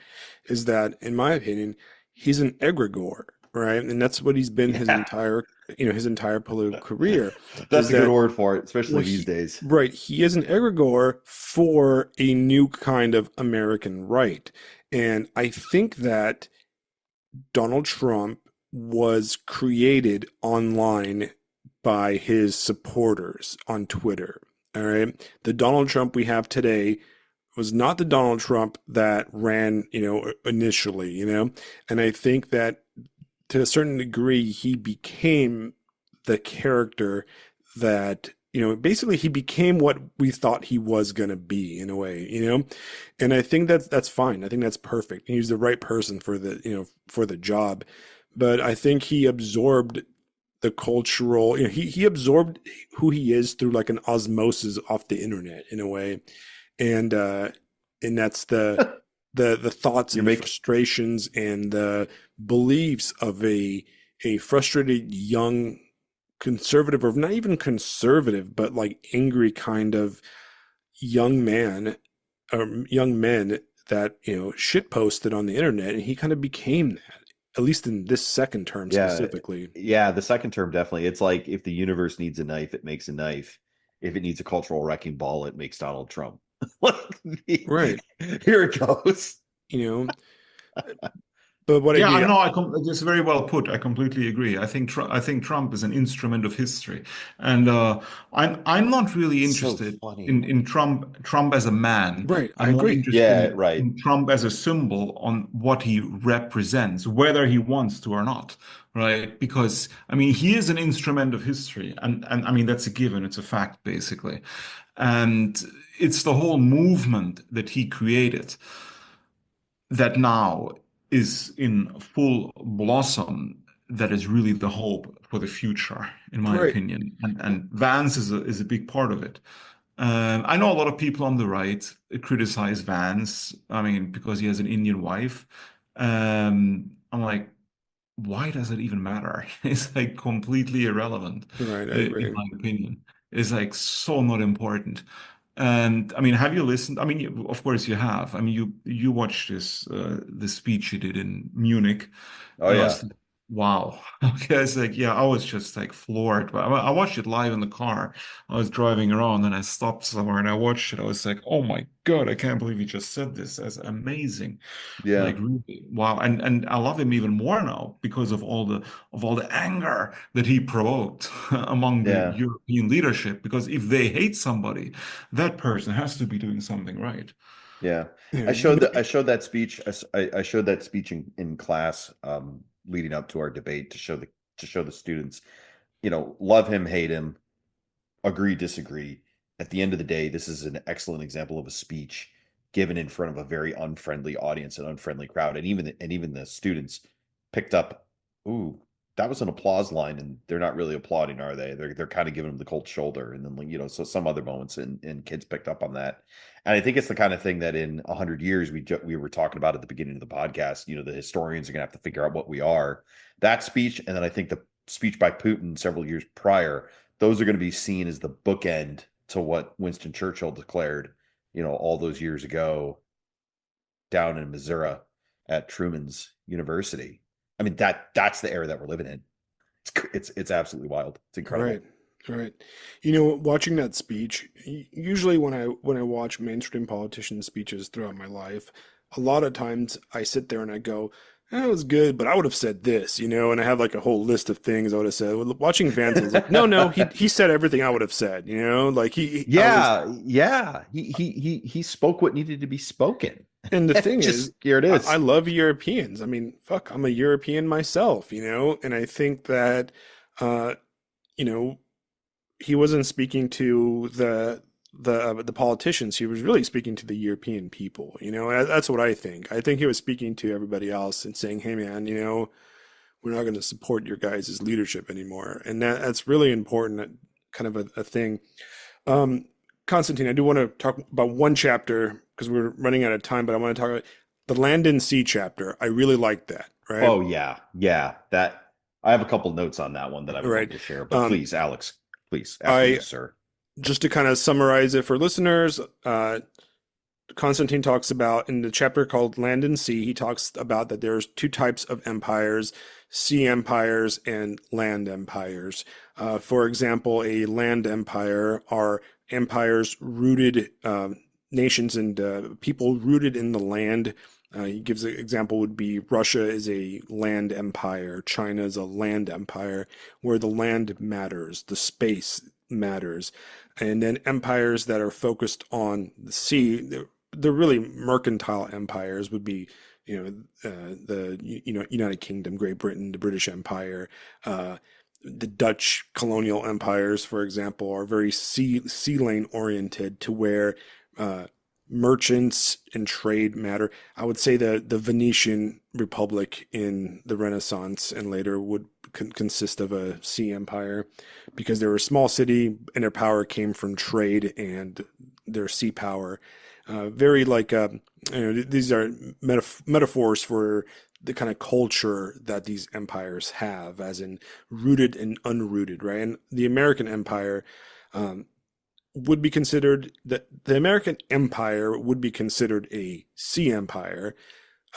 A: is that, in my opinion, he's an egregore, right? And that's what he's been his entire political career.
C: That's a good word for it, especially these days.
A: Right. He is an egregore for a new kind of American right. And I think that Donald Trump was created online by his supporters on Twitter. All right. The Donald Trump we have today was not the Donald Trump that ran, initially, and I think that to a certain degree, he became the character that, basically he became what we thought he was going to be in a way, and I think that's fine. I think that's perfect. He's the right person for the job, but I think he absorbed the cultural, he absorbed who he is through like an osmosis off the internet in a way. And that's the the thoughts
C: You're
A: and the
C: making
A: frustrations and the beliefs of a frustrated young conservative, or not even conservative, but like angry kind of young man or young men that, shit posted on the internet, and he kind of became that, at least in this second term
C: yeah,
A: specifically.
C: yeah. The second term definitely. It's like if the universe needs a knife, it makes a knife. If it needs a cultural wrecking ball, it makes Donald Trump. Like,
A: Right.
C: here it goes.
A: You know, but what I
B: Yeah,
A: do,
B: I know. It's very well put. I completely agree. I think Trump is an instrument of history, and I'm not really
C: So
B: interested
C: funny.
B: in Trump as a man.
A: right, I
B: I'm more
A: agree.
B: interested
C: Yeah, right.
B: in Trump as a symbol on what he represents, whether he wants to or not, right? Because I mean, he is an instrument of history, and I mean that's a given. It's a fact, basically, and it's the whole movement that he created that now is in full blossom that is really the hope for the future, in my
A: Right.
B: opinion. And Vance is a big part of it. I know a lot of people on the right criticize Vance, I mean, because he has an Indian wife. I'm like, why does it even matter? It's like completely irrelevant,
A: Right, I
B: in
A: agree.
B: my opinion. It's like so not important. And I mean, have you listened? I mean, of course you have. I mean, you watched the speech he did in Munich,
C: Oh
B: and I
C: yeah.
B: was like, wow. Okay, it's like, yeah, I was just like floored. But I watched it live in the car. I was driving around, and I stopped somewhere and I watched it. I was like, oh my God, I can't believe he just said this. That's amazing.
C: Yeah.
B: Like really, wow. And I love him even more now because of all the anger that he provoked among the
C: Yeah.
B: European leadership. Because if they hate somebody, that person has to be doing something right.
C: Yeah.
A: Yeah,
C: I showed that speech. I showed that speech in class, leading up to our debate to show the students, love him, hate him, agree, disagree. At the end of the day, this is an excellent example of a speech given in front of a very unfriendly audience, an unfriendly crowd, and even the students picked up, ooh, that was an applause line, and they're not really applauding, are they? They're kind of giving them the cold shoulder, and then so some other moments, and kids picked up on that. And I think it's the kind of thing that in 100 years we were talking about at the beginning of the podcast. The historians are going to have to figure out what we are. That speech, and then I think the speech by Putin several years prior, those are going to be seen as the bookend to what Winston Churchill declared, all those years ago down in Missouri at Truman's University. I mean, that's the era that we're living in. It's absolutely wild. It's
A: right,
C: incredible.
A: right. Watching that speech, usually when I watch mainstream politician speeches throughout my life, a lot of times I sit there and I go, that was good, but I would have said this, and I have like a whole list of things I would have said. Well, watching Vance, I was like, no, no, he said everything I would have said, like I was,
C: Yeah, yeah. He spoke what needed to be spoken.
A: and the thing is,
C: Just here it
A: I
C: is.
A: love Europeans. I mean, fuck, I'm a European myself, and I think that, uh, you know, he wasn't speaking to the politicians. He was really speaking to the European people. That's what I think. I think he was speaking to everybody else and saying, "Hey, man, we're not going to support your guys' leadership anymore." And that's really important, kind of a thing. Um, Constantine, I do want to talk about one chapter because we're running out of time, but I want to talk about the land and sea chapter. I really like that. Right,
C: Oh yeah, yeah. That I have a couple notes on that one that I would love
A: right.
C: to share. But
A: Um,
C: please, Alex, please, after you,
A: I
C: sir.
A: just to kind of summarize it for listeners, Constantine talks about in the chapter called Land and Sea, he talks about that there's two types of empires, sea empires and land empires. For example, a land empire are empires rooted, nations and people rooted in the land. He gives an example would be Russia is a land empire, China is a land empire, where the land matters, the space matters. And then empires that are focused on the sea, they're really mercantile empires would be, the United Kingdom, Great Britain, the British Empire, the Dutch colonial empires, for example, are very sea lane oriented to where merchants and trade matter. I would say the Venetian Republic in the Renaissance and later would consist of a sea empire because they were a small city and their power came from trade and their sea power. very like these are metaphors for the kind of culture that these empires have, as in rooted and unrooted, right? And the American Empire um, would be considered that the American Empire would be considered a sea empire,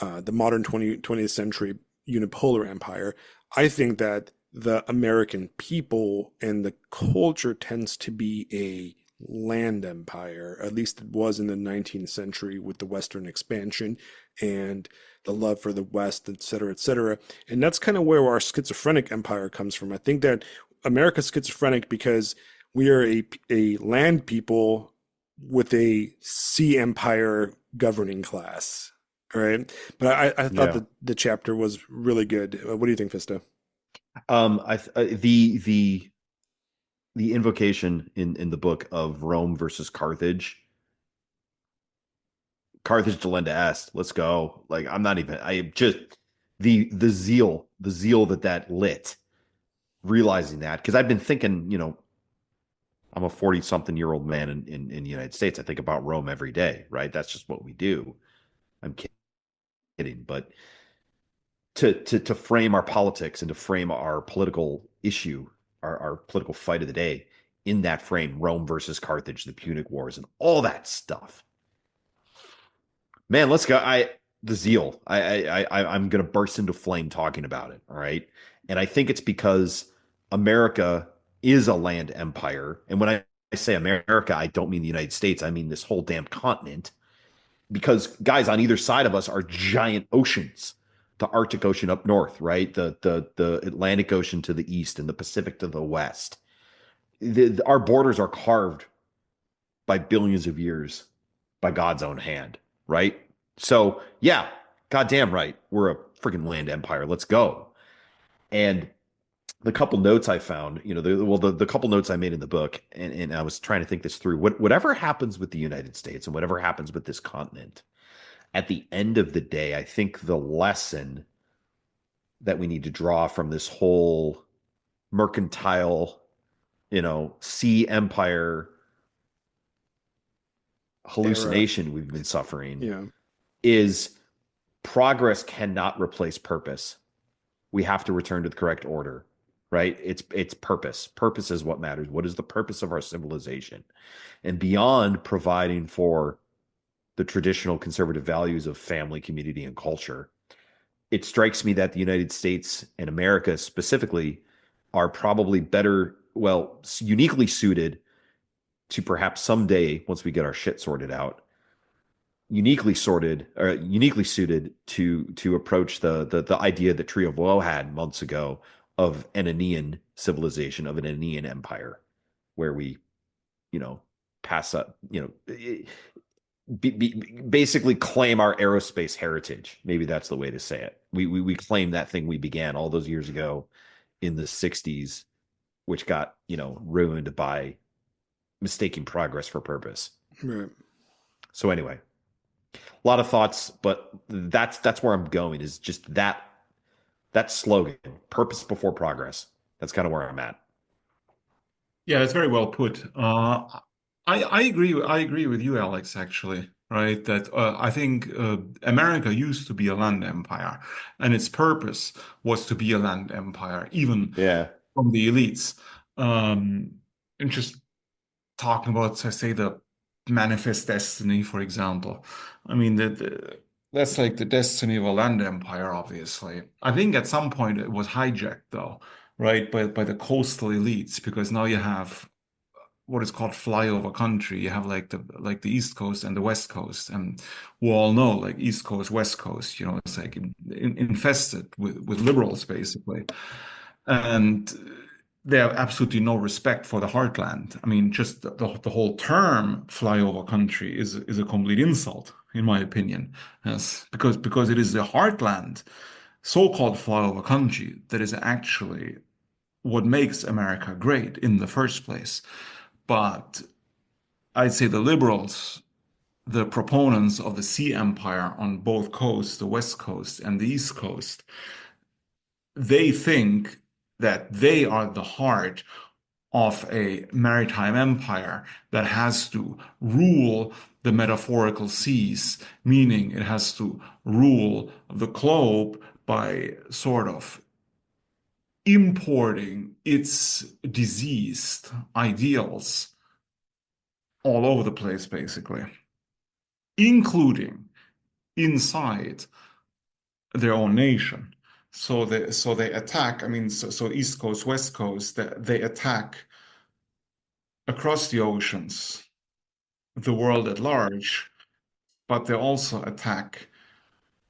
A: the modern 20th century unipolar empire. I think that the American people and the culture tends to be a land empire. At least it was in the 19th century with the Western expansion and the love for the West, et cetera, et cetera. And that's kind of where our schizophrenic empire comes from. I think that America's schizophrenic because we are a land people with a sea empire governing class. All right. But I thought
C: Yeah.
A: that the chapter was really good. What do you think, Fisto?
C: The invocation in the book of Rome versus Carthage, Carthage delenda est. Let's go. Like I'm not even. I just the zeal that lit. Realizing that because I've been thinking, I'm a 40 something year old man in the United States. I think about Rome every day, right? That's just what we do. I'm kidding, but to frame our politics and to frame our political issue, our political fight of the day in that frame, Rome versus Carthage, the Punic Wars, and all that stuff. Man, let's go. The zeal. I'm gonna burst into flame talking about it. All right. And I think it's because America is a land empire. And when I say America, I don't mean the United States. I mean this whole damn continent. Because guys on either side of us are giant oceans. The Arctic Ocean up north, right? The Atlantic Ocean to the east and the Pacific to the west. Our borders are carved by billions of years by God's own hand, right? So, yeah, goddamn right. We're a freaking land empire. Let's go. And the couple notes I found, the couple notes I made in the book, and I was trying to think this through. Whatever happens with the United States and whatever happens with this continent, at the end of the day, I think the lesson that we need to draw from this whole mercantile, sea empire
A: Era.
C: hallucination we've been suffering
A: Yeah.
C: is progress cannot replace purpose. We have to return to the correct order, right? It's purpose. Purpose is what matters. What is the purpose of our civilization? And beyond providing for the traditional conservative values of family, community, and culture, it strikes me that the United States and America specifically are probably better, well, uniquely suited to perhaps someday, once we get our shit sorted out, uniquely suited to approach the idea that Trio of Woe had months ago of an Aenean civilization, of an Aenean empire, where we, pass up, basically claim our aerospace heritage. Maybe that's the way to say it. We claim that thing we began all those years ago in the 60s, which got, ruined by mistaking progress for purpose.
A: Right.
C: So anyway, a lot of thoughts, but that's where I'm going, is just that slogan, purpose before progress. That's kind of where I'm at.
B: Yeah, it's very well put. I agree. I agree with you, Alex. Actually, right? That I think America used to be a land empire, and its purpose was to be a land empire, even
C: Yeah.
B: from the elites. And just talking about, say, the manifest destiny, for example. I mean, that's like the destiny of a land empire, obviously. I think at some point it was hijacked, though, right, by the coastal elites, because now you have what is called flyover country. You have like the East Coast and the West Coast, and we all know like East Coast, West Coast. It's like infested with liberals, basically, and they have absolutely no respect for the heartland. I mean, just the whole term flyover country is a complete insult, in my opinion. Yes, because it is the heartland, so-called flyover country, that is actually what makes America great in the first place. But I'd say the liberals, the proponents of the sea empire on both coasts, the West Coast and the East Coast, they think that they are the heart of a maritime empire that has to rule the metaphorical seas, meaning it has to rule the globe by sort of importing its diseased ideals all over the place, basically, including inside their own nation. So they attack. I mean, so East Coast, West Coast, they attack across the oceans, the world at large, but they also attack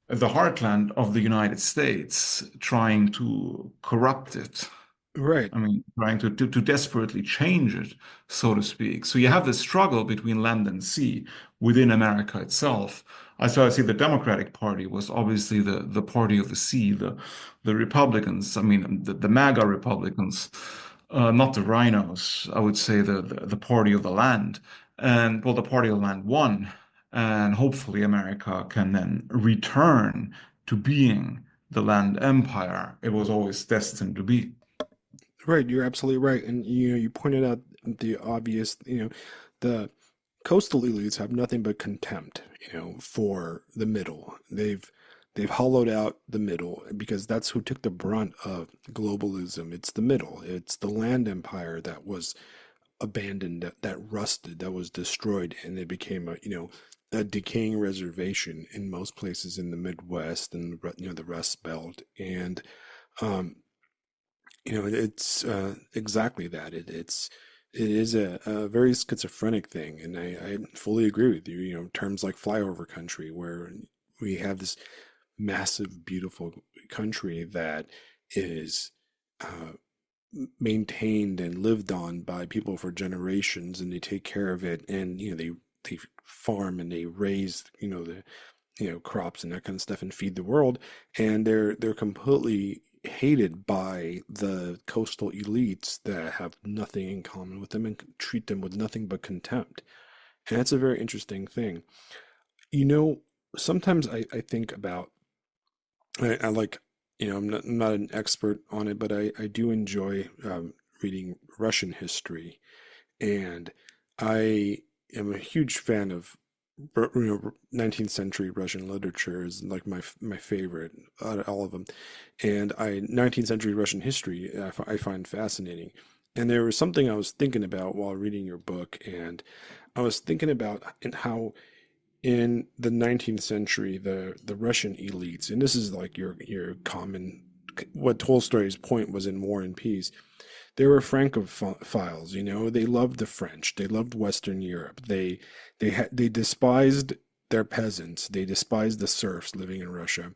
B: the heartland of the United States, trying to corrupt it.
A: Right.
B: I mean, trying to desperately change it, so to speak. So you have this struggle between land and sea within America itself. I see the Democratic Party was obviously the party of the sea, the Republicans, I mean, the MAGA Republicans, not the rhinos, I would say the party of the land. And well, the party of the land won. And hopefully America can then return to being the land empire it was always destined to be.
A: Right, you're absolutely right. And you pointed out the obvious, the coastal elites have nothing but contempt, for the middle. They've hollowed out the middle because that's who took the brunt of globalism. It's the middle. It's the land empire that was abandoned, that rusted, that was destroyed, and it became a decaying reservation in most places in the Midwest and the Rust Belt. And um, it's exactly that. It is a very schizophrenic thing, and I fully agree with you. Terms like flyover country, where we have this massive, beautiful country that is uh, maintained and lived on by people for generations, and they take care of it, and they farm and they raise the crops and that kind of stuff and feed the world, and they're completely hated by the coastal elites that have nothing in common with them and treat them with nothing but contempt. And that's a very interesting thing. You know, Sometimes I think about I like I'm not an expert on it, but I do enjoy reading Russian history, and I am a huge fan of 19th century Russian literature is like my favorite out of all of them. And 19th century Russian history I find fascinating. And there was something I was thinking about while reading your book, and I was thinking about how in the 19th century the Russian elites, and this is like your common what Tolstoy's point was in War and Peace. They were Francophiles, they loved the French, they loved Western Europe. They despised their peasants, they despised the serfs living in Russia,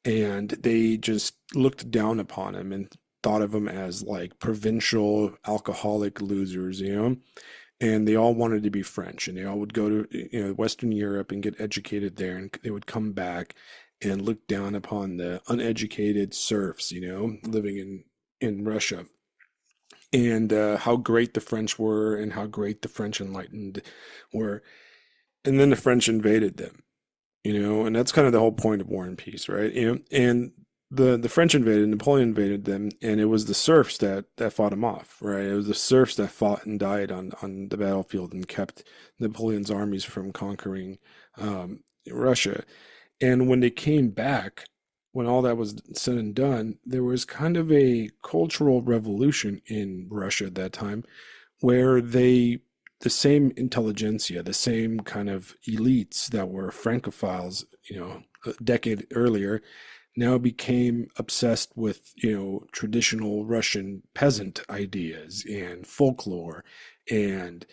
A: and they just looked down upon them and thought of them as like provincial alcoholic losers, and they all wanted to be French, and they all would go to Western Europe and get educated there, and they would come back and look down upon the uneducated serfs, living in Russia, and how great the French were, and how great the French enlightened were. And then the French invaded them, and that's kind of the whole point of War and Peace, right? And the French invaded, Napoleon invaded them, and it was the serfs that fought him off, right? It was the serfs that fought and died on the battlefield and kept Napoleon's armies from conquering Russia. And when they came back, when all that was said and done, there was kind of a cultural revolution in Russia at that time where the same intelligentsia, the same kind of elites that were Francophiles, a decade earlier, now became obsessed with, traditional Russian peasant ideas and folklore and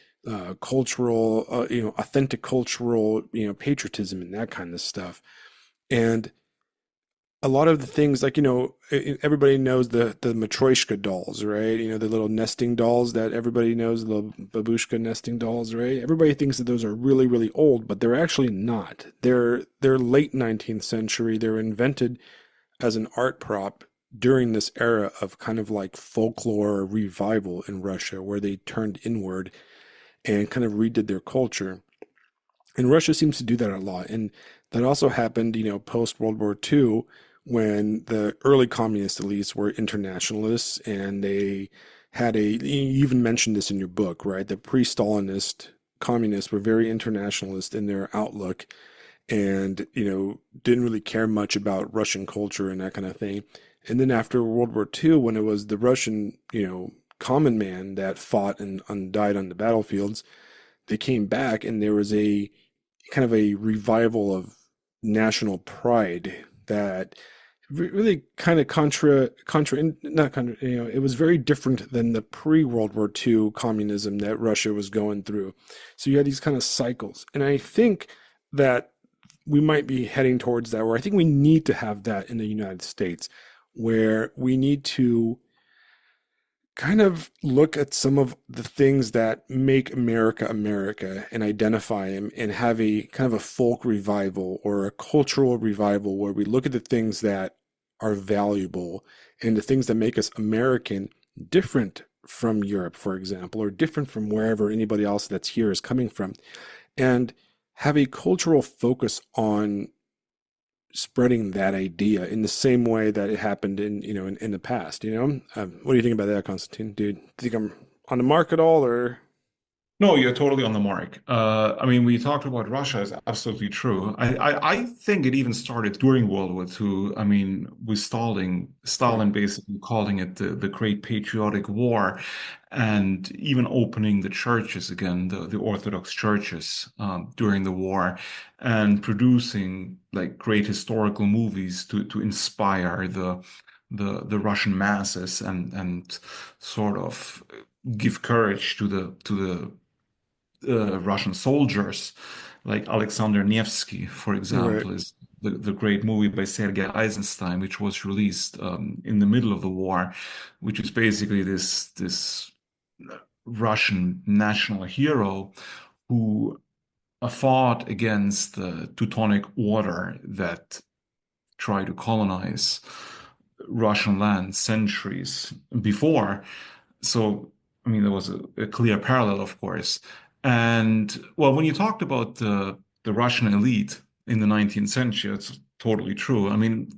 A: cultural, authentic cultural, patriotism and that kind of stuff. And a lot of the things, like, everybody knows the Matryoshka dolls, right? The little nesting dolls that everybody knows, the little babushka nesting dolls, right? Everybody thinks that those are really, really old, but they're actually not. They're late 19th century. They're invented as an art prop during this era of kind of like folklore revival in Russia, where they turned inward and kind of redid their culture. And Russia seems to do that a lot. And that also happened, post World War II, when the early communist elites were internationalists, and they had you even mentioned this in your book, right? The pre-Stalinist communists were very internationalist in their outlook and, didn't really care much about Russian culture and that kind of thing. And then after World War II, when it was the Russian, common man that fought and died on the battlefields, they came back and there was a kind of a revival of national pride that really kind of not contra, it was very different than the pre-World War II communism that Russia was going through. So you had these kind of cycles. And I think that we might be heading towards that, where I think we need to have that in the United States, where we need to kind of look at some of the things that make America America and identify them and have a kind of a folk revival or a cultural revival where we look at the things that are valuable and the things that make us American different from Europe, for example, or different from wherever anybody else that's here is coming from, and have a cultural focus on spreading that idea in the same way that it happened in the past. What do you think about that, Constantine? Dude, think I'm on the mark at all, or
B: No, you're totally on the mark. I mean, we talked about Russia is absolutely true. I think it even started during World War II. I mean, with Stalin
A: right,
B: basically calling it the Great Patriotic War, and even opening the churches again, the Orthodox churches during the war, and producing like great historical movies to inspire the Russian masses and sort of give courage to the Russian soldiers, like Alexander Nevsky, for
A: right,
B: example, is the great movie by Sergei Eisenstein, which was released in the middle of the war, which is basically this Russian national hero who fought against the Teutonic Order that tried to colonize Russian land centuries before. So, I mean, there was a clear parallel, of course. And well, when you talked about the Russian elite in the 19th century, it's totally true. I mean,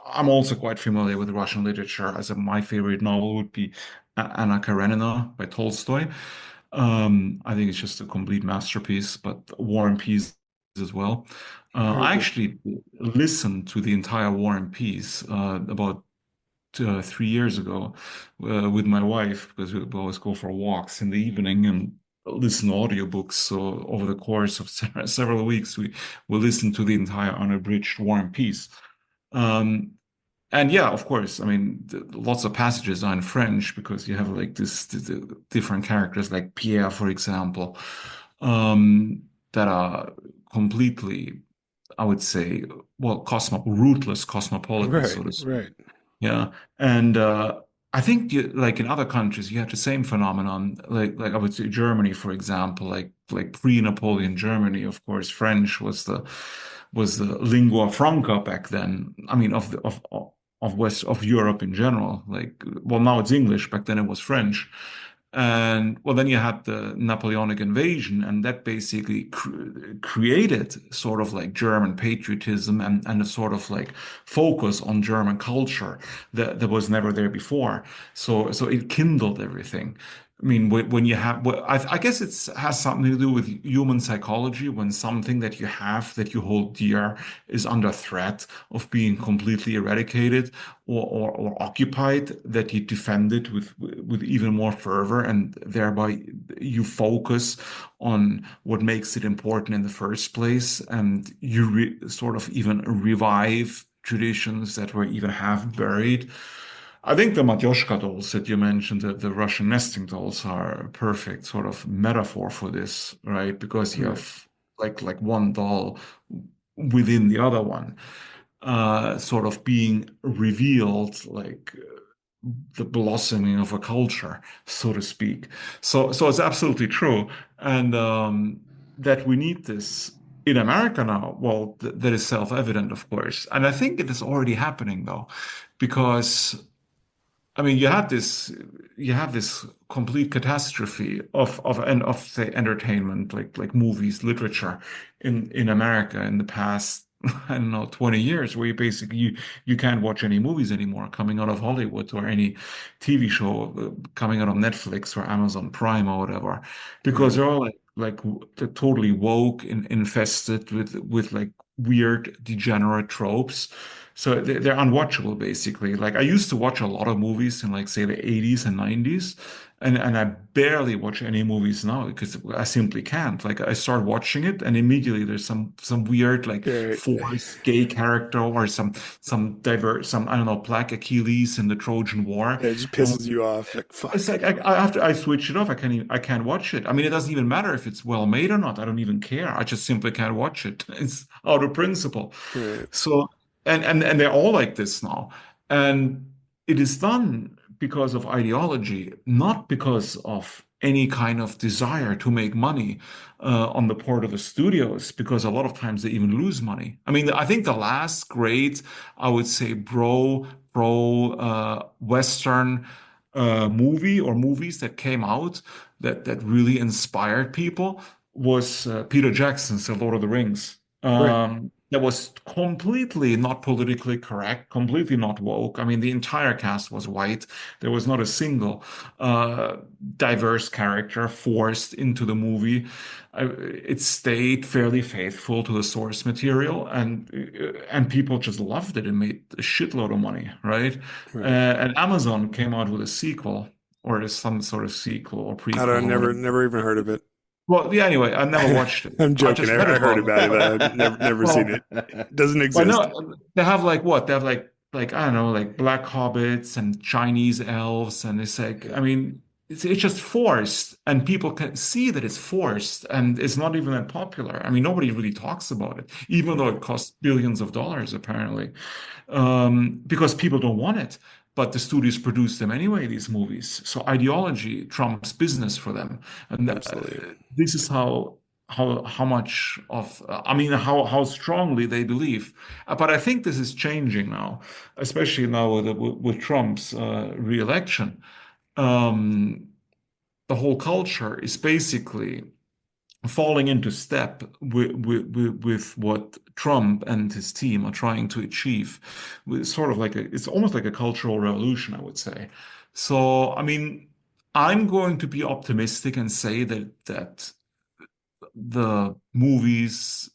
B: I'm also quite familiar with Russian literature. My favorite novel would be Anna Karenina by Tolstoy. I think it's just a complete masterpiece, but War and Peace as well.
A: heard
B: I
A: that.
B: actually listened to the entire War and Peace about 3 years ago with my wife because we always go for walks in the evening and listen to audiobooks. So over the course of several weeks, we will listen to the entire unabridged War and Peace. Um, and yeah, of course, I mean, lots of passages are in French because you have like the different characters like Pierre, for example, that are completely, I would say, well, ruthless cosmopolitans,
A: Right,
B: so to speak.
A: right,
B: Yeah, and I think like in other countries, you have the same phenomenon. Like I would say Germany, for example, like pre-Napoleon Germany, of course, French was the lingua franca back then. I mean, of West of Europe in general. Like, well, now it's English. Back then it was French. And well, then you had the Napoleonic invasion, and that basically created sort of like German patriotism and a sort of like focus on German culture that was never there before. So it kindled everything. I mean, when you have, well, I guess it has something to do with human psychology. When something that you have, that you hold dear, is under threat of being completely eradicated or occupied, that you defend it with even more fervor, and thereby you focus on what makes it important in the first place, and you sort of even revive traditions that were even half buried. I think the Matyoshka dolls that you mentioned, the Russian nesting dolls, are a perfect sort of metaphor for this, right? Because you
A: right.
B: have like one doll within the other one, sort of being revealed, like the blossoming of a culture, so to speak. So it's absolutely true, and that we need this in America now. Well, that is self-evident, of course, and I think it is already happening though, because I mean, you have this complete catastrophe of say entertainment, like movies, literature in America in the past, I don't know, 20 years, where you can't watch any movies anymore coming out of Hollywood, or any TV show coming out of Netflix or Amazon Prime or whatever, because
A: Right.
B: they're all like they're totally woke and infested with like weird degenerate tropes. So they're unwatchable basically. Like I used to watch a lot of movies in like say the 80s and 90s, and I barely watch any movies now because I simply can't. Like I start watching it and immediately there's some weird like
A: Right.
B: forced gay character or some diverse some I don't know Black Achilles in the Trojan War.
A: It just
B: And
A: pisses you off. Like,
B: it's
A: fuck.
B: like I switch it off. I can't watch it. I mean, it doesn't even matter if it's well made or not. I don't even care. I just simply can't watch it. It's out of principle.
A: Right.
B: So and they're all like this now. And it is done because of ideology, not because of any kind of desire to make money on the part of the studios, because a lot of times they even lose money. I mean, I think the last great, I would say, pro Western movie or movies that came out that really inspired people was Peter Jackson's The Lord of the Rings.
A: Right.
B: That was completely not politically correct, completely not woke. I mean, the entire cast was white. There was not a single uh, diverse character forced into the movie. It stayed fairly faithful to the source material, and people just loved it and made a shitload of money, right?
A: Right.
B: And Amazon came out with a sequel or some sort of sequel or
A: I
B: prequel
A: don't
B: or whatever.
A: never even heard of it.
B: Well, yeah, anyway, I never watched it.
A: I'm
B: I
A: joking.
B: just read
A: I heard
B: about
A: about it, but I've
B: it.
A: never seen
B: Well,
A: it. It doesn't
B: well,
A: exist.
B: no, they have like what? They have like I don't know, like black hobbits and Chinese elves, and it's like
A: Yeah.
B: I mean, it's just forced, and people can see that it's forced, and it's not even that popular. I mean, nobody really talks about it, even though
A: Right.
B: it costs billions of dollars apparently, because people don't want it. But the studios produce them anyway, these movies. So ideology trumps business for them, and
A: Absolutely.
B: this is how much of I mean how strongly they believe. But I think this is changing now, especially now with Trump's re-election. Um, the whole culture is basically falling into step with what Trump and his team are trying to achieve. It's sort of like it's almost like a cultural revolution, I would say. So, I mean, I'm going to be optimistic and say that the movies,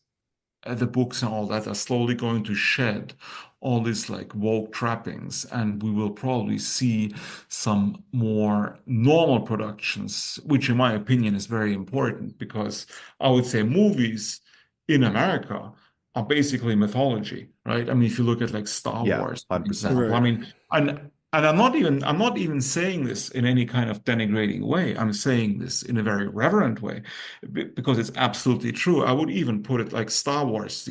B: the books and all that are slowly going to shed all these like woke trappings, and we will probably see some more normal productions, which in my opinion is very important because I would say movies in America are basically mythology, right? I mean, if you look at like Star
C: Yeah,
B: Wars, for
C: 100%.
B: example, I
A: Right.
B: mean, and I'm not even saying this in any kind of denigrating way. I'm saying this in a very reverent way because it's absolutely true. I would even put it like Star Wars,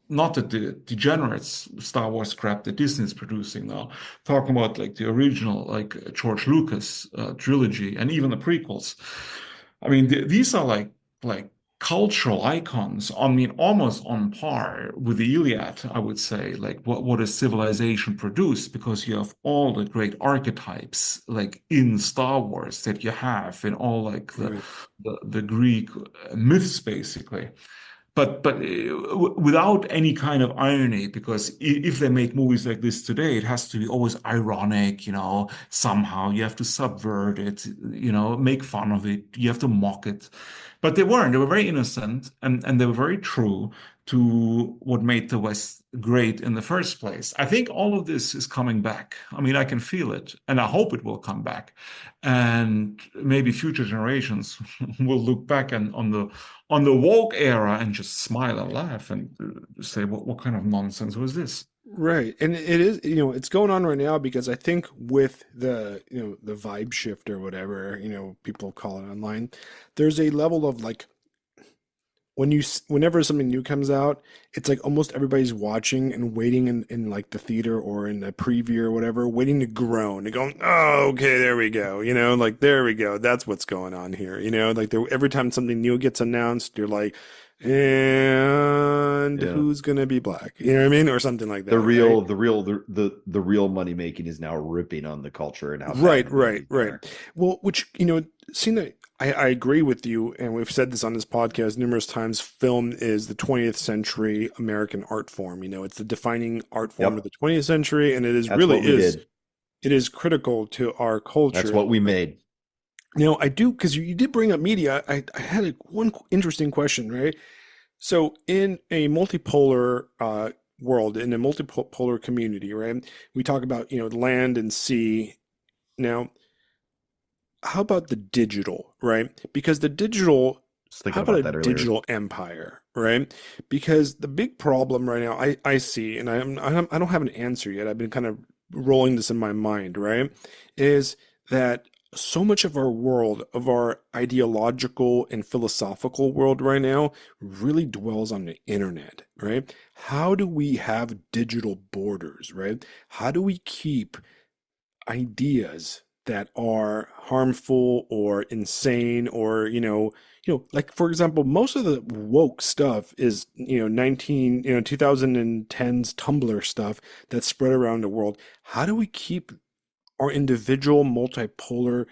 B: not the degenerates Star Wars crap that Disney's producing now, talking about like the original, like George Lucas trilogy and even the prequels. I mean, these are like cultural icons. I mean, almost on par with the Iliad, I would say. Like what a civilization produced, because you have all the great archetypes like in Star Wars that you have in all like
A: Right.
B: the Greek myths, basically. But without any kind of irony, because if they make movies like this today, it has to be always ironic, somehow you have to subvert it, make fun of it, you have to mock it. But they weren't. They were very innocent and they were very true to what made the West great in the first place. I think all of this is coming back. I mean, I can feel it, and I hope it will come back. And maybe future generations will look back and on the woke era and just smile and laugh and say, what kind of nonsense was this?
A: Right. And it is, it's going on right now because I think with the vibe shift or whatever, people call it online, there's a level of like whenever something new comes out, it's like almost everybody's watching and waiting in like the theater or in the preview or whatever, waiting to groan and going, oh, okay, there we go. Like there we go. That's what's going on here. Like every time something new gets announced, you're like, and
C: Yeah.
A: who's gonna be black? You know what I mean? Or something like that,
C: The
A: right?
C: real money making is now ripping on the culture and how
A: Right,
C: bad the
A: right,
C: movies
A: right.
C: are.
A: Well, which, seeing that I agree with you, and we've said this on this podcast numerous times, film is the 20th century American art form. It's the defining art form of
C: Yep.
A: the 20th century, and it is
C: That's
A: really
C: what we
A: is
C: did.
A: it is critical to our
C: That's
A: culture.
C: what we made.
A: Now, I do, because you did bring up media. I had one interesting question, right? So, in a multipolar world, in a multipolar community, right? We talk about, land and sea. Now, how about the digital, right? Because the digital,
C: Was
A: how
C: thinking
A: about
C: about
A: a
C: that earlier.
A: digital empire, right? Because the big problem right now, I see, and I don't have an answer yet. I've been kind of rolling this in my mind, right? Is that so much of our world, of our ideological and philosophical world right now, really dwells on the internet, right? How do we have digital borders, right? How do we keep ideas that are harmful or insane or like for example most of the woke stuff is 2010s Tumblr stuff that's spread around the world. How do we keep our individual multipolar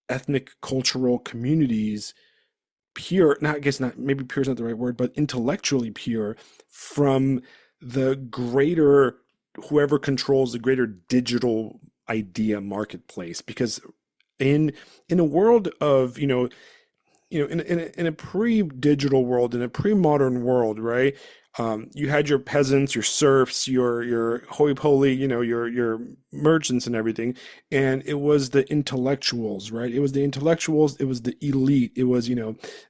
A: ethnic cultural communities pure, not I guess not, maybe pure is not the right word, but intellectually pure from the greater, whoever controls the greater digital idea marketplace? Because in in a world of in a pre-digital world, in a pre-modern world, right? You had your peasants, your serfs, your hoi polloi, your merchants and everything, and it was the intellectuals, right? It was the intellectuals, it was the elite, it was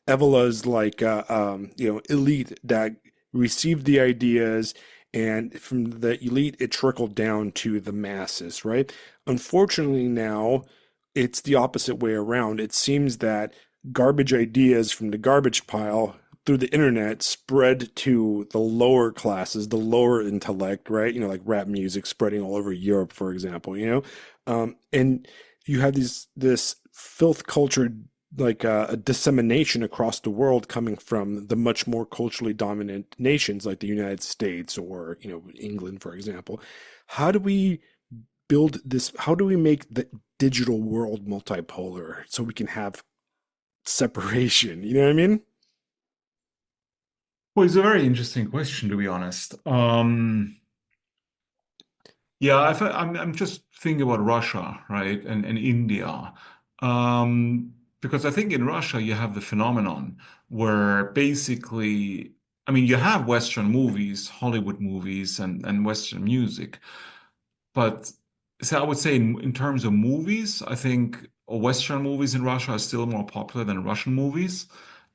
A: Evola's like elite that received the ideas, and from the elite it trickled down to the masses, right? Unfortunately, now it's the opposite way around. It seems that garbage ideas from the garbage pile through the internet spread to the lower classes, the lower intellect, right? Like rap music spreading all over Europe, for example, and you have this filth culture, like a dissemination across the world coming from the much more culturally dominant nations like the United States or, England, for example. How do we build this? How do we make the digital world multipolar so we can have separation? You know what I mean?
B: Well, it's a very interesting question, to be honest. Yeah, I'm just thinking about Russia, right, and India, because I think in Russia you have the phenomenon where basically, I mean, you have Western movies, Hollywood movies, and Western music, but so I would say in terms of movies, I think Western movies in Russia are still more popular than Russian movies.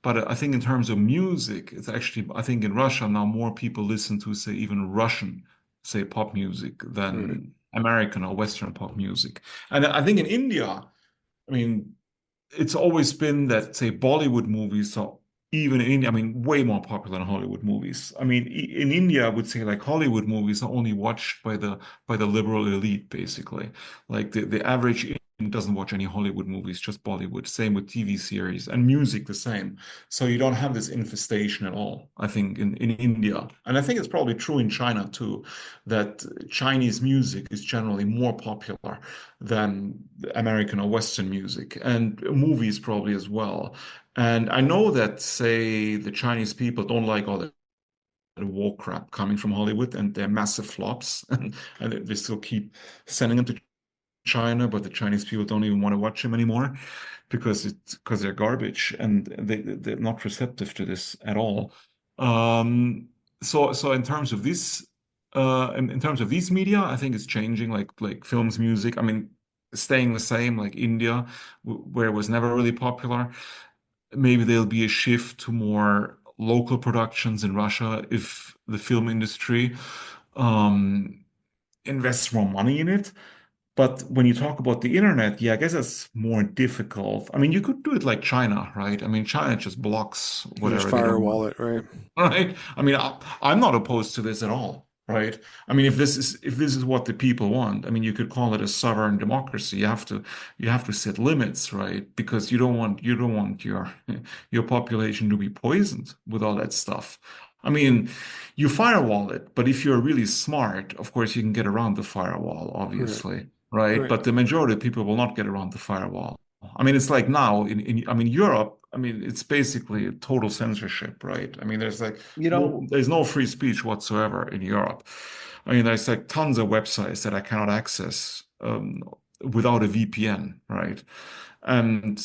B: But I think in terms of music, it's actually, I think in Russia now more people listen to, say, even Russian, say, pop music
A: Right.
B: than American or Western pop music. And I think in India, I mean, it's always been that, say, Bollywood movies are even in India, I mean, way more popular than Hollywood movies. I mean, in India, I would say like Hollywood movies are only watched by the liberal elite, basically. Like the average Indian doesn't watch any Hollywood movies, just Bollywood. Same with TV series and music, the same. So you don't have this infestation at all, I think, in India. And I think it's probably true in China too, that Chinese music is generally more popular than American or Western music, and movies probably as well. And I know that, say, the Chinese people don't like all the war crap coming from Hollywood, and they're massive flops, and they still keep sending them to China, but the Chinese people don't even want to watch them anymore because they're garbage and they're not receptive to this at all. Um, so in terms of this, in terms of these media, I think it's changing, like films, music. I mean, staying the same, like India, where it was never really popular. Maybe there'll be a shift to more local productions in Russia if the film industry um, invests more money in it. But when you talk about the internet, yeah, I guess it's more difficult. I mean, you could do it like China, right? I mean, China just blocks
A: You just
B: whatever they don't want,
A: firewall it, right?
B: right? I mean, I'm not opposed to this at all, right? I mean, if this is what the people want, I mean, you could call it a sovereign democracy. You have to set limits, right? Because you don't want your your population to be poisoned with all that stuff. I mean, you firewall it, but if you're really smart, of course, you can get around the firewall,
A: Right.
B: obviously, right?
A: Right.
B: But the majority of people will not get around the firewall. I mean, it's like now I mean, Europe, I mean, it's basically total censorship, right? I mean,
C: You know,
B: there's no free speech whatsoever in Europe. I mean, there's like tons of websites that I cannot access without a VPN, right? And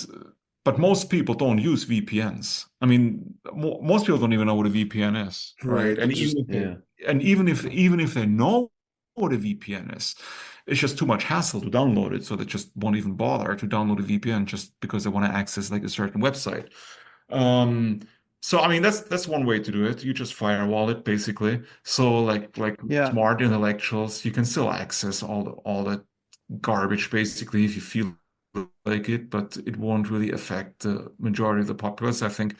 B: but most people don't use VPNs. I mean, mo most people don't even know what a VPN is, right?
A: Right. They
B: And
A: just,
C: Yeah.
B: even if they know what a VPN is, it's just too much hassle to download it, so they just won't even bother to download a VPN just because they want to access like a certain website. Um, so I mean that's one way to do it. You just firewall it basically. So like
C: Yeah.
B: smart intellectuals, you can still access all the garbage basically if you feel like it, but it won't really affect the majority of the populace, I think.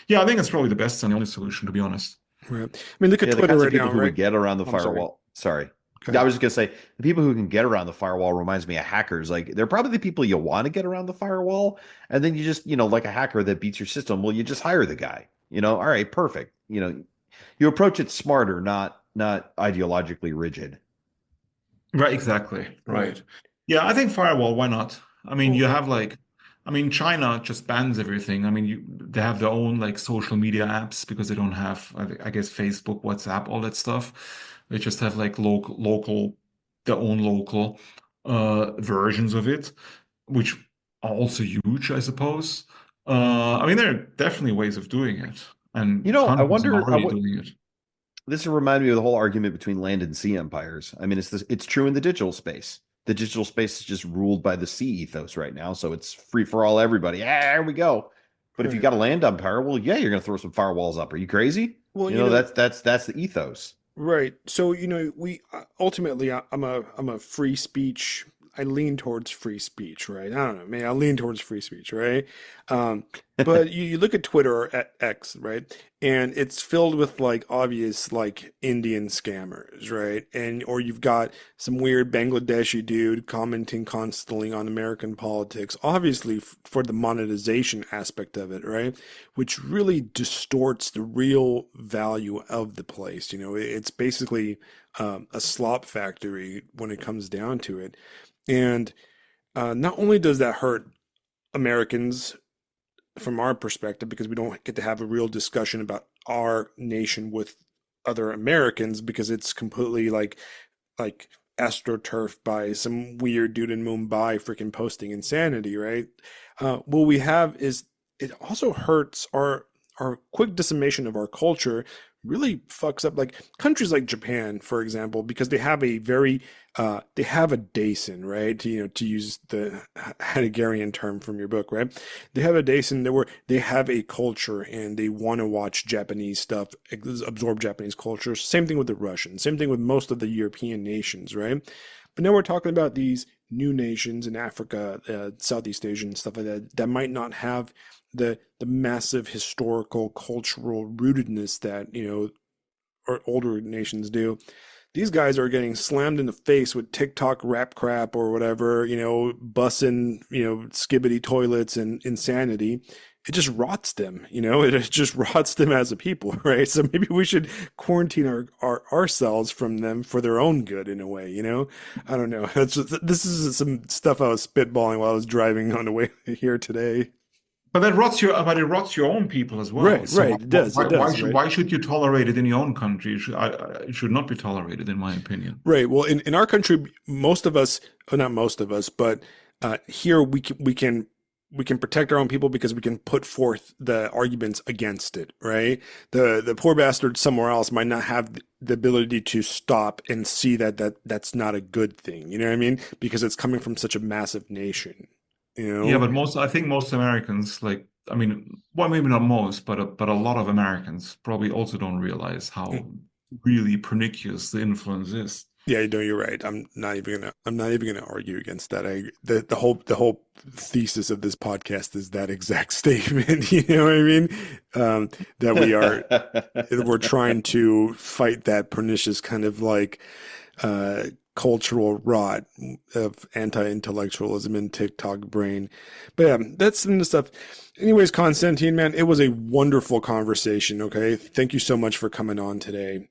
B: Yeah, I think it's probably the best and the only solution, to be honest.
A: right. I mean, look at
C: Yeah, the
A: Twitter
C: kinds of
A: right
C: people
A: now,
C: who would
A: right?
C: get around the
A: I'm sorry.
C: firewall. Sorry.
A: Go
C: I
A: ahead.
C: was just gonna say the people who can get around the firewall reminds me of hackers. Like they're probably the people you want to get around the firewall, and then you just, like a hacker that beats your system. Well, you just hire the guy. All right, perfect. You approach it smarter, not ideologically rigid.
B: Right, exactly.
A: Right.
B: Right. Yeah, I think firewall, why not? I mean,
A: Well,
B: you have like, I mean, China just bans everything. I mean, they have their own like social media apps because they don't have, I guess, Facebook, WhatsApp, all that stuff. They just have like their own local versions of it, which are also huge, I suppose. I mean, there are definitely ways of doing it, and
C: I
B: countries are
C: wonder.
B: already doing it.
C: This reminds me of the whole argument between land and sea empires. I mean, it's true in the digital space. The digital space is just ruled by the sea ethos right now, so it's free for all everybody. Yeah, here we go. But if you
A: right.
C: got a land empire, well, yeah, you're going to throw some firewalls up. Are you crazy?
A: Well,
C: That's the ethos.
A: right. So, we ultimately, I'm a free speech. I lean towards free speech, right? I don't know, man. I lean towards free speech, right? Um, but you look at Twitter or X, right? And it's filled with like obvious like Indian scammers, right? And or you've got some weird Bangladeshi dude commenting constantly on American politics, obviously for the monetization aspect of it, right? Which really distorts the real value of the place. It's basically a slop factory when it comes down to it. And not only does that hurt Americans from our perspective, because we don't get to have a real discussion about our nation with other Americans, because it's completely like astroturf by some weird dude in Mumbai freaking posting insanity, right? What we have is it also hurts our quick decimation of our culture really fucks up like countries like Japan, for example, because they have a very they have a daisen, right? To use the Heideggerian term from your book, right? They have a daisen where they have a culture and they want to watch Japanese stuff, absorb Japanese culture. Same thing with the Russians, same thing with most of the European nations, right? But now we're talking about these new nations in Africa, Southeast Asia, and stuff like that, that might not have the massive historical cultural rootedness that or older nations do. These guys are getting slammed in the face with TikTok rap crap or whatever, bussing, skibbity toilets and insanity. It just rots them, it just rots them as a people, right? So maybe we should quarantine ourselves from them for their own good in a way. I don't know. This is some stuff I was spitballing while I was driving on the way here today.
B: But it rots your own people as well.
A: Right,
B: So
A: right. It does, right?
B: why should you tolerate it in your own country? It should not be tolerated, in my opinion.
A: Right. Well, in our country, most of us, well, not most of us, but here we can protect our own people because we can put forth the arguments against it, right? The poor bastard somewhere else might not have the ability to stop and see that's not a good thing. You know what I mean? Because it's coming from such a massive nation, you
B: Yeah,
A: know?
B: but I think most Americans, like, I mean, well, maybe not most, but a lot of Americans probably also don't realize how really pernicious the influence is.
A: Yeah, no, you're right. I'm not even gonna argue against that. The whole thesis of this podcast is that exact statement. You know what I mean? That we're trying to fight that pernicious kind of like cultural rot of anti-intellectualism and TikTok brain. But yeah, that's some of the stuff. Anyways, Constantine, man, it was a wonderful conversation. Okay, thank you so much for coming on today.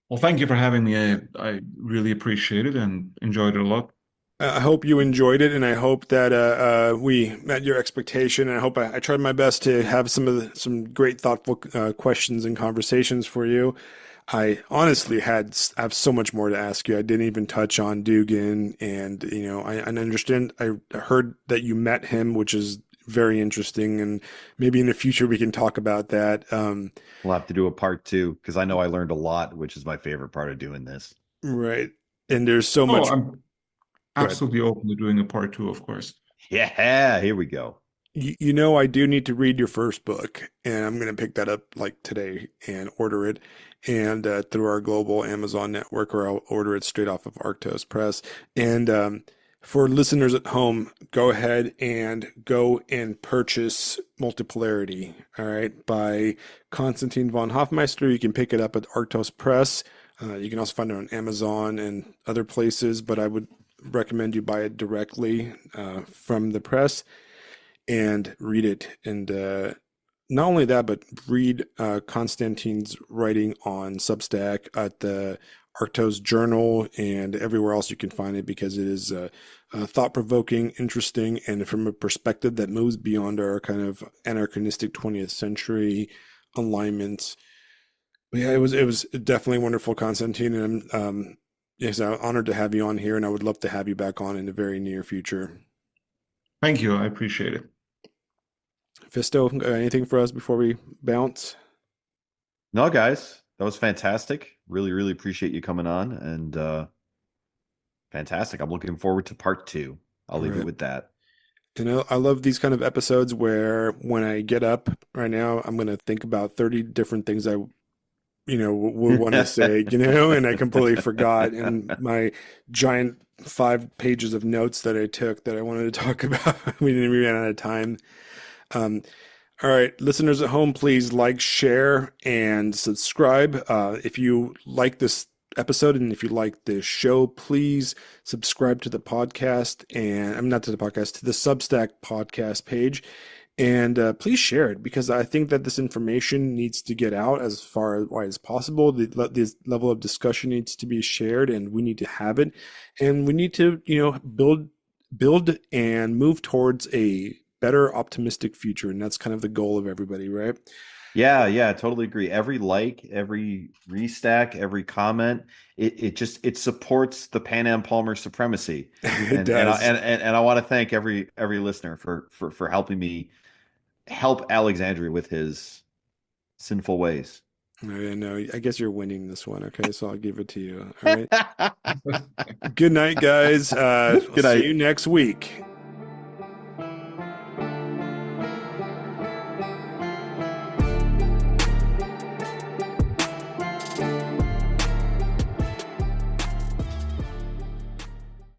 B: Well, thank you for having me. I really appreciate it and enjoyed it a lot.
A: I hope you enjoyed it, and I hope that we met your expectation. And I hope I tried my best to have some great, thoughtful questions and conversations for you. I honestly have so much more to ask you. I didn't even touch on Dugan, and I understand. I heard that you met him, which is very interesting, and maybe in the future we can talk about that.
C: We'll have to do a part two because I know I learned a lot, which is my favorite part of doing this.
A: Right. And there's so
B: Oh,
A: much.
B: I'm
A: Go ahead.
B: absolutely open to doing a part two, of course.
C: Yeah, here we go.
A: I do need to read your first book, and I'm going to pick that up like today and order it, and through our global Amazon network, or I'll order it straight off of Arctos Press. And for listeners at home, go ahead and purchase Multipolarity, all right, by Constantin von Hoffmeister. You can pick it up at Arctos Press. You can also find it on Amazon and other places, but I would recommend you buy it directly from the press and read it. And not only that, but read Constantine's writing on Substack at the Arctos Journal and everywhere else you can find it, because it is thought-provoking, interesting, and from a perspective that moves beyond our kind of anachronistic 20th century alignments. But yeah, it was definitely wonderful, Constantine, and yes, I'm honored to have you on here, and I would love to have you back on in the very near future.
B: Thank you. I appreciate it.
A: Fisto, anything for us before we bounce?
C: No, guys, that was fantastic. Really, really appreciate you coming on, and fantastic. I'm looking forward to part two. I'll leave it with that.
A: I love these kind of episodes where when I get up right now, I'm going to think about 30 different things I, would want to say, and I completely forgot in my giant 5 pages of notes that I took that I wanted to talk about. We didn't even run out of time. All right, listeners at home, please like, share, and subscribe. If you like this episode and if you like this show, please subscribe to the podcast, and I'm not to the podcast, to the Substack podcast page. And please share it, because I think that this information needs to get out as far as wide as possible. This level of discussion needs to be shared, and we need to have it. And we need to, build and move towards a better, optimistic future. And that's kind of the goal of everybody, right?
C: Yeah, I totally agree. Every like, every restack, every comment, it supports the Pan Am Palmer supremacy.
A: It
C: And
A: does.
C: I want to thank every listener for helping me help Alexandria with his sinful ways.
A: I know. I guess you're winning this one. Okay, so I'll give it to you. All right. Good night, guys.
C: Good
A: See
C: night.
A: you next week.